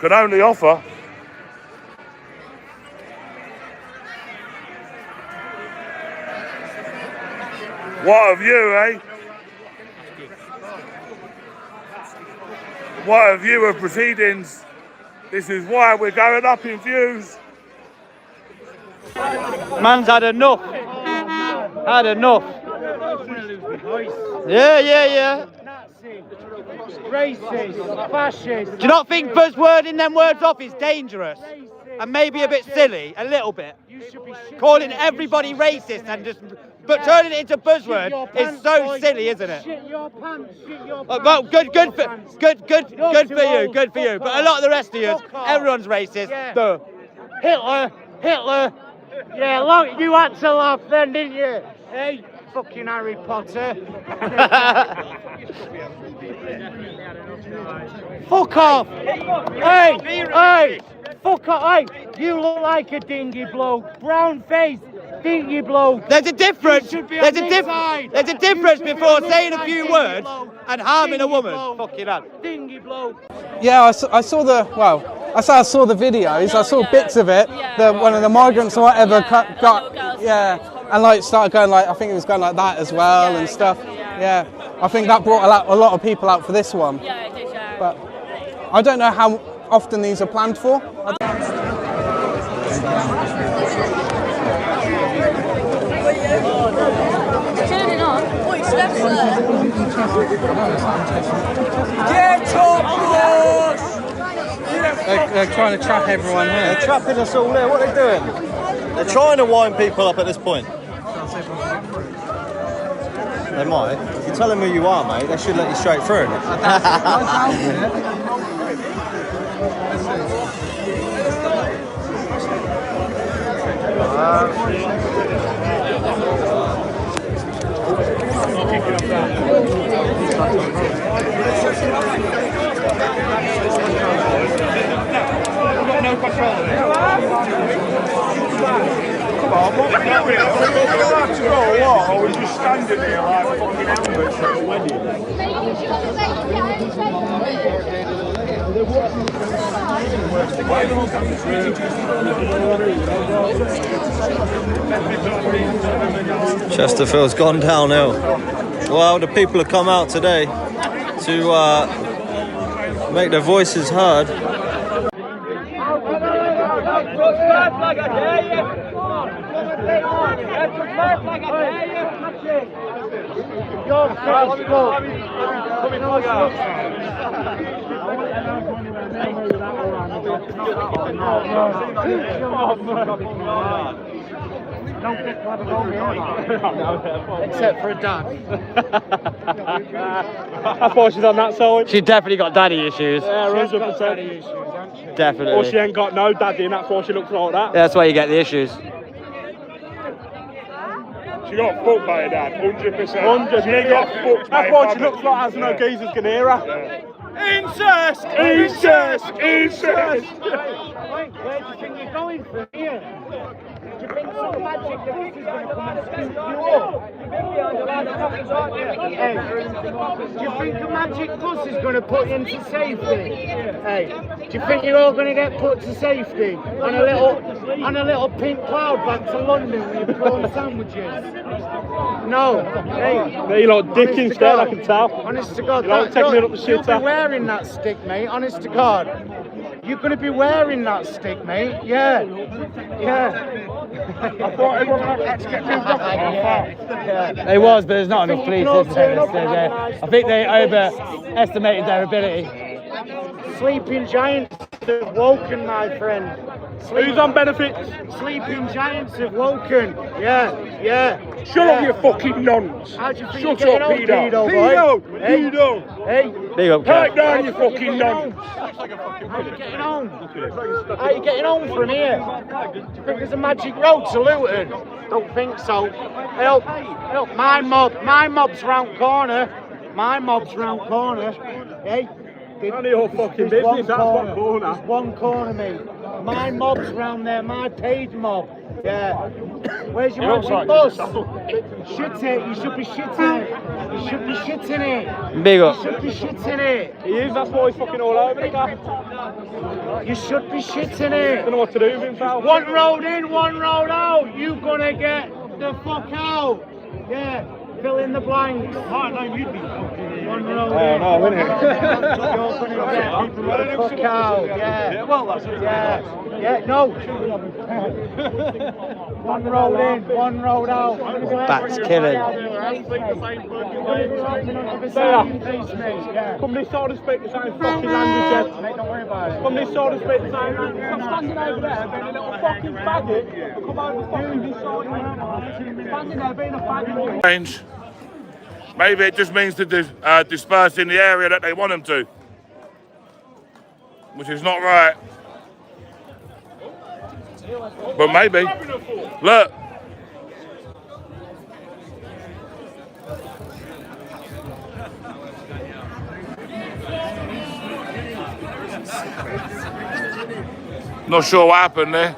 Can only offer. What a view, eh? What a view of proceedings. This is why we're going up in views. Man's had enough. Had enough. Yeah. Racist, fascist. Do you not think buzzwording them words off is dangerous? And maybe a bit silly, a little bit. Calling everybody racist and just turning it into buzzword is so silly, isn't it? Shit your pants, shit your pants. Well, good for you. But a lot of the rest of you, everyone's racist. Yeah. Hitler. Yeah, you had to laugh then, didn't you? Hey, fucking Harry Potter. Fuck off! Hey! Fuck off! Hey, you look like a dingy bloke. Brown face, dingy bloke. There's a difference. There's a difference before saying a few words and harming a woman. Fucking hell. Dingy bloke. Yeah, I saw the videos. I saw bits of it. One of the migrants or whatever and like started going like, I think it was going like that as well and stuff. Yeah, I think that brought a lot of people out for this one. Yeah, it did, yeah. But I don't know how often these are planned for. Turning on. Wait, steps there. Get up, boys! They're trying to trap everyone here. They're trapping us all here. What are they doing? They're trying to wind people up at this point. They might. If you tell them who you are, mate, they should let you straight through. No control of it. Come on, what are we doing? Are we to go or what? Or are we just standing here like fucking ambulance at a wedding? Chesterfield's gone downhill. Well, the people have come out today to make their voices heard. No dick lad around here. Except for a dad. I thought she's on that side. She's definitely got daddy issues. Yeah, 100%. Definitely. Or she ain't got no daddy and that's why she looks like that. That's why you get the issues. She got fucked by her dad, 100%. 100%. She got fucked by That's her why she mother. looks like has no geezers can hear her. Incest! Incest! Incest! Where do you think you're going from here? Do you think some magic that this is going to come and scoop you up? Hey, do you think the magic bus is going to put you into safety? Hey, do you think you're all going to get put to safety on a little pink cloud back to London with your prawn sandwiches? No. Hey, They like dick instead, I can tell. Honest to God, You don't take me up the you'll shitter. be wearing that stick, mate. Honest to God. You're going to be wearing that stick, mate. Yeah. Yeah. I thought everyone had to get moved off. They was, but there's not enough police, is there? I think they overestimated their ability. Sleeping giants have woken, my friend. Who's on benefits? Sleeping giants have woken. Yeah, yeah. Shut up, you fucking nonce. How do you think Shut you're up, getting pedo. on, Pedo. boy? Hey, Pedo. hey. Big up, Pipe Kev. down, you fucking nonce. How are you getting on? How are you getting on from here? Do you think there's a magic road to Luton? Don't think so. Help, help. My mob's round corner. My mob's round corner. Hey. None of your fucking business, that's one corner. There's one corner, mate. My mob's round there, my paid mob. Yeah. Where's your magic bus? Shit it, you should be shitting it. You should be shitting it. Big up. You should be shitting it. He is, that's why he's fucking all over the gap. You should be shitting it. Don't know what to do with himself. One road in, one road out. You gonna get the fuck out. Yeah. Fill in the blanks. Oh, no, you'd be fucking one road in. no, innit? You're gonna get people the fuck out. Yeah. Well, that's it. Yeah. Yeah, no. One road in, one road out. That's killing. Come this side and speak the same fucking language, Ed. Mate, don't worry about it. Come this side and speak the same language. I'm standing over there being a little fucking faggot. Come over fucking this side. Standing there being a faggot. Change. Maybe it just means to disperse in the area that they want them to, which is not right. But maybe. Look. Not sure what happened there.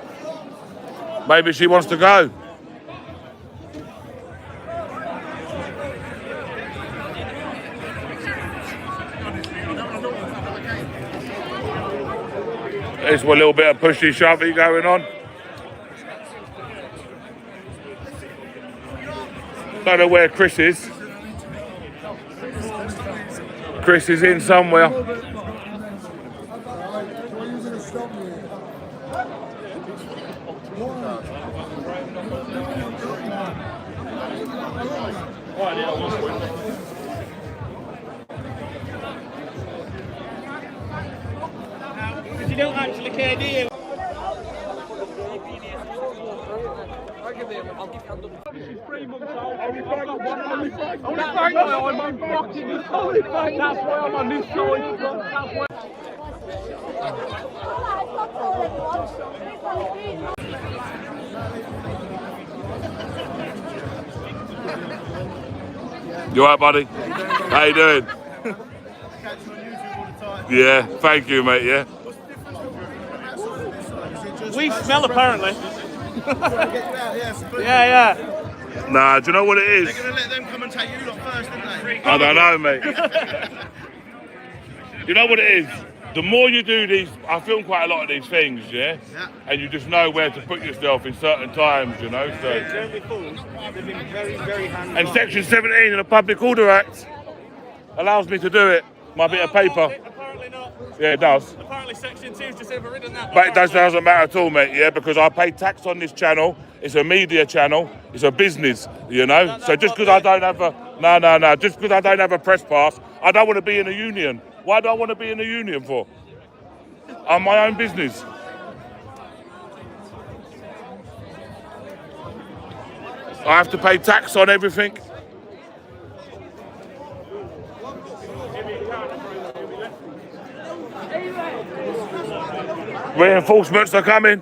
Maybe she wants to go. There's a little bit of pushy shovey going on. Don't know where Chris is. Chris is in somewhere. You don't actually care, do you? This is 3 months old. That's why I'm on fucking this side. That's why I'm on this side. That's why. You alright, buddy? How you doing? Yeah, thank you, mate, yeah. We smell apparently. Yeah. Nah, do you know what it is? They're going to let them come and take you lot first, aren't they? I don't know, mate. You know what it is? The more you do these, I film quite a lot of these things, yeah? And you just know where to put yourself in certain times, you know? So. They've been very, very hands-on. And Section 17 of the Public Order Act allows me to do it. My bit of paper. Apparently not. Yeah, it does. Apparently Section 2's just overridden that. But it doesn't matter at all, mate, yeah? Because I pay tax on this channel. It's a media channel. It's a business, you know? So just because I don't have a... No. Just because I don't have a press pass, I don't want to be in a union. Why do I want to be in a union for? I'm my own business. I have to pay tax on everything. Reinforcements are coming.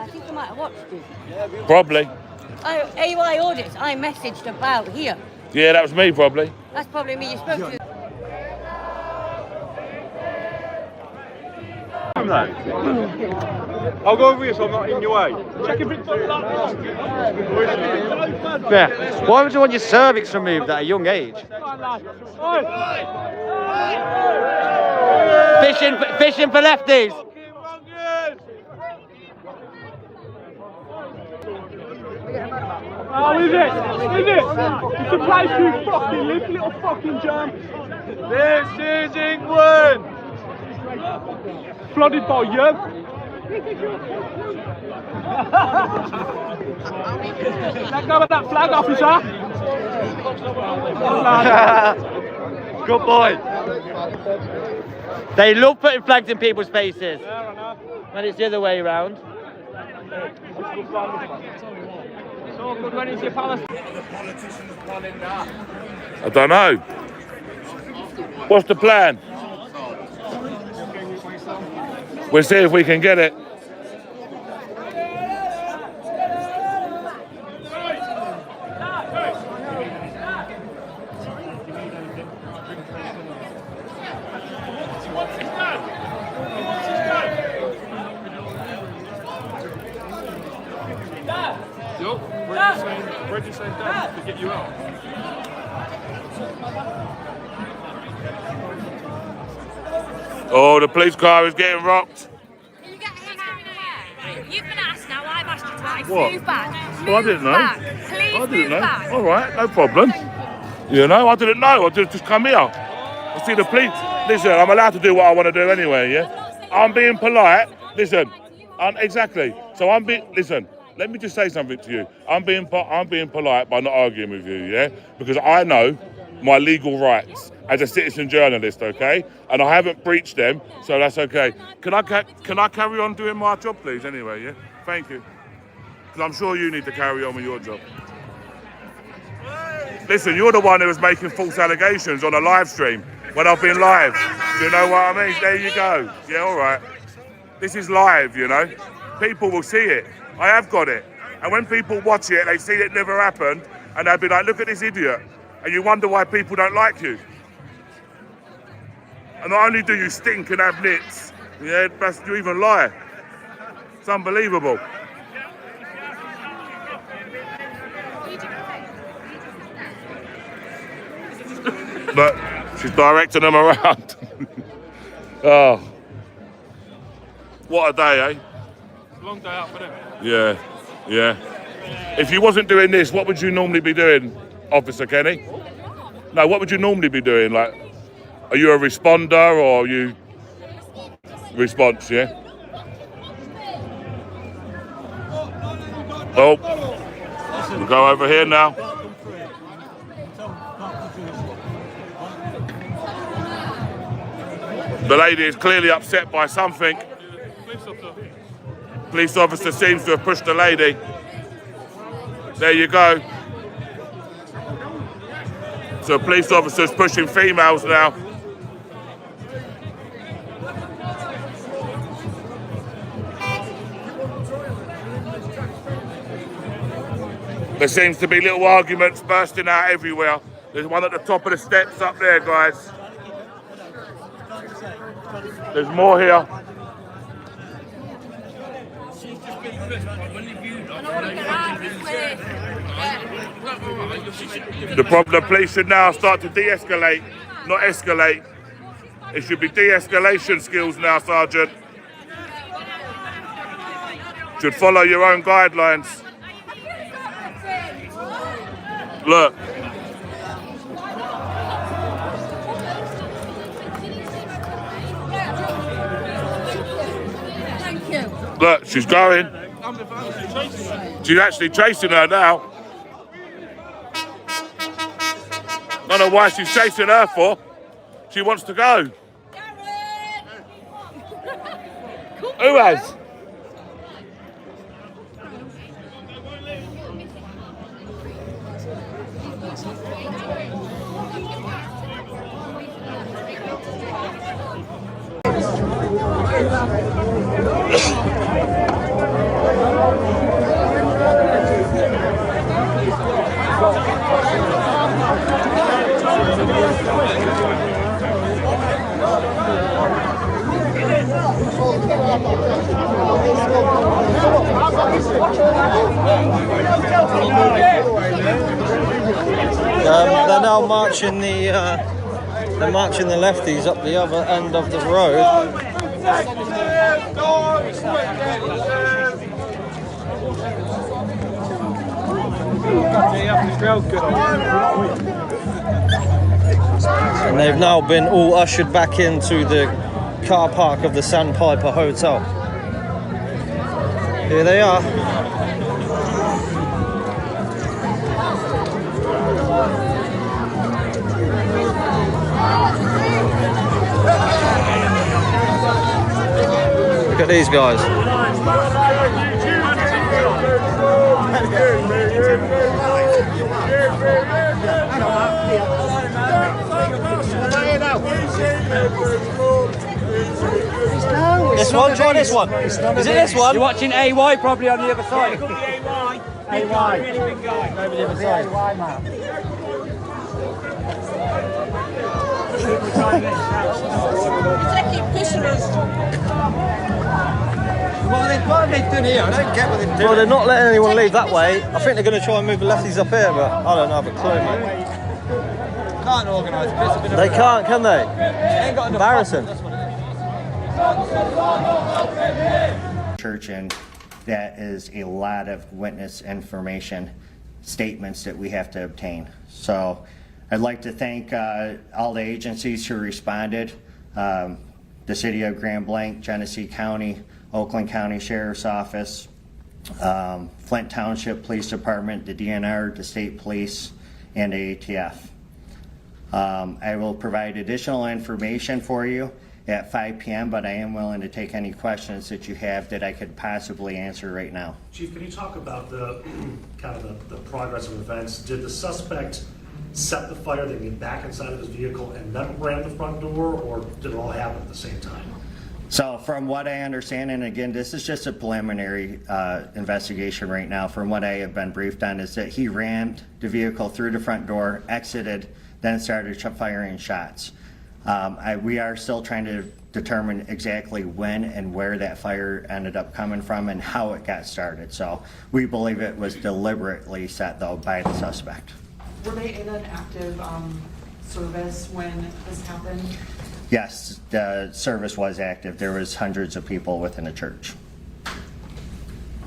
I think I might have watched it. Probably. AY audits, I messaged about here. Yeah, that was me, probably. That's probably me you spoke to. I'll go over here so I'm not in your way. Check if it's Yeah. Why would you want your cervix removed at a young age? Fishing for lefties. Oh, is it? Is it? It's a place you fucking live, little fucking germ. This is England! Flooded by you. Let go of that flag, officer. Good boy. They love putting flags in people's faces. When it's the other way around. So good when it's your Palestine. I don't know. What's the plan? We'll see if we can get it. Where'd you say Dad to get you out? Oh, the police car is getting rocked. You've been asked now, I've asked you twice. What? Move back. Well, I didn't know. Back. Please I didn't move know. back. All right, no problem. You know, I didn't know. I just come here. I see the police. Listen, I'm allowed to do what I want to do anyway, yeah? I'm being polite. Listen, exactly. So listen, let me just say something to you. I'm being polite by not arguing with you, yeah? Because I know my legal rights as a citizen journalist, okay? And I haven't breached them, so that's okay. Can I carry on doing my job, please, anyway, yeah? Thank you. Because I'm sure you need to carry on with your job. Listen, you're the one who was making false allegations on a live stream when I've been live. Do you know what I mean? There you go. Yeah, all right. This is live, you know? People will see it. I have got it. And when people watch it, they see it never happened, and they'll be like, look at this idiot. And you wonder why people don't like you. And not only do you stink and have nits, yeah, but you even lie. It's unbelievable. Look, she's directing them around. Oh. What a day, eh? It's a long day out for them. Yeah, yeah. If you wasn't doing this, what would you normally be doing, Officer Kenny? No, what would you normally be doing? Like, are you a responder or are you response, yeah? Oh, we'll go over here now. The lady is clearly upset by something. Police officer seems to have pushed the lady. There you go. So police officers pushing females now. There seems to be little arguments bursting out everywhere. There's one at the top of the steps up there, guys. There's more here. The police should now start to de-escalate, not escalate. It should be de-escalation skills now, Sergeant. Should follow your own guidelines. Look. Look, she's going. She's actually chasing her now. I don't know why she's chasing her for. She wants to go. Who has? They're now marching the lefties up the other end of the road. And they've now been all ushered back into the car park of the Sandpiper Hotel. Here they are. Look at these guys. This one, try this one. Is it this one? You're watching AY probably on the other side. It could be AY. AY. Really big guy. Over the other side. AY, man. What are they doing here? I don't get what they're doing. Well, they're not letting anyone leave that way. I think they're going to try and move the lefties up here, but I don't have a clue, mate. Can't organise this. They can't, can they? Ain't got enough Embarrassing. Church, and that is a lot of witness information statements that we have to obtain. So I'd like to thank all the agencies who responded, the City of Grand Blanc, Genesee County, Oakland County Sheriff's Office, Flint Township Police Department, the DNR, the State Police, and the ATF. I will provide additional information for you at 5 p.m., but I am willing to take any questions that you have that I could possibly answer right now. Chief, can you talk about the kind of the progress of events? Did the suspect set the fire, then get back inside of his vehicle and then ram the front door, or did it all happen at the same time? So from what I understand, and again, this is just a preliminary investigation right now, from what I have been briefed on, is that he rammed the vehicle through the front door, exited, then started firing shots. We are still trying to determine exactly when and where that fire ended up coming from and how it got started. So we believe it was deliberately set, though, by the suspect. Were they in an active service when this happened? Yes, the service was active. There was hundreds of people within the church.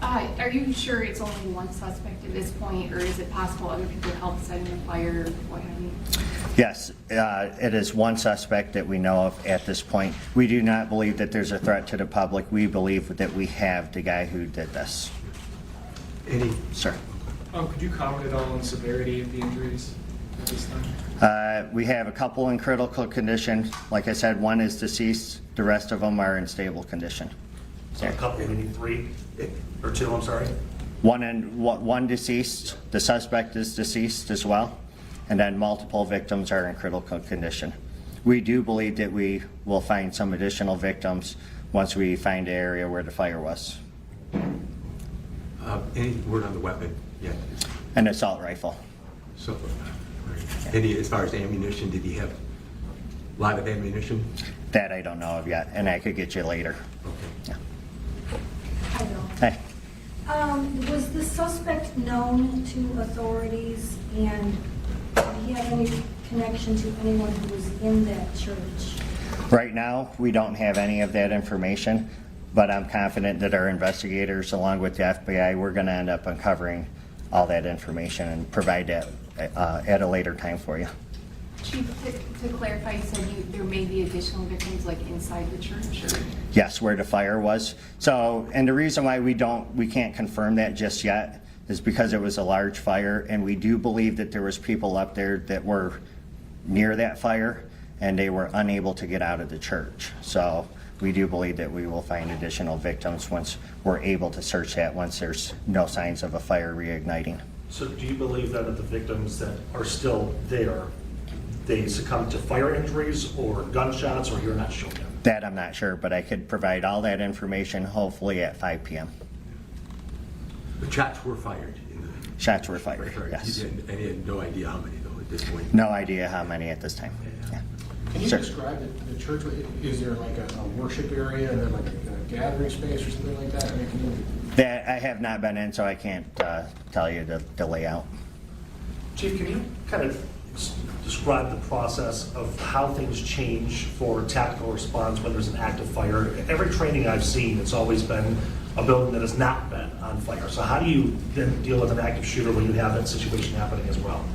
Are you sure it's only one suspect at this point, or is it possible other people helped setting the fire? What have you? Yes, it is one suspect that we know of at this point. We do not believe that there's a threat to the public. We believe that we have the guy who did this. Sir. Could you comment at all on the severity of the injuries at this time? We have a couple in critical condition. Like I said, one is deceased. The rest of them are in stable condition. So a couple, meaning three or two, I'm sorry? One deceased. The suspect is deceased as well. And then multiple victims are in critical condition. We do believe that we will find some additional victims once we find the area where the fire was. Any word on the weapon yet? An assault rifle. So, any, as far as ammunition, did he have a lot of ammunition? That I don't know of yet, and I could get you later. Okay. Yeah. Hey. Was the suspect known to authorities, and did he have any connection to anyone who was in that church? Right now, we don't have any of that information, but I'm confident that our investigators, along with the FBI, we're going to end up uncovering all that information and provide that at a later time for you. Chief, to clarify, you said there may be additional victims like inside the church? Or? Yes, where the fire was. So, and the reason why we can't confirm that just yet is because it was a large fire, and we do believe that there was people up there that were near that fire and they were unable to get out of the church. So we do believe that we will find additional victims once we're able to search that, once there's no signs of a fire reigniting. So do you believe then that the victims that are still there, they succumbed to fire injuries or gunshots, or you're not sure yet? That I'm not sure, but I could provide all that information hopefully at 5 p.m. The shots were fired. Shots were fired, yes. And he had no idea how many, though, at this point. No idea how many at this time. Yeah. Can you Sure. describe the church? Is there like a worship area and then like a gathering space or something like that? I mean, can you... That I have not been in, so I can't tell you the layout. Chief, can you kind of describe the process of how things change for tactical response when there's an active fire? Every training I've seen, it's always been a building that has not been on fire. So how do you then deal with an active shooter when you have that situation happening as well?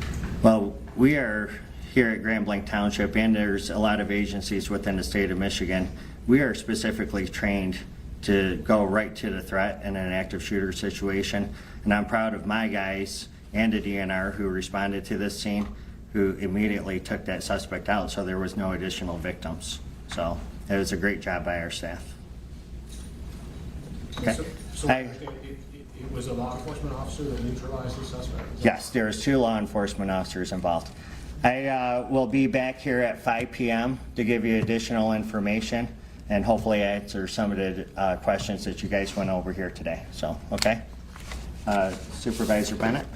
Well, we are here at Grand Blanc Township, and there's a lot of agencies within the state of Michigan. We are specifically trained to go right to the threat in an active shooter situation. And I'm proud of my guys and the DNR who responded to this scene, who immediately took that suspect out, so there was no additional victims. So it was a great job by our staff. Okay. So it was a law enforcement officer that neutralized the suspect? Yes, there was 2 law enforcement officers involved. I will be back here at 5 p.m. to give you additional information and hopefully answer some of the questions that you guys went over here today. So, okay. Supervisor Bennett.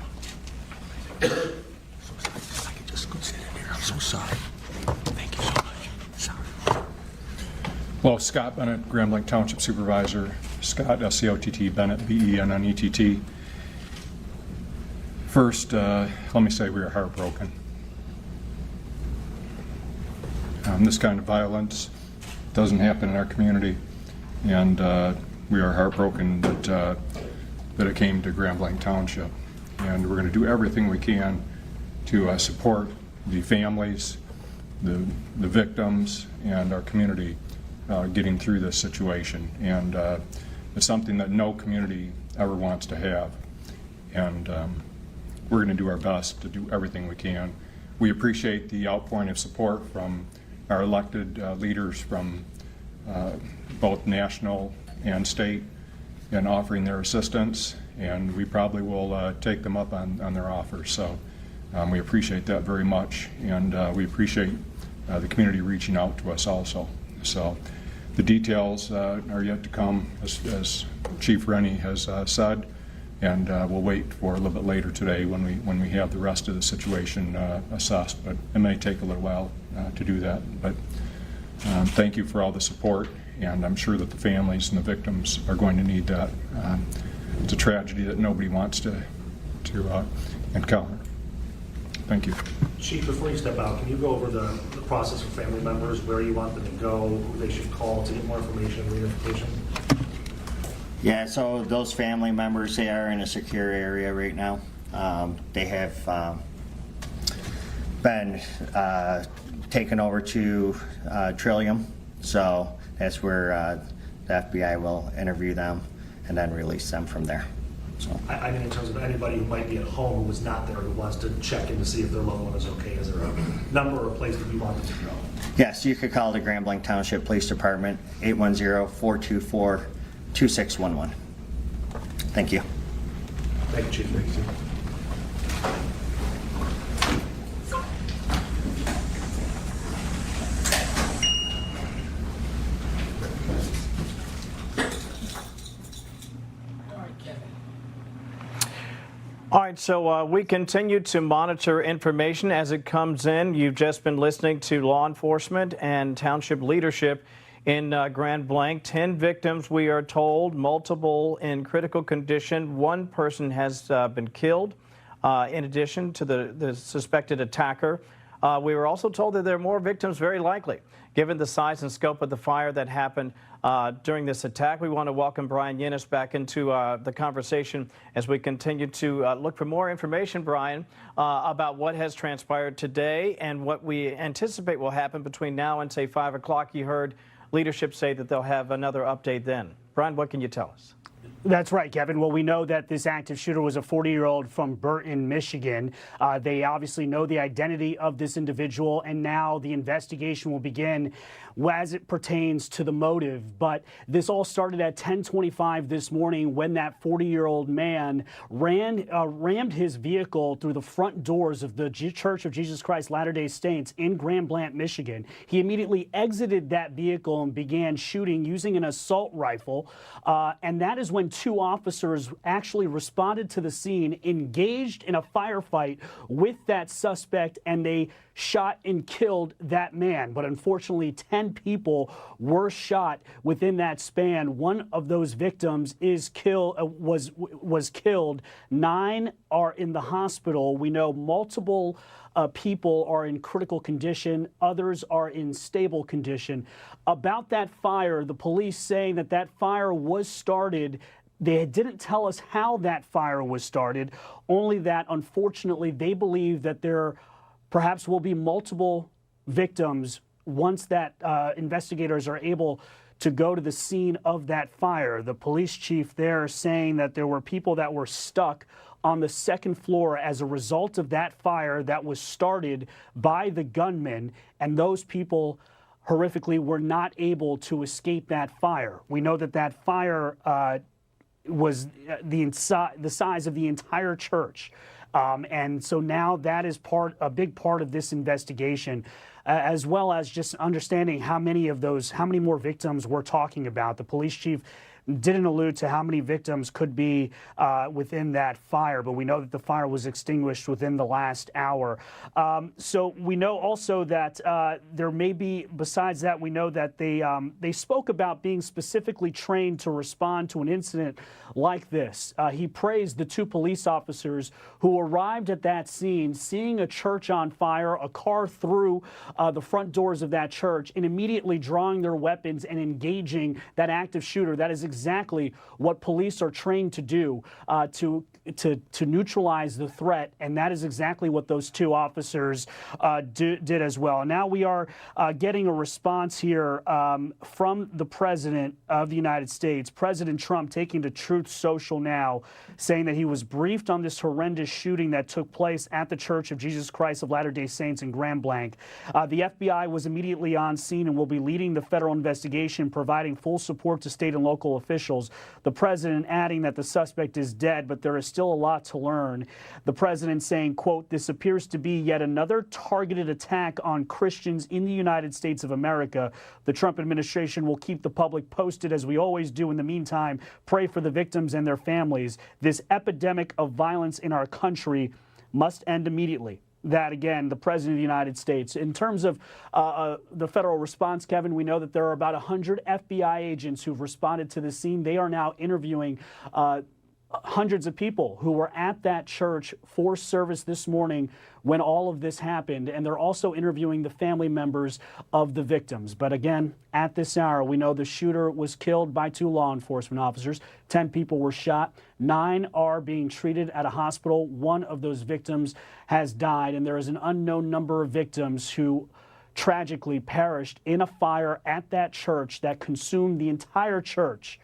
Just go sit in here. I'm so sorry. Thank you so much. Sorry. Well, Scott Bennett, Grand Blanc Township Supervisor. Scott, S-C-O-T-T, Bennett, B-E-N-N-E-T-T. First, let me say we are heartbroken. This kind of violence doesn't happen in our community, and we are heartbroken that it came to Grand Blanc Township. And we're going to do everything we can to support the families, the victims, and our community getting through this situation. And it's something that no community ever wants to have. And we're going to do our best to do everything we can. We appreciate the outpouring of support from our elected leaders from both national and state in offering their assistance, and we probably will take them up on their offer. So we appreciate that very much, and we appreciate the community reaching out to us also. So the details are yet to come, as Chief Rennie has said, and we'll wait for a little bit later today when we have the rest of the situation assessed. But it may take a little while to do that. But thank you for all the support, and I'm sure that the families and the victims are going to need that. It's a tragedy that nobody wants to encounter. Thank you. Chief, before you step out, can you go over the process for family members, where you want them to go, who they should call to get more information and reunification? Yeah, so those family members, they are in a secure area right now. They have been taken over to Trillium, so that's where the FBI will interview them and then release them from there. So I mean, in terms of anybody who might be at home who was not there, who wants to check in to see if their loved one is okay, is there a number or a place that you want them to go? yes, you could call the Grand Blanc Township Police Department, 810-424-2611. Thank you. Thank you, Chief. Thank you. All right, so we continue to monitor information as it comes in. You've just been listening to law enforcement and township leadership in Grand Blanc. 10 victims, we are told, multiple in critical condition. One person has been killed in addition to the suspected attacker. We were also told that there are more victims, very likely, given the size and scope of the fire that happened during this attack. We want to welcome Brian Yinnis back into the conversation as we continue to look for more information, Brian, about what has transpired today and what we anticipate will happen between now and, say, 5 o'clock. You heard leadership say that they'll have another update then. Brian, what can you tell us? That's right, Kevin. Well, we know that this active shooter was a 40-year-old from Burton, Michigan. They obviously know the identity of this individual, and now the investigation will begin as it pertains to the motive. But this all started at 10:25 this morning when that 40-year-old man rammed his vehicle through the front doors of the Church of Jesus Christ Latter-day Saints in Grand Blanc, Michigan. He immediately exited that vehicle and began shooting using an assault rifle, and that is when two officers actually responded to the scene, engaged in a firefight with that suspect, and they shot and killed that man. But unfortunately, 10 people were shot within that span. One of those victims was killed. 9 are in the hospital. We know multiple people are in critical condition. Others are in stable condition. About that fire, the police saying that that fire was started. They didn't tell us how that fire was started, only that, unfortunately, they believe that there perhaps will be multiple victims once that investigators are able to go to the scene of that fire. The police chief there saying that there were people that were stuck on the second floor as a result of that fire that was started by the gunman, and those people horrifically were not able to escape that fire. We know that that fire was the size of the entire church. And so now that is a big part of this investigation, as well as just understanding how many more victims we're talking about. The police chief didn't allude to how many victims could be within that fire, but we know that the fire was extinguished within the last hour. So we know also that there may be, besides that, we know that they spoke about being specifically trained to respond to an incident like this. He praised the 2 police officers who arrived at that scene, seeing a church on fire, a car through the front doors of that church, and immediately drawing their weapons and engaging that active shooter. That is exactly what police are trained to do, to neutralize the threat, and that is exactly what those 2 officers did as well. Now we are getting a response here from the President of the United States, President Trump, taking to Truth Social now, saying that he was briefed on this horrendous shooting that took place at the Church of Jesus Christ of Latter-day Saints in Grand Blanc. The FBI was immediately on scene and will be leading the federal investigation, providing full support to state and local officials. The president adding that the suspect is dead, but there is still a lot to learn. The president saying, quote, "This appears to be yet another targeted attack on Christians in the United States of America. The Trump administration will keep the public posted as we always do. In the meantime, pray for the victims and their families. This epidemic of violence in our country must end immediately." That, again, the President of the United States. In terms of the federal response, Kevin, we know that there are about 100 FBI agents who've responded to the scene. They are now interviewing hundreds of people who were at that church for service this morning when all of this happened, and they're also interviewing the family members of the victims. But again, at this hour, we know the shooter was killed by 2 law enforcement officers. 10 people were shot. 9 are being treated at a hospital. 1 of those victims has died, and there is an unknown number of victims who tragically perished in a fire at that church that consumed the entire church.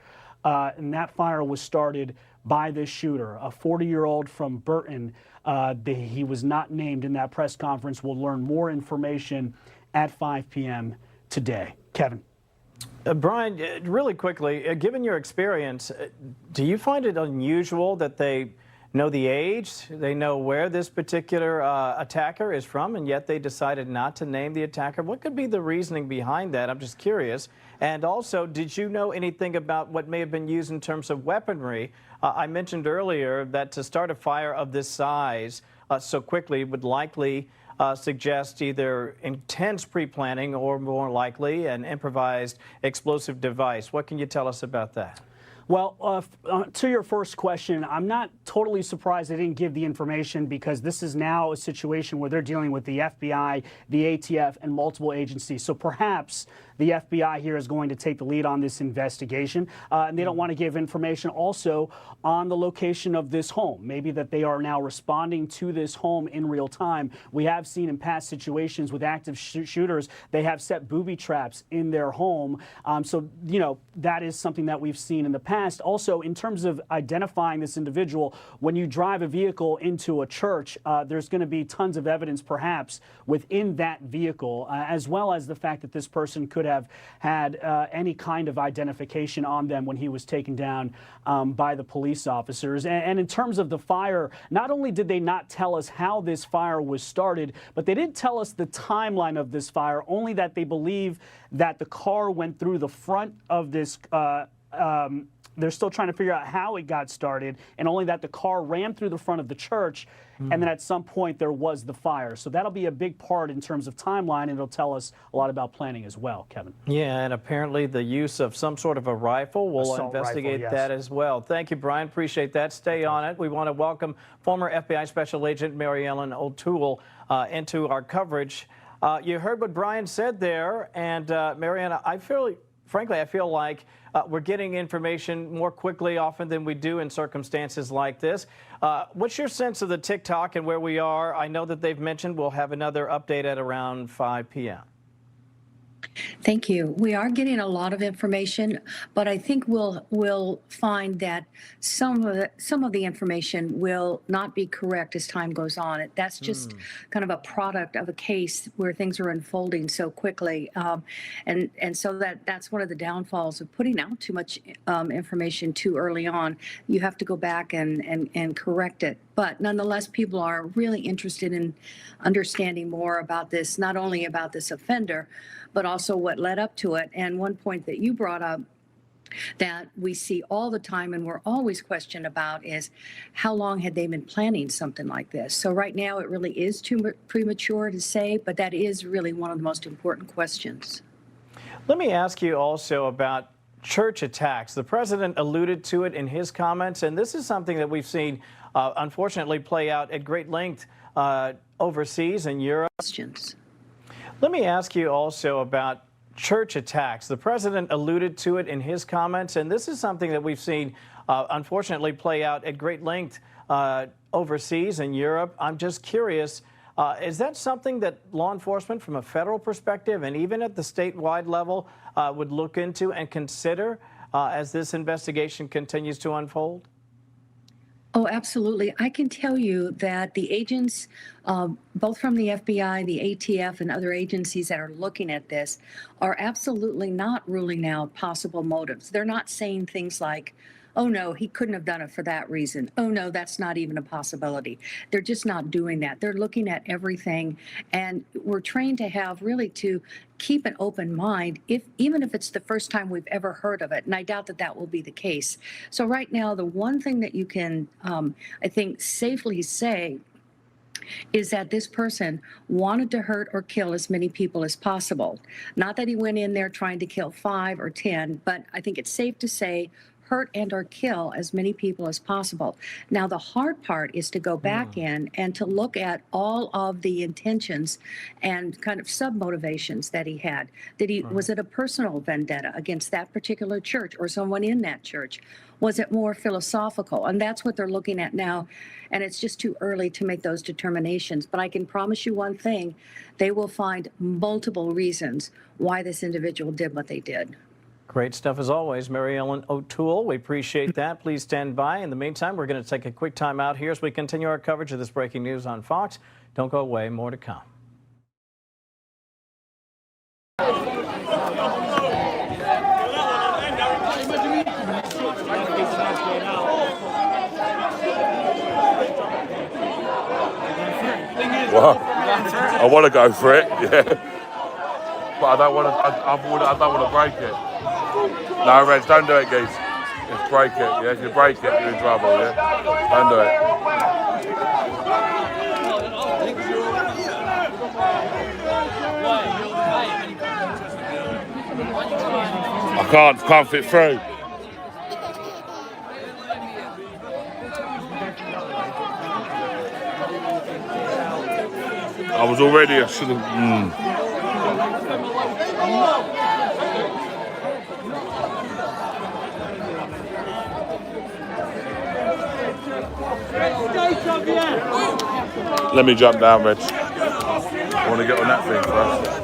And that fire was started by this shooter, a 40-year-old from Burton. He was not named in that press conference. We'll learn more information at 5 p.m. today. Kevin. Brian, really quickly, given your experience, do you find it unusual that they know the age, they know where this particular attacker is from, and yet they decided not to name the attacker? What could be the reasoning behind that? I'm just curious. And also, did you know anything about what may have been used in terms of weaponry? I mentioned earlier that to start a fire of this size so quickly would likely suggest either intense pre-planning or more likely an improvised explosive device. What can you tell us about that? Well, to your first question, I'm not totally surprised they didn't give the information, because this is now a situation where they're dealing with the FBI, the ATF, and multiple agencies. So perhaps the FBI here is going to take the lead on this investigation, and they don't want to give information also on the location of this home. Maybe that they are now responding to this home in real time. We have seen in past situations with active shooters, they have set booby traps in their home. So, you know, that is something that we've seen in the past. Also, in terms of identifying this individual, when you drive a vehicle into a church, there's going to be tons of evidence perhaps within that vehicle, as well as the fact that this person could have had any kind of identification on them when he was taken down by the police officers. And in terms of the fire, not only did they not tell us how this fire was started, but they didn't tell us the timeline of this fire, only that they believe that the car went through the front of this they're still trying to figure out how it got started, and only that the car ran through the front of the church, and then at some point there was the fire. So that'll be a big part in terms of timeline, and it'll tell us a lot about planning as well, Kevin. Yeah, and apparently the use of some sort of a rifle. We'll investigate that as well. Thank you, Brian. Appreciate that. Stay on it. We want to welcome former FBI Special Agent Mary Ellen O'Toole into our coverage. You heard what Brian said there, and Mary Ellen, frankly, I feel like we're getting information more quickly often than we do in circumstances like this. What's your sense of the TikTok and where we are? I know that they've mentioned we'll have another update at around 5 p.m. Thank you. We are getting a lot of information, but I think we'll find that some of the information will not be correct as time goes on. That's just kind of a product of a case where things are unfolding so quickly, and so that's one of the downfalls of putting out too much information too early on. You have to go back and correct it. But nonetheless, people are really interested in understanding more about this, not only about this offender, but also what led up to it. And one point that you brought up that we see all the time and we're always questioned about is how long had they been planning something like this? So right now it really is too premature to say, but that is really one of the most important questions. Let me ask you also about church attacks. The president alluded to it in his comments, and this is something that we've seen unfortunately play out at great length overseas in Europe. Questions. Let me ask you also about church attacks. The president alluded to it in his comments, and this is something that we've seen unfortunately play out at great length overseas in Europe. I'm just curious, is that something that law enforcement from a federal perspective and even at the statewide level would look into and consider as this investigation continues to unfold? Oh, absolutely. I can tell you that the agents, both from the FBI, the ATF, and other agencies that are looking at this are absolutely not ruling out possible motives. They're not saying things like, oh, no, he couldn't have done it for that reason. Oh, no, that's not even a possibility. They're just not doing that. They're looking at everything. And we're trained to have really to keep an open mind, even if it's the first time we've ever heard of it. And I doubt that that will be the case. So right now, the one thing that you can, I think, safely say is that this person wanted to hurt or kill as many people as possible. Not that he went in there trying to kill 5 or 10, but I think it's safe to say hurt and or kill as many people as possible. Now, the hard part is to go back in and to look at all of the intentions and kind of sub-motivations that he had. Was it a personal vendetta against that particular church or someone in that church? Was it more philosophical? And that's what they're looking at now. And it's just too early to make those determinations. But I can promise you one thing, they will find multiple reasons why this individual did what they did. Great stuff as always, Mary Ellen O'Toole. We appreciate that. Please stand by. In the meantime, we're going to take a quick time out here as we continue our coverage of this breaking news on Fox. Don't go away. More to come. Well, I want to go for it, yeah, but I don't want to break it. No, Reg, don't do it, geez. Just break it, yeah? If you break it, you're in trouble, yeah? Don't do it. can't fit through. I was already, I should have. Let me jump down, Reg. I want to get on that thing first.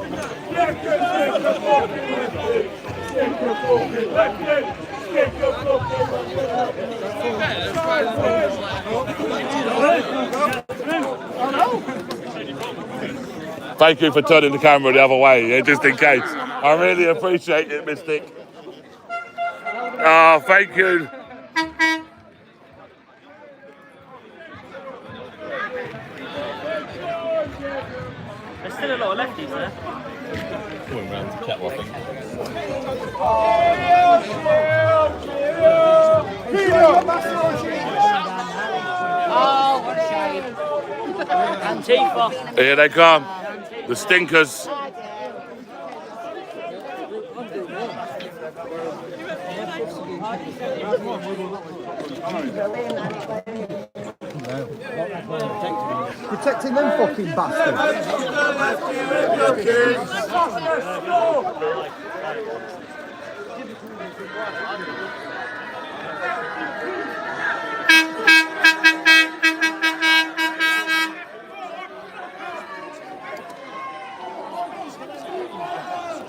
Thank you for turning the camera the other way, yeah, just in case. I really appreciate it, Mystic. Oh, thank you. There's still a lot of lefties there. Going round the catwalk. Oh, what a shame. Antifa. Here they come, the stinkers. Protecting them fucking bastards.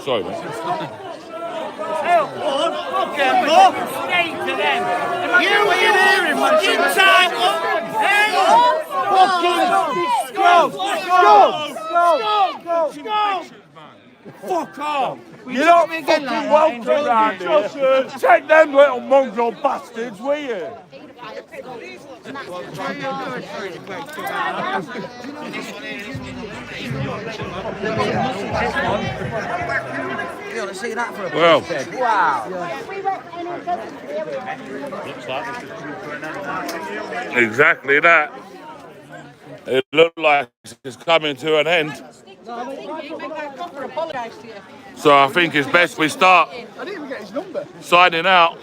Sorry, mate. Fuck off! You're not fucking welcome round here. Take them little mongrel bastards, will you? Well, exactly that. It looked like it's coming to an end. So I think it's best we start signing out.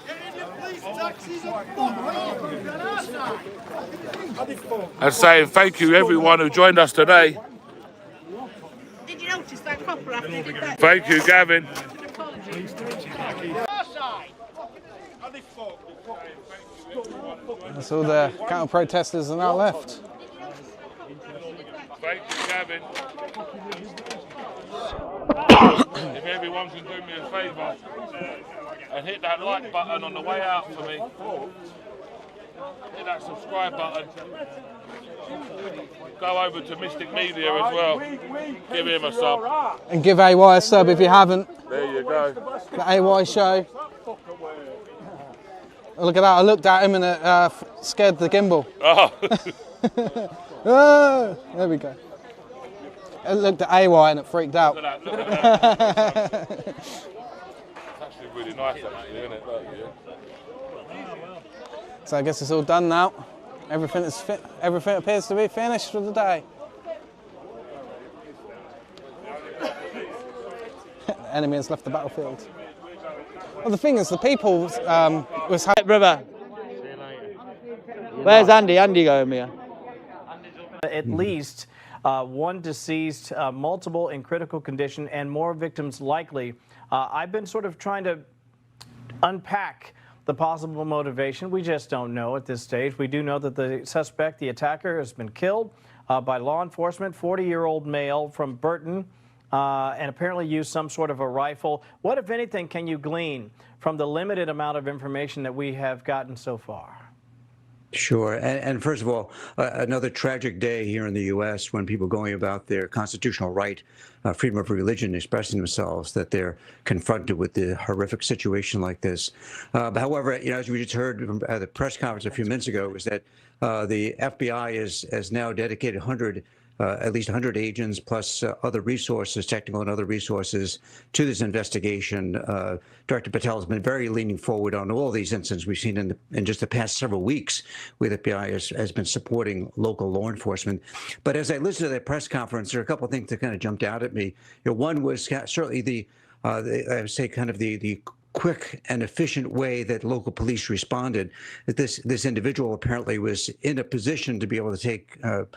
And saying thank you everyone who joined us today. Did you notice that copper after they did that? Thank you, Gavin. That's all the counter-protesters are now left. Thank you, Gavin. If everyone can do me a favour and hit that like button on the way out for me. Hit that subscribe button. Go over to Mystic Media as well. Give him a sub. And give AY a sub if you haven't. There you go. The AY show. Look at that, I looked at him and it scared the gimbal. Oh. Oh, there we go. I looked at AY and it freaked out. Look at that. It's actually really nice, actually, isn't it? Look, yeah. So I guess it's all done now. Everything appears to be finished for the day. The enemy has left the battlefield. Well, the thing is, the people was... Brother. Where's Andy? Andy going here? At least one deceased, multiple in critical condition, and more victims likely. I've been sort of trying to unpack the possible motivation. We just don't know at this stage. We do know that the suspect, the attacker, has been killed by law enforcement, 40-year-old male from Burton, and apparently used some sort of a rifle. What, if anything, can you glean from the limited amount of information that we have gotten so far? Sure. And first of all, another tragic day here in the U.S. when people going about their constitutional right, freedom of religion, expressing themselves, that they're confronted with the horrific situation like this. But however, you know, as we just heard from the press conference a few minutes ago, was that the FBI has now dedicated at least 100 agents plus other resources, technical and other resources, to this investigation. Director Patel has been very leaning forward on all these incidents we've seen in just the past several weeks, where the FBI has been supporting local law enforcement. But as I listened to that press conference, there are a couple of things that kind of jumped out at me. You know, one was certainly I would say kind of the quick and efficient way that local police responded. That this individual apparently was in a position to be able to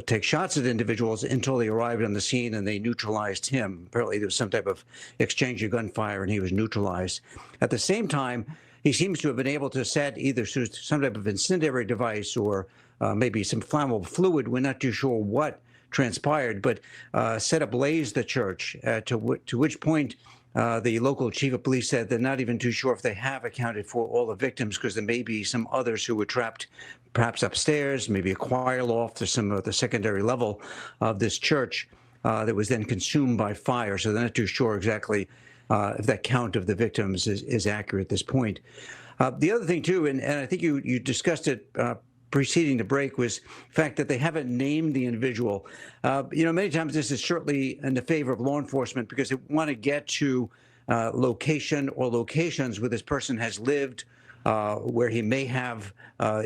take shots at individuals until they arrived on the scene and they neutralized him. Apparently there was some type of exchange of gunfire and he was neutralized. At the same time, he seems to have been able to set either some type of incendiary device or maybe some flammable fluid. We're not too sure what transpired, but set ablaze the church, to which point the local chief of police said they're not even too sure if they have accounted for all the victims, because there may be some others who were trapped perhaps upstairs, maybe a choir loft or some of the secondary level of this church that was then consumed by fire. So they're not too sure exactly if that count of the victims is accurate at this point. The other thing, too, and I think you discussed it preceding the break, was the fact that they haven't named the individual. Many times this is certainly in the favor of law enforcement because they want to get to location or locations where this person has lived, where he may have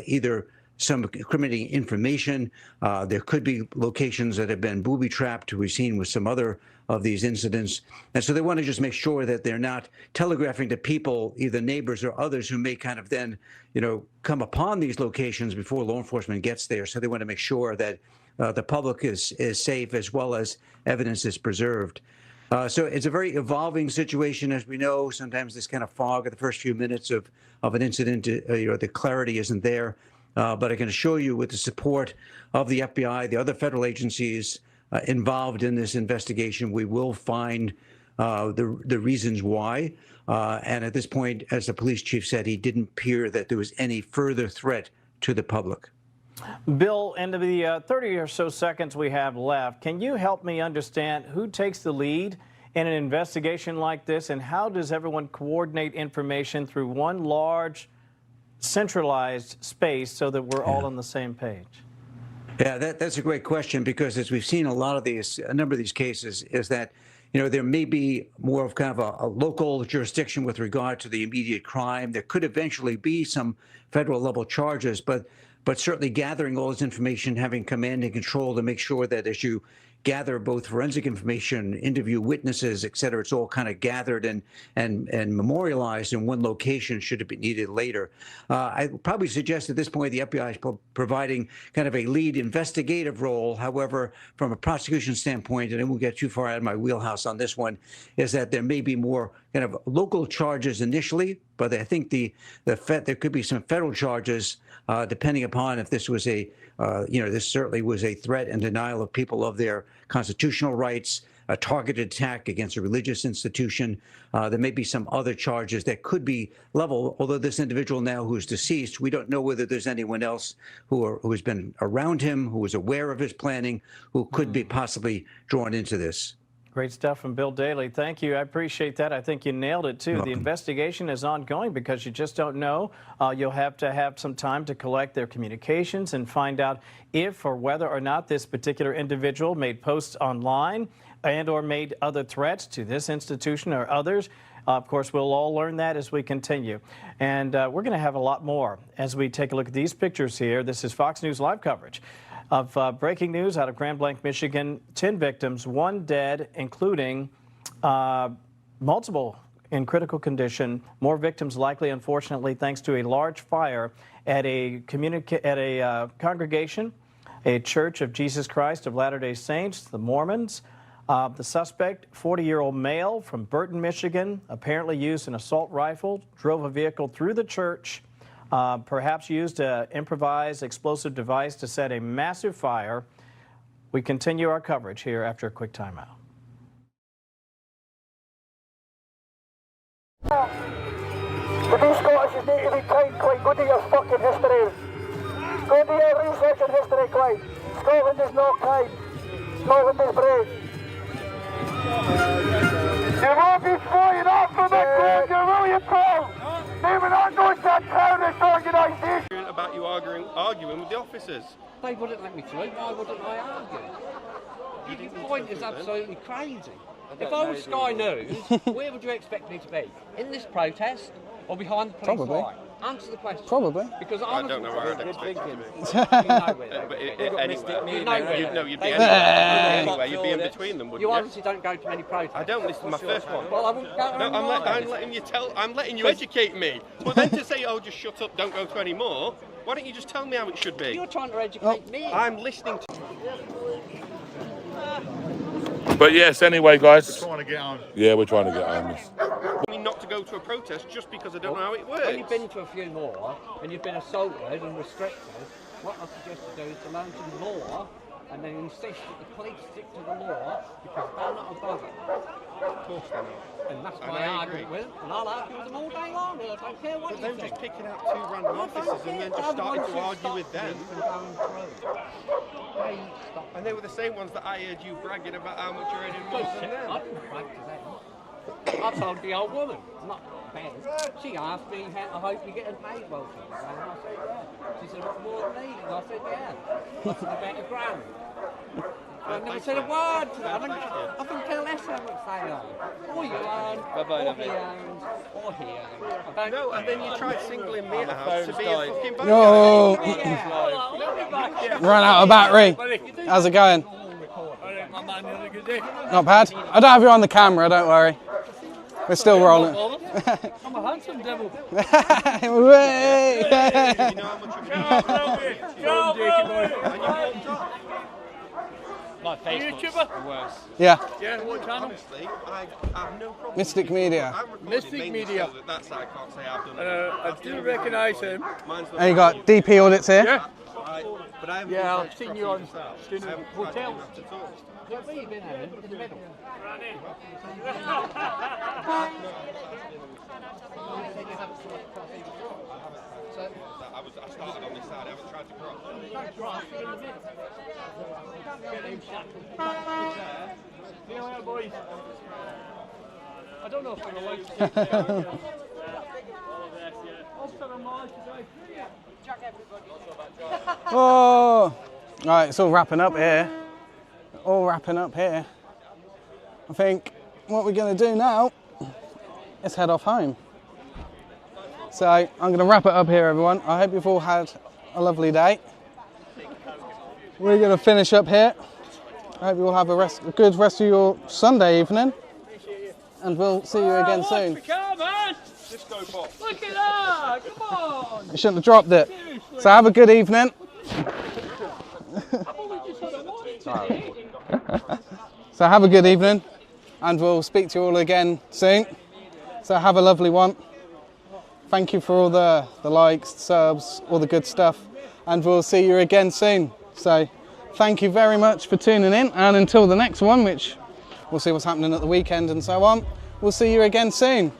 either some incriminating information. There could be locations that have been booby-trapped, we've seen with some other of these incidents. And so they want to just make sure that they're not telegraphing to people, either neighbors or others, who may kind of then, come upon these locations before law enforcement gets there. So they want to make sure that the public is safe as well as evidence is preserved. So it's a very evolving situation, as we know. Sometimes this kind of fog at the first few minutes of an incident, the clarity isn't there. But I can assure you, with the support of the FBI, the other federal agencies involved in this investigation, we will find the reasons why. And at this point, as the police chief said, he didn't appear that there was any further threat to the public. Bill, into the 30 or so seconds we have left, can you help me understand who takes the lead in an investigation like this, and how does everyone coordinate information through one large centralized space so that we're all on the same page? Yeah, that's a great question, because as we've seen a number of these cases, is that there may be more of kind of a local jurisdiction with regard to the immediate crime. There could eventually be some federal level charges, but certainly gathering all this information, having command and control to make sure that as you gather both forensic information, interview witnesses, et cetera, it's all kind of gathered and memorialized in one location should it be needed later. I probably suggest at this point the FBI is providing kind of a lead investigative role. However, from a prosecution standpoint, and I won't get too far out of my wheelhouse on this one, is that there may be more kind of local charges initially, but I think there could be some federal charges depending upon if this was this certainly was a threat and denial of people of their constitutional rights, a targeted attack against a religious institution. There may be some other charges that could be level, although this individual now who's deceased, we don't know whether there's anyone else who has been around him, who was aware of his planning, who could be possibly drawn into this. Great stuff from Bill Daly. Thank you. I appreciate that. I think you nailed it, too. The investigation is ongoing because you just don't know. You'll have to have some time to collect their communications and find out if or whether or not this particular individual made posts online and or made other threats to this institution or others. Of course, we'll all learn that as we continue. And we're going to have a lot more as we take a look at these pictures here. This is Fox News Live coverage of breaking news out of Grand Blanc, Michigan. 10 victims, 1 dead, including multiple in critical condition. More victims likely, unfortunately, thanks to a large fire at a congregation, a Church of Jesus Christ of Latter-day Saints, the Mormons. The suspect, 40-year-old male from Burton, Michigan, apparently used an assault rifle, drove a vehicle through the church, perhaps used an improvised explosive device to set a massive fire. We continue our coverage here after a quick timeout. But these Scottish need to be kind, Clyde. Go to your fucking history. Go to your research and history, Clyde. Scotland is not kind. Scotland is brave. You won't be flying off from the ground, you will, you pal? They were not going to a terrorist organisation. About you arguing with the officers. They wouldn't let me through. Why wouldn't I argue? The point is absolutely crazy. If I was Sky News, where would you expect me to be? In this protest or behind the police line? Answer the question. Probably. Because I don't know where I'd expect it to be. You'd be anyway. You'd be in between them, wouldn't you? You obviously don't go to many protests. I don't listen to my first one. Well, I wouldn't go to No, any more. I'm letting you tell. I'm letting you educate me. But then to say, "Oh, just shut up, don't go to any more." Why don't you just tell me how it should be? You're trying to educate me. I'm listening to. But yes, anyway, guys. We're trying to get on. Yeah, we're trying to get on this. Not to go to a protest just because I don't know how it works. When you've been to a few more and you've been assaulted and restricted, what I suggest you do is to learn some law and then insist that the police stick to the law because they're not above it. Of course they're not. And that's And my I argument agree. with them, and I'll argue with them all day long. I don't care what But you then think. just picking out two random officers and then just starting to argue with them. And they were the same ones that I heard you bragging about how much you're earning more than them. I didn't brag to them. I told the old woman, not Ben. She asked me, I hope you're getting paid well for this. And I said, yeah. She said, what more than me? And I said, yeah. I said, about a grand. I never said a word to them. I couldn't care less how much they earn. Or you earn, or he earns, or he earns. No, and then you tried singling me out to be a fucking bad No. guy. Run out of battery. How's it going? Not bad. I don't have you on the camera, don't worry. We're still rolling. I'm a handsome devil. My Facebook's the worst. Yeah. Yeah, what channel? Honestly, I have no problem. Mystic Media. Mystic Media. That's I can't say I've done. I do recognise him. And you got DP audits here. Yeah. But I haven't Yeah, been I've seen you on doing hotels. Where you been, Aaron? In the middle. I started on this side. I haven't tried to cross. Here, boys. I don't know if I'm allowed to say Oh, right, it's all wrapping up here. All wrapping up here. I think what we're going to do now is head off home. So I'm going to wrap it up here, everyone. I hope you've all had a lovely day. We're going to finish up here. I hope you all have a good rest of your Sunday evening. And we'll see you again soon. Come on! Look at that! Come on! You shouldn't have dropped it. So have a good evening. So have a good evening, and we'll speak to you all again soon. So have a lovely one. Thank you for all the likes, subs, all the good stuff, and we'll see you again soon. So thank you very much for tuning in, and until the next one, which we'll see what's happening at the weekend and so on, we'll see you again soon.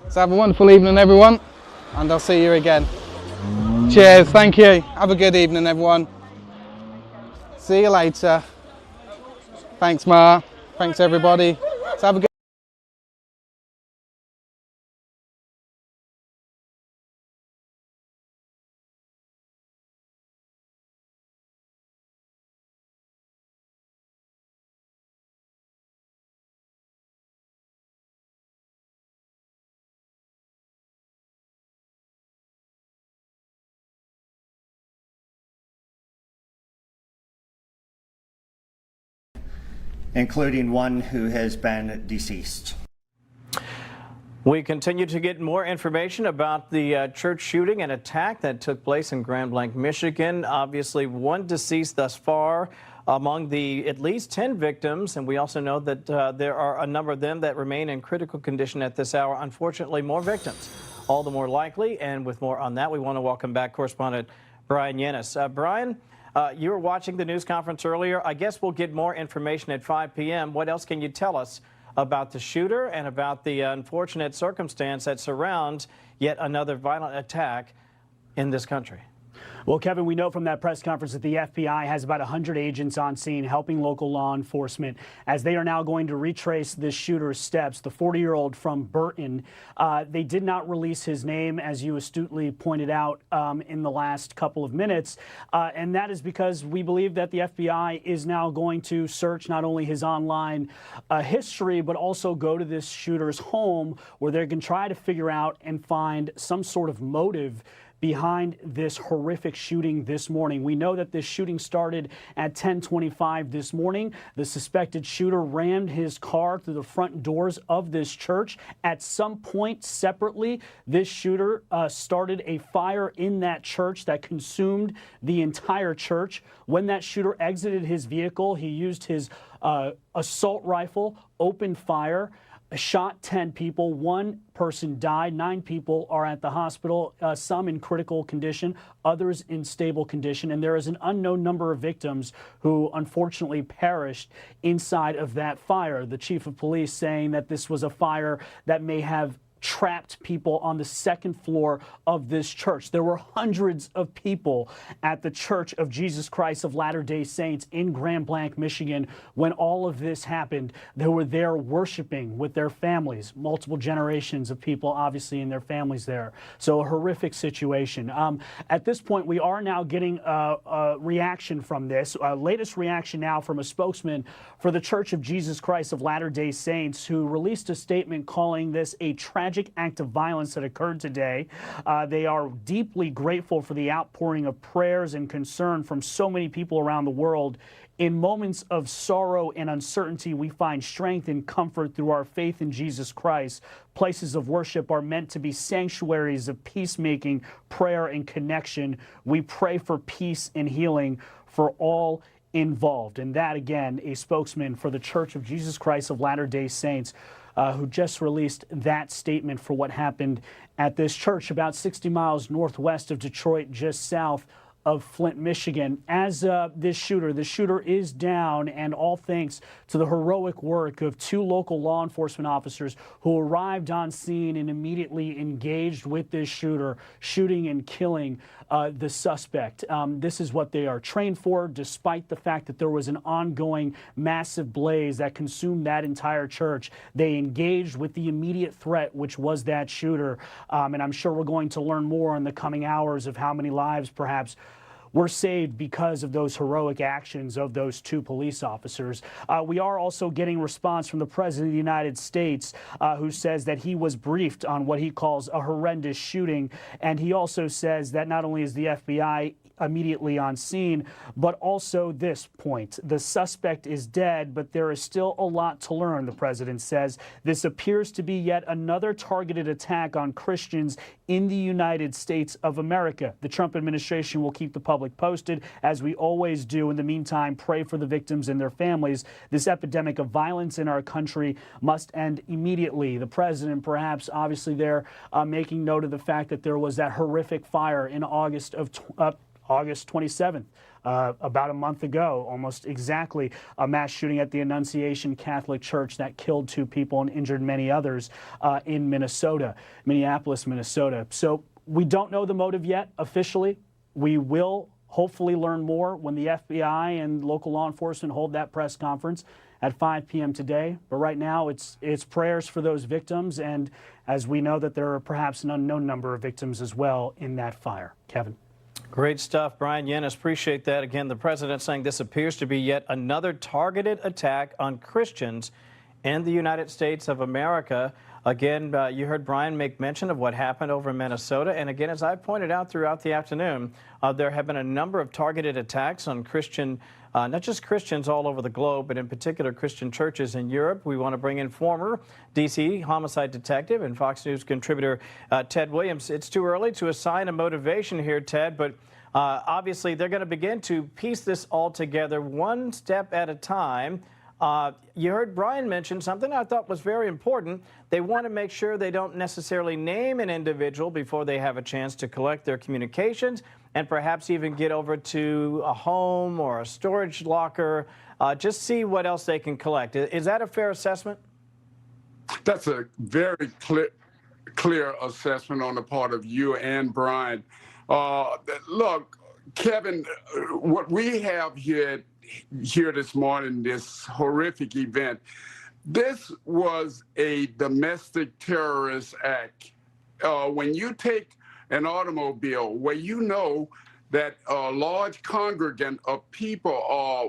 So have a wonderful evening, everyone, and I'll see you again. Cheers, thank you. Have a good evening, everyone. See you later. Thanks, Ma. Thanks, everybody. So have a good including one who has been deceased. We continue to get more information about the church shooting and attack that took place in Grand Blanc, Michigan. Obviously, one deceased thus far among the at least 10 victims, and we also know that there are a number of them that remain in critical condition at this hour. Unfortunately, more victims, all the more likely. And with more on that, we want to welcome back correspondent Brian Yennis. Brian, you were watching the news conference earlier. I guess we'll get more information at 5 p.m. What else can you tell us about the shooter and about the unfortunate circumstance that surrounds yet another violent attack in this country? Well, Kevin, we know from that press conference that the FBI has about 100 agents on scene helping local law enforcement as they are now going to retrace this shooter's steps. The 40-year-old from Burton, they did not release his name, as you astutely pointed out in the last couple of minutes. And that is because we believe that the FBI is now going to search not only his online history, but also go to this shooter's home where they can try to figure out and find some sort of motive behind this horrific shooting this morning. We know that this shooting started at 10:25 this morning. The suspected shooter rammed his car through the front doors of this church. At some point separately, this shooter started a fire in that church that consumed the entire church. When that shooter exited his vehicle, he used his assault rifle, opened fire, shot 10 people. One person died. 9 people are at the hospital, some in critical condition, others in stable condition. And there is an unknown number of victims who unfortunately perished inside of that fire. The chief of police saying that this was a fire that may have trapped people on the second floor of this church. There were hundreds of people at the Church of Jesus Christ of Latter-day Saints in Grand Blanc, Michigan, when all of this happened. They were there worshiping with their families, multiple generations of people, obviously, and their families there. So a horrific situation. At this point, we are now getting a reaction from this. Latest reaction now from a spokesman for the Church of Jesus Christ of Latter-day Saints, who released a statement calling this a tragic act of violence that occurred today. They are deeply grateful for the outpouring of prayers and concern from so many people around the world. In moments of sorrow and uncertainty, we find strength and comfort through our faith in Jesus Christ. Places of worship are meant to be sanctuaries of peacemaking, prayer, and connection. We pray for peace and healing for all involved. And that, again, a spokesman for the Church of Jesus Christ of Latter-day Saints, who just released that statement for what happened at this church about 60 miles northwest of Detroit, just south of Flint, Michigan. As the shooter is down, and all thanks to the heroic work of 2 local law enforcement officers who arrived on scene and immediately engaged with this shooter, shooting and killing the suspect. This is what they are trained for, despite the fact that there was an ongoing massive blaze that consumed that entire church. They engaged with the immediate threat, which was that shooter. And I'm sure we're going to learn more in the coming hours of how many lives perhaps were saved because of those heroic actions of those 2 police officers. We are also getting response from the President of the United States, who says that he was briefed on what he calls a horrendous shooting. And he also says that not only is the FBI immediately on scene, but also this point. The suspect is dead, but there is still a lot to learn, the president says. This appears to be yet another targeted attack on Christians in the United States of America. The Trump administration will keep the public posted, as we always do. In the meantime, pray for the victims and their families. This epidemic of violence in our country must end immediately. The president, perhaps, obviously there, making note of the fact that there was that horrific fire in August 27th, about a month ago, almost exactly, a mass shooting at the Annunciation Catholic Church that killed 2 people and injured many others in Minneapolis, Minnesota. So we don't know the motive yet officially. We will hopefully learn more when the FBI and local law enforcement hold that press conference at 5 p.m. today. But right now, it's prayers for those victims, and as we know that there are perhaps an unknown number of victims as well in that fire. Kevin. Great stuff, Brian Yennis. Appreciate that. Again, the president saying this appears to be yet another targeted attack on Christians in the United States of America. Again, you heard Brian make mention of what happened over in Minnesota. And again, as I pointed out throughout the afternoon, there have been a number of targeted attacks on Christian, not just Christians all over the globe, but in particular Christian churches in Europe. We want to bring in former D.C. homicide detective and Fox News contributor Ted Williams. It's too early to assign a motivation here, Ted, but obviously they're going to begin to piece this all together one step at a time. You heard Brian mention something I thought was very important. They want to make sure they don't necessarily name an individual before they have a chance to collect their communications and perhaps even get over to a home or a storage locker, just see what else they can collect. Is that a fair assessment? That's a very clear assessment on the part of you and Brian. Look, Kevin, what we have here this morning, this horrific event, this was a domestic terrorist act. When you take an automobile where you know that a large congregant of people are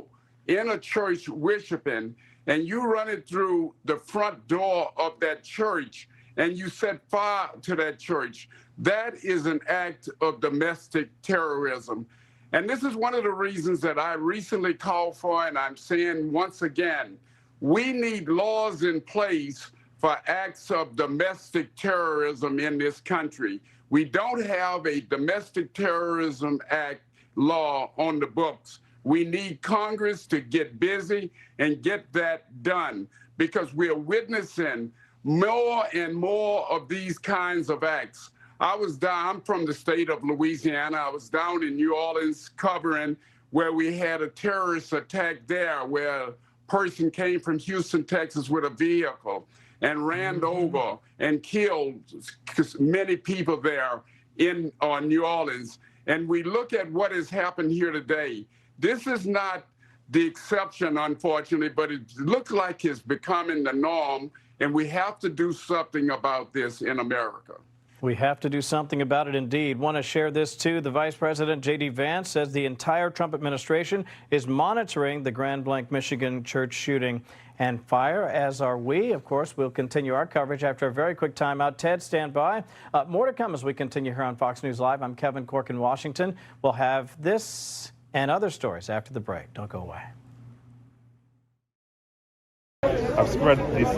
in a church worshiping, and you run it through the front door of that church and you set fire to that church, that is an act of domestic terrorism. And this is one of the reasons that I recently called for, and I'm saying once again, we need laws in place for acts of domestic terrorism in this country. We don't have a domestic terrorism act law on the books. We need Congress to get busy and get that done, because we're witnessing more and more of these kinds of acts. I'm from the state of Louisiana. I was down in New Orleans covering where we had a terrorist attack there, where a person came from Houston, Texas with a vehicle and ran over and killed many people there in New Orleans. And we look at what has happened here today. This is not the exception, unfortunately, but it looks like it's becoming the norm, and we have to do something about this in America. We have to do something about it indeed. Want to share this too. The Vice President, J.D. Vance, says the entire Trump administration is monitoring the Grand Blanc, Michigan church shooting and fire, as are we. Of course, we'll continue our coverage after a very quick timeout. Ted, stand by. More to come as we continue here on Fox News Live. I'm Kevin Cork in Washington. We'll have this and other stories after the break. Don't go away. I've spread these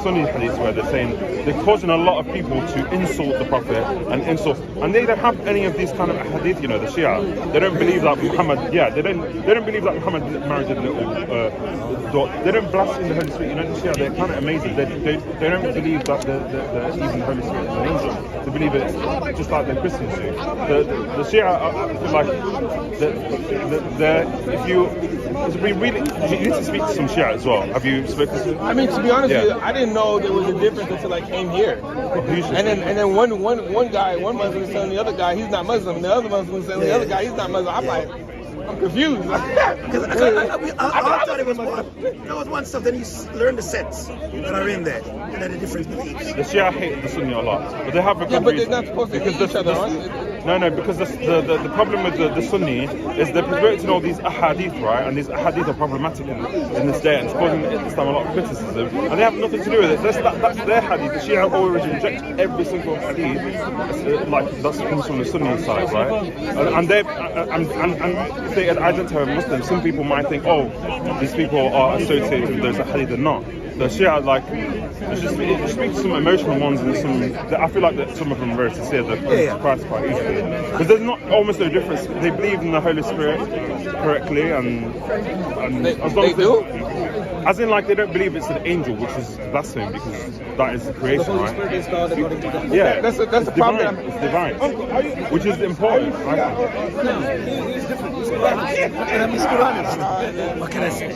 Sunni hadiths where they're saying they're causing a lot of people to insult the Prophet and they don't have any of these kind of hadith, you know, the Shia. They don't believe that Muhammad, they don't believe that Muhammad married a little daughter. They don't blaspheme the Holy Spirit, you know, the Shia, they're kind of amazing. They don't believe that the even Holy Spirit is an angel. They believe it's just like the Christians do. The Shia, I feel like, you need to speak to some Shia as well. Have you spoken to them? I mean, to be honest with you, I didn't know there was a difference until I came here. And then one Muslim is telling the other guy he's not Muslim, and the other Muslim is telling the other guy he's not Muslim. I'm like, I'm confused. I thought it was one stuff. Then you learn the sets that are in there, and then the different beliefs. The Shia hate the Sunni a lot, but they have a good reason. They're not supposed to hate each other, aren't No, because the problem with the Sunni is they're perverting all these ahadith, right? And these ahadith are problematic in this day, and it's causing Islam a lot of criticism. And they have nothing to do with it. That's their hadith. The Shia always reject every single hadith, like that comes from the Sunni side, right? And if they identify as Muslims, some people might think, oh, these people are associated with those hadith. They're not. The Shia, like, it's just speak to some emotional ones, and I feel like that some of them are very sincere. They're quite easily. Because there's not almost no difference. They believe in the Holy Spirit correctly, and as long as they do. As in, like, they don't believe it's an angel, which is blasphemy, because that is the creation, right? Yeah, that's the problem. It's divine, which is important, right? It's different. It's Quran. What can I say?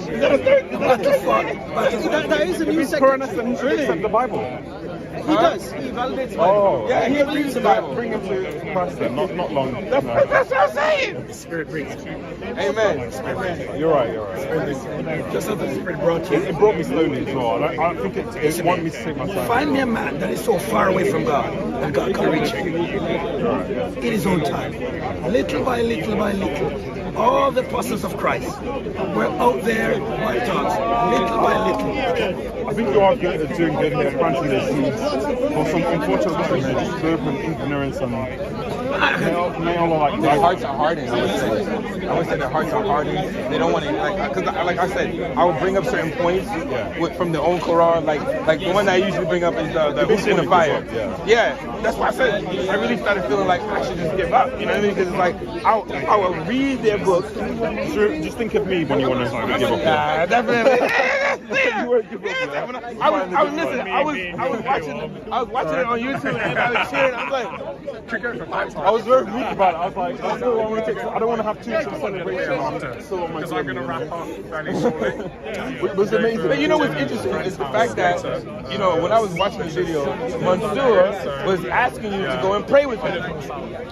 That is a new Quran really accept the Bible. He does. He validates the Bible. Yeah, he agrees the Bible. Bring him to Christ then, not long. That's what I'm saying. The Spirit brings it. Amen. You're right. Just something the Spirit brought you. It brought me slowly as well. I think it wanted me to take my time. Find me a man that is so far away from God that God can reach him in his own time. Little by little by little. All the apostles of Christ were out there by talks, little by little. I think you are doing good here, planting the seeds for some unfortunate reason, just open ignorance and may all like their hearts are hardened. I would say their hearts are hardened. They don't want to, like I said, I would bring up certain points from the old Quran, like the one that I usually bring up is the who's in the fire. Yeah, that's why I said I really started feeling like I should just give up. You know what I mean? Because it's like I will read their book. Just think of me when you want to give up. Definitely. were give up. Yeah, when I was listening. I was watching it on YouTube, and I was cheering. I was like, I was very weak about it. I was like, I don't want to have too much of a celebration. Because I'm going to wrap up fairly shortly. It was amazing. But you know what's interesting is the fact that, you know, when I was watching the video, Mansour was asking you to go and pray with him.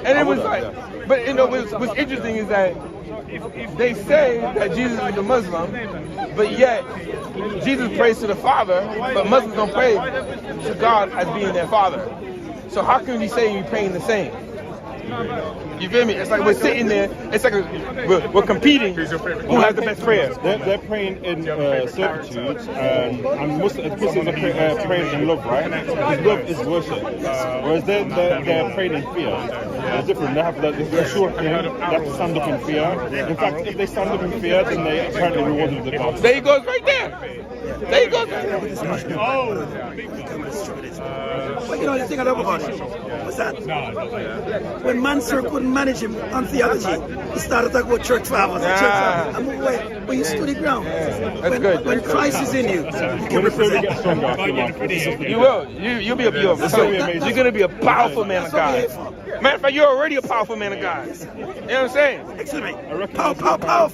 And it was like, but you know, what's interesting is that they say that Jesus is a Muslim, but yet Jesus prays to the Father, but Muslims don't pray to God as being their Father. So how can we say we're praying the same? You feel me? It's like we're sitting there. It's like we're competing. Who has the best prayer? They're praying in servitude, and Muslims are praying in love, right? Because love is worship. Whereas they're praying in fear. It's different. They have the sure thing. They have to stand up in fear. In fact, if they stand up in fear, then they apparently rewarded the God. There he goes right there. There he goes. Oh. But you know the thing I love about it was that when Mansour couldn't manage him on theology, he started talking about church fathers. And move away. But you stood the ground. When Christ is in you, you can represent. You will. You'll be you're going to be a powerful man of God. Matter of fact, you're already a powerful man of God. You know what I'm saying? Excuse me. Powerful.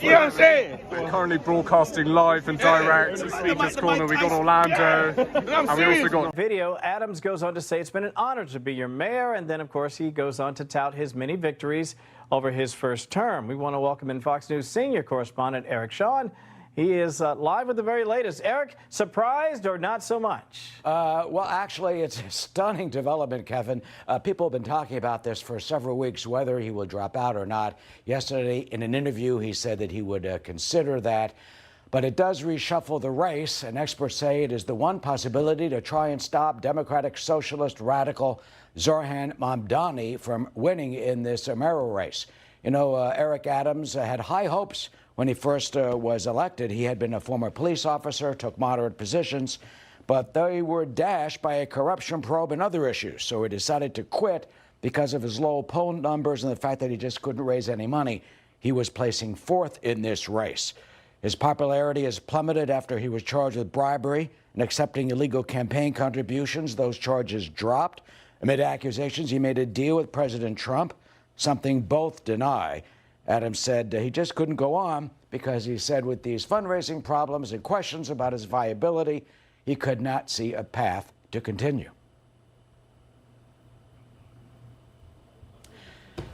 You know what I'm saying? We're currently broadcasting live and direct at Speaker's Corner. We got Orlando, and we also got video. Adams goes on to say it's been an honor to be your mayor, and then of course he goes on to tout his many victories over his first term. We want to welcome in Fox News senior correspondent Eric Shawn. He is live with the very latest. Eric, surprised or not so much? Well, actually, it's a stunning development, Kevin. People have been talking about this for several weeks, whether he will drop out or not. Yesterday, in an interview, he said that he would consider that. But it does reshuffle the race, and experts say it is the one possibility to try and stop Democratic Socialist radical Zoran Mamdani from winning in this mayoral race. You know, Eric Adams had high hopes when he first was elected. He had been a former police officer, took moderate positions, but they were dashed by a corruption probe and other issues. So he decided to quit because of his low poll numbers and the fact that he just couldn't raise any money. He was placing fourth in this race. His popularity has plummeted after he was charged with bribery and accepting illegal campaign contributions. Those charges dropped. Amid accusations, he made a deal with President Trump, something both deny. Adams said he just couldn't go on because he said with these fundraising problems and questions about his viability, he could not see a path to continue.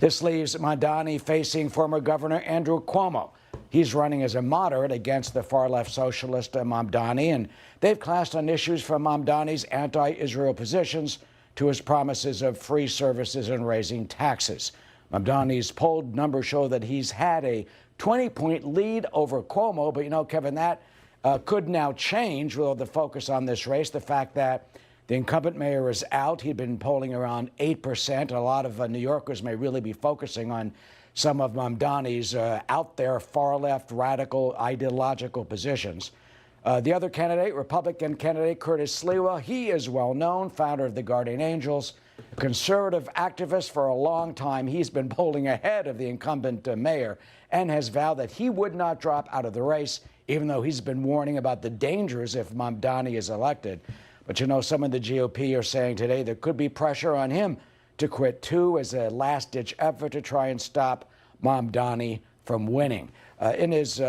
This leaves Mamdani facing former Governor Andrew Cuomo. He's running as a moderate against the far-left socialist Mamdani, and they've clashed on issues from Mamdani's anti-Israel positions to his promises of free services and raising taxes. Mamdani's polled numbers show that he's had a 20-point lead over Cuomo, but you know, Kevin, that could now change with the focus on this race. The fact that the incumbent mayor is out, he'd been polling around 8%. A lot of New Yorkers may really be focusing on some of Mamdani's out there far-left radical ideological positions. The other candidate, Republican candidate Curtis Sliwa, he is well known, founder of the Guardian Angels, a conservative activist for a long time. He's been polling ahead of the incumbent mayor and has vowed that he would not drop out of the race, even though he's been warning about the dangers if Mamdani is elected. But you know, some of the GOP are saying today there could be pressure on him to quit too as a last-ditch effort to try and stop Mamdani from winning. In his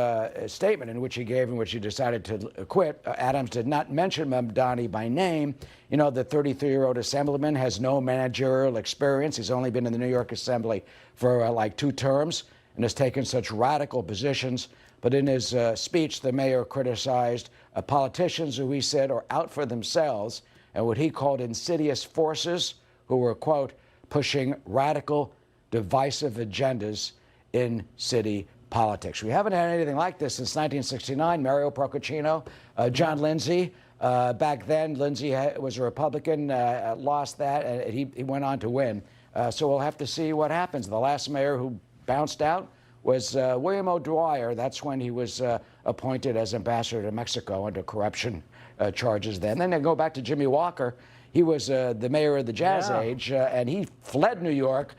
statement in which he gave in which he decided to quit, Adams did not mention Mamdani by name. You know, the 33-year-old assemblyman has no managerial experience. He's only been in the New York Assembly for like 2 terms and has taken such radical positions. But in his speech, the mayor criticized politicians who he said are out for themselves and what he called insidious forces who were, quote, pushing radical, divisive agendas in city politics. We haven't had anything like this since 1969. Mario Procaccino, John Lindsay. Back then, Lindsay was a Republican, lost that, and he went on to win. So we'll have to see what happens. The last mayor who bounced out was William O'Dwyer. That's when he was appointed as ambassador to Mexico under corruption charges then. Then they go back to Jimmy Walker. He was the mayor of the Jazz Age, and he fled New York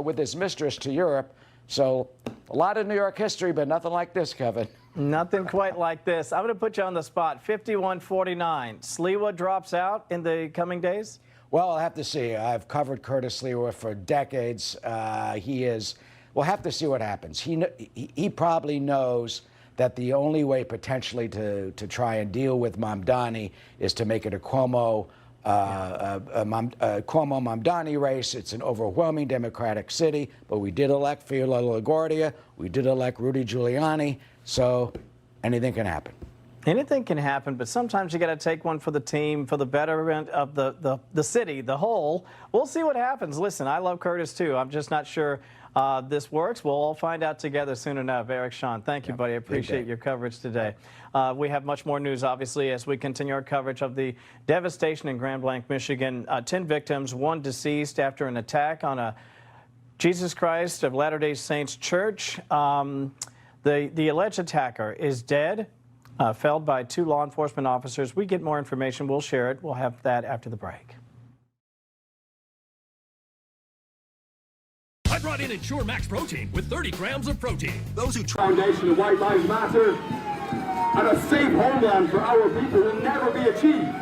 with his mistress to Europe. So a lot of New York history, but nothing like this, Kevin. Nothing quite like this. I'm going to put you on the spot. 51-49. Sliwa drops out in the coming days? Well, I'll have to see. I've covered Curtis Sliwa for decades. We'll have to see what happens. He probably knows that the only way potentially to try and deal with Mamdani is to make it a Cuomo-Mamdani race. It's an overwhelming Democratic city, but we did elect Fiorello LaGuardia. We did elect Rudy Giuliani. So anything can happen. Anything can happen, but sometimes you got to take one for the team, for the betterment of the city, the whole. We'll see what happens. Listen, I love Curtis too. I'm just not sure this works. We'll all find out together soon enough. Eric Shawn, thank you, buddy. I appreciate your coverage today. We have much more news, obviously, as we continue our coverage of the devastation in Grand Blanc, Michigan. 10 victims, 1 deceased after an attack on a Jesus Christ of Latter-day Saints church. The alleged attacker is dead, felled by 2 law enforcement officers. We get more information. We'll share it. We'll have that after the break. I brought in Ensure Max Protein with 30 grams of protein. Those who foundation of White Lives Matter and a safe homeland for our people will never be achieved.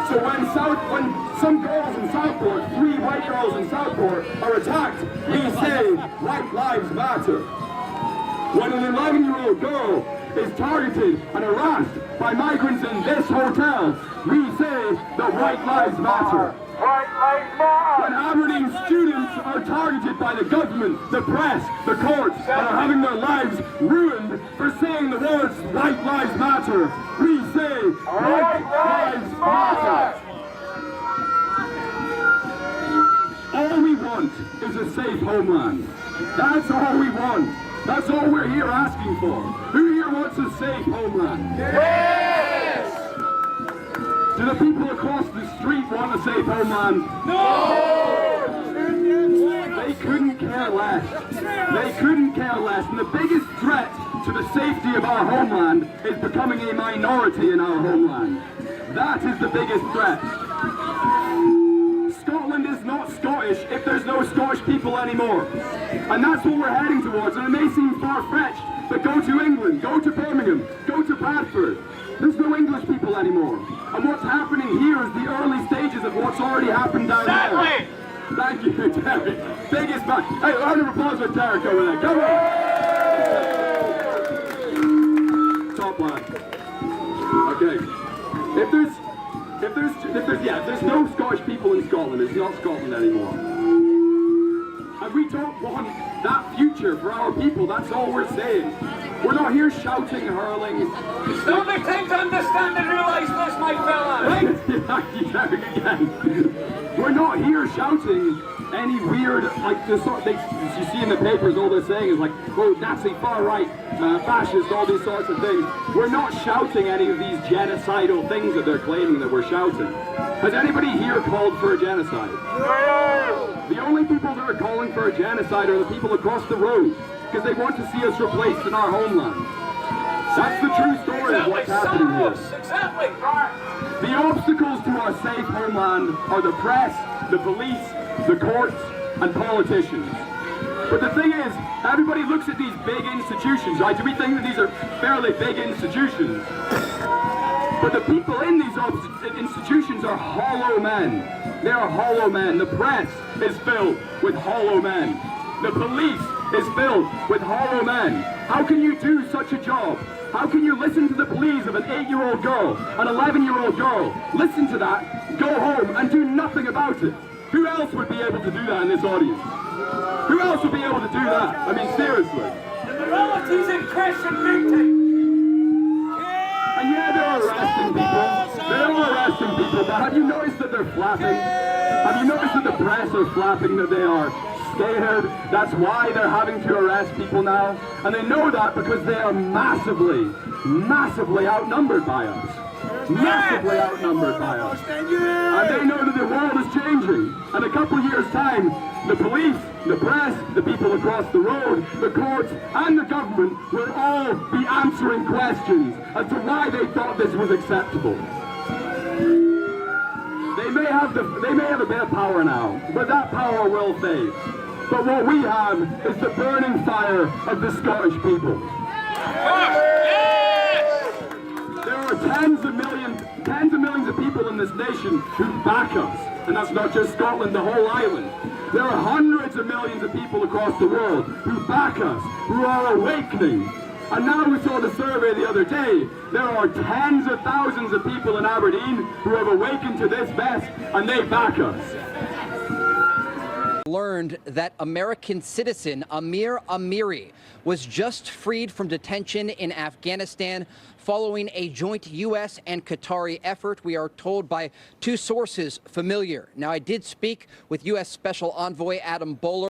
So when some girls in Southport, 3 white girls in Southport, are attacked, we say White Lives Matter. When an 11-year-old girl is targeted and harassed by migrants in this hotel, we say that White Lives Matter. White Lives Matter. When Aberdeen students are targeted by the government, the press, the courts, and are having their lives ruined for saying the words White Lives Matter, we say White Lives Matter. All we want is a safe homeland. That's all we want. That's all we're here asking for. Who here wants a safe homeland? Yes! Do the people across the street want a safe homeland? No! They couldn't care less. They couldn't care less. And the biggest threat to the safety of our homeland is becoming a minority in our homeland. That is the biggest threat. Scotland is not Scottish if there's no Scottish people anymore. And that's what we're heading towards. And it may seem far-fetched, but go to England, go to Birmingham, go to Bradford. There's no English people anymore. And what's happening here is the early stages of what's already happened down there. Thank you, Derek. Biggest man. Hey, round of applause for Derek over there. Come on. Top line. Okay. If there's no Scottish people in Scotland, it's not Scotland anymore. And we don't want that future for our people, that's all we're saying. We're not here shouting, hurling. Don't they take to understand and realise this, my fella? We're not here shouting any weird, like the sort you see in the papers, all they're saying is like, oh, Nazi, far right, fascist, all these sorts of things. We're not shouting any of these genocidal things that they're claiming that we're shouting. Has anybody here called for a genocide? No! The only people that are calling for a genocide are the people across the road, because they want to see us replaced in our homeland. That's the true story of what's happening here. Exactly. The obstacles to our safe homeland are the press, the police, the courts, and politicians. But the thing is, everybody looks at these big institutions, right? Do we think that these are fairly big institutions? But the people in these institutions are hollow men. They are hollow men. The press is filled with hollow men. The police is filled with hollow men. How can you do such a job? How can you listen to the pleas of an 8-year-old girl, an 11-year-old girl, listen to that, go home, and do nothing about it? Who else would be able to do that in this audience? Who else would be able to do that? I mean, seriously. The morality's in question, dictate. And yeah, they're arresting people. They're arresting people, but have you noticed that they're flapping? Have you noticed that the press are flapping, that they are scared? That's why they're having to arrest people now. And they know that because they are massively, massively outnumbered by us. Massively outnumbered by us. And they know that the world is changing. In a couple of years' time, the police, the press, the people across the road, the courts, and the government will all be answering questions as to why they thought this was acceptable. They may have a bit of power now, but that power will fade. But what we have is the burning fire of the Scottish people. tens of millions of people in this nation who back us. And that's not just Scotland, the whole island. There are hundreds of millions of people across the world who back us, who are awakening. And now we saw the survey the other day. There are tens of thousands of people in Aberdeen who have awakened to this vest, and they back us. Learned that American citizen Amir Amiri was just freed from detention in Afghanistan following a joint U.S. and Qatari effort, we are told by two sources familiar. Now, I did speak with U.S. Special Envoy Adam Bowler.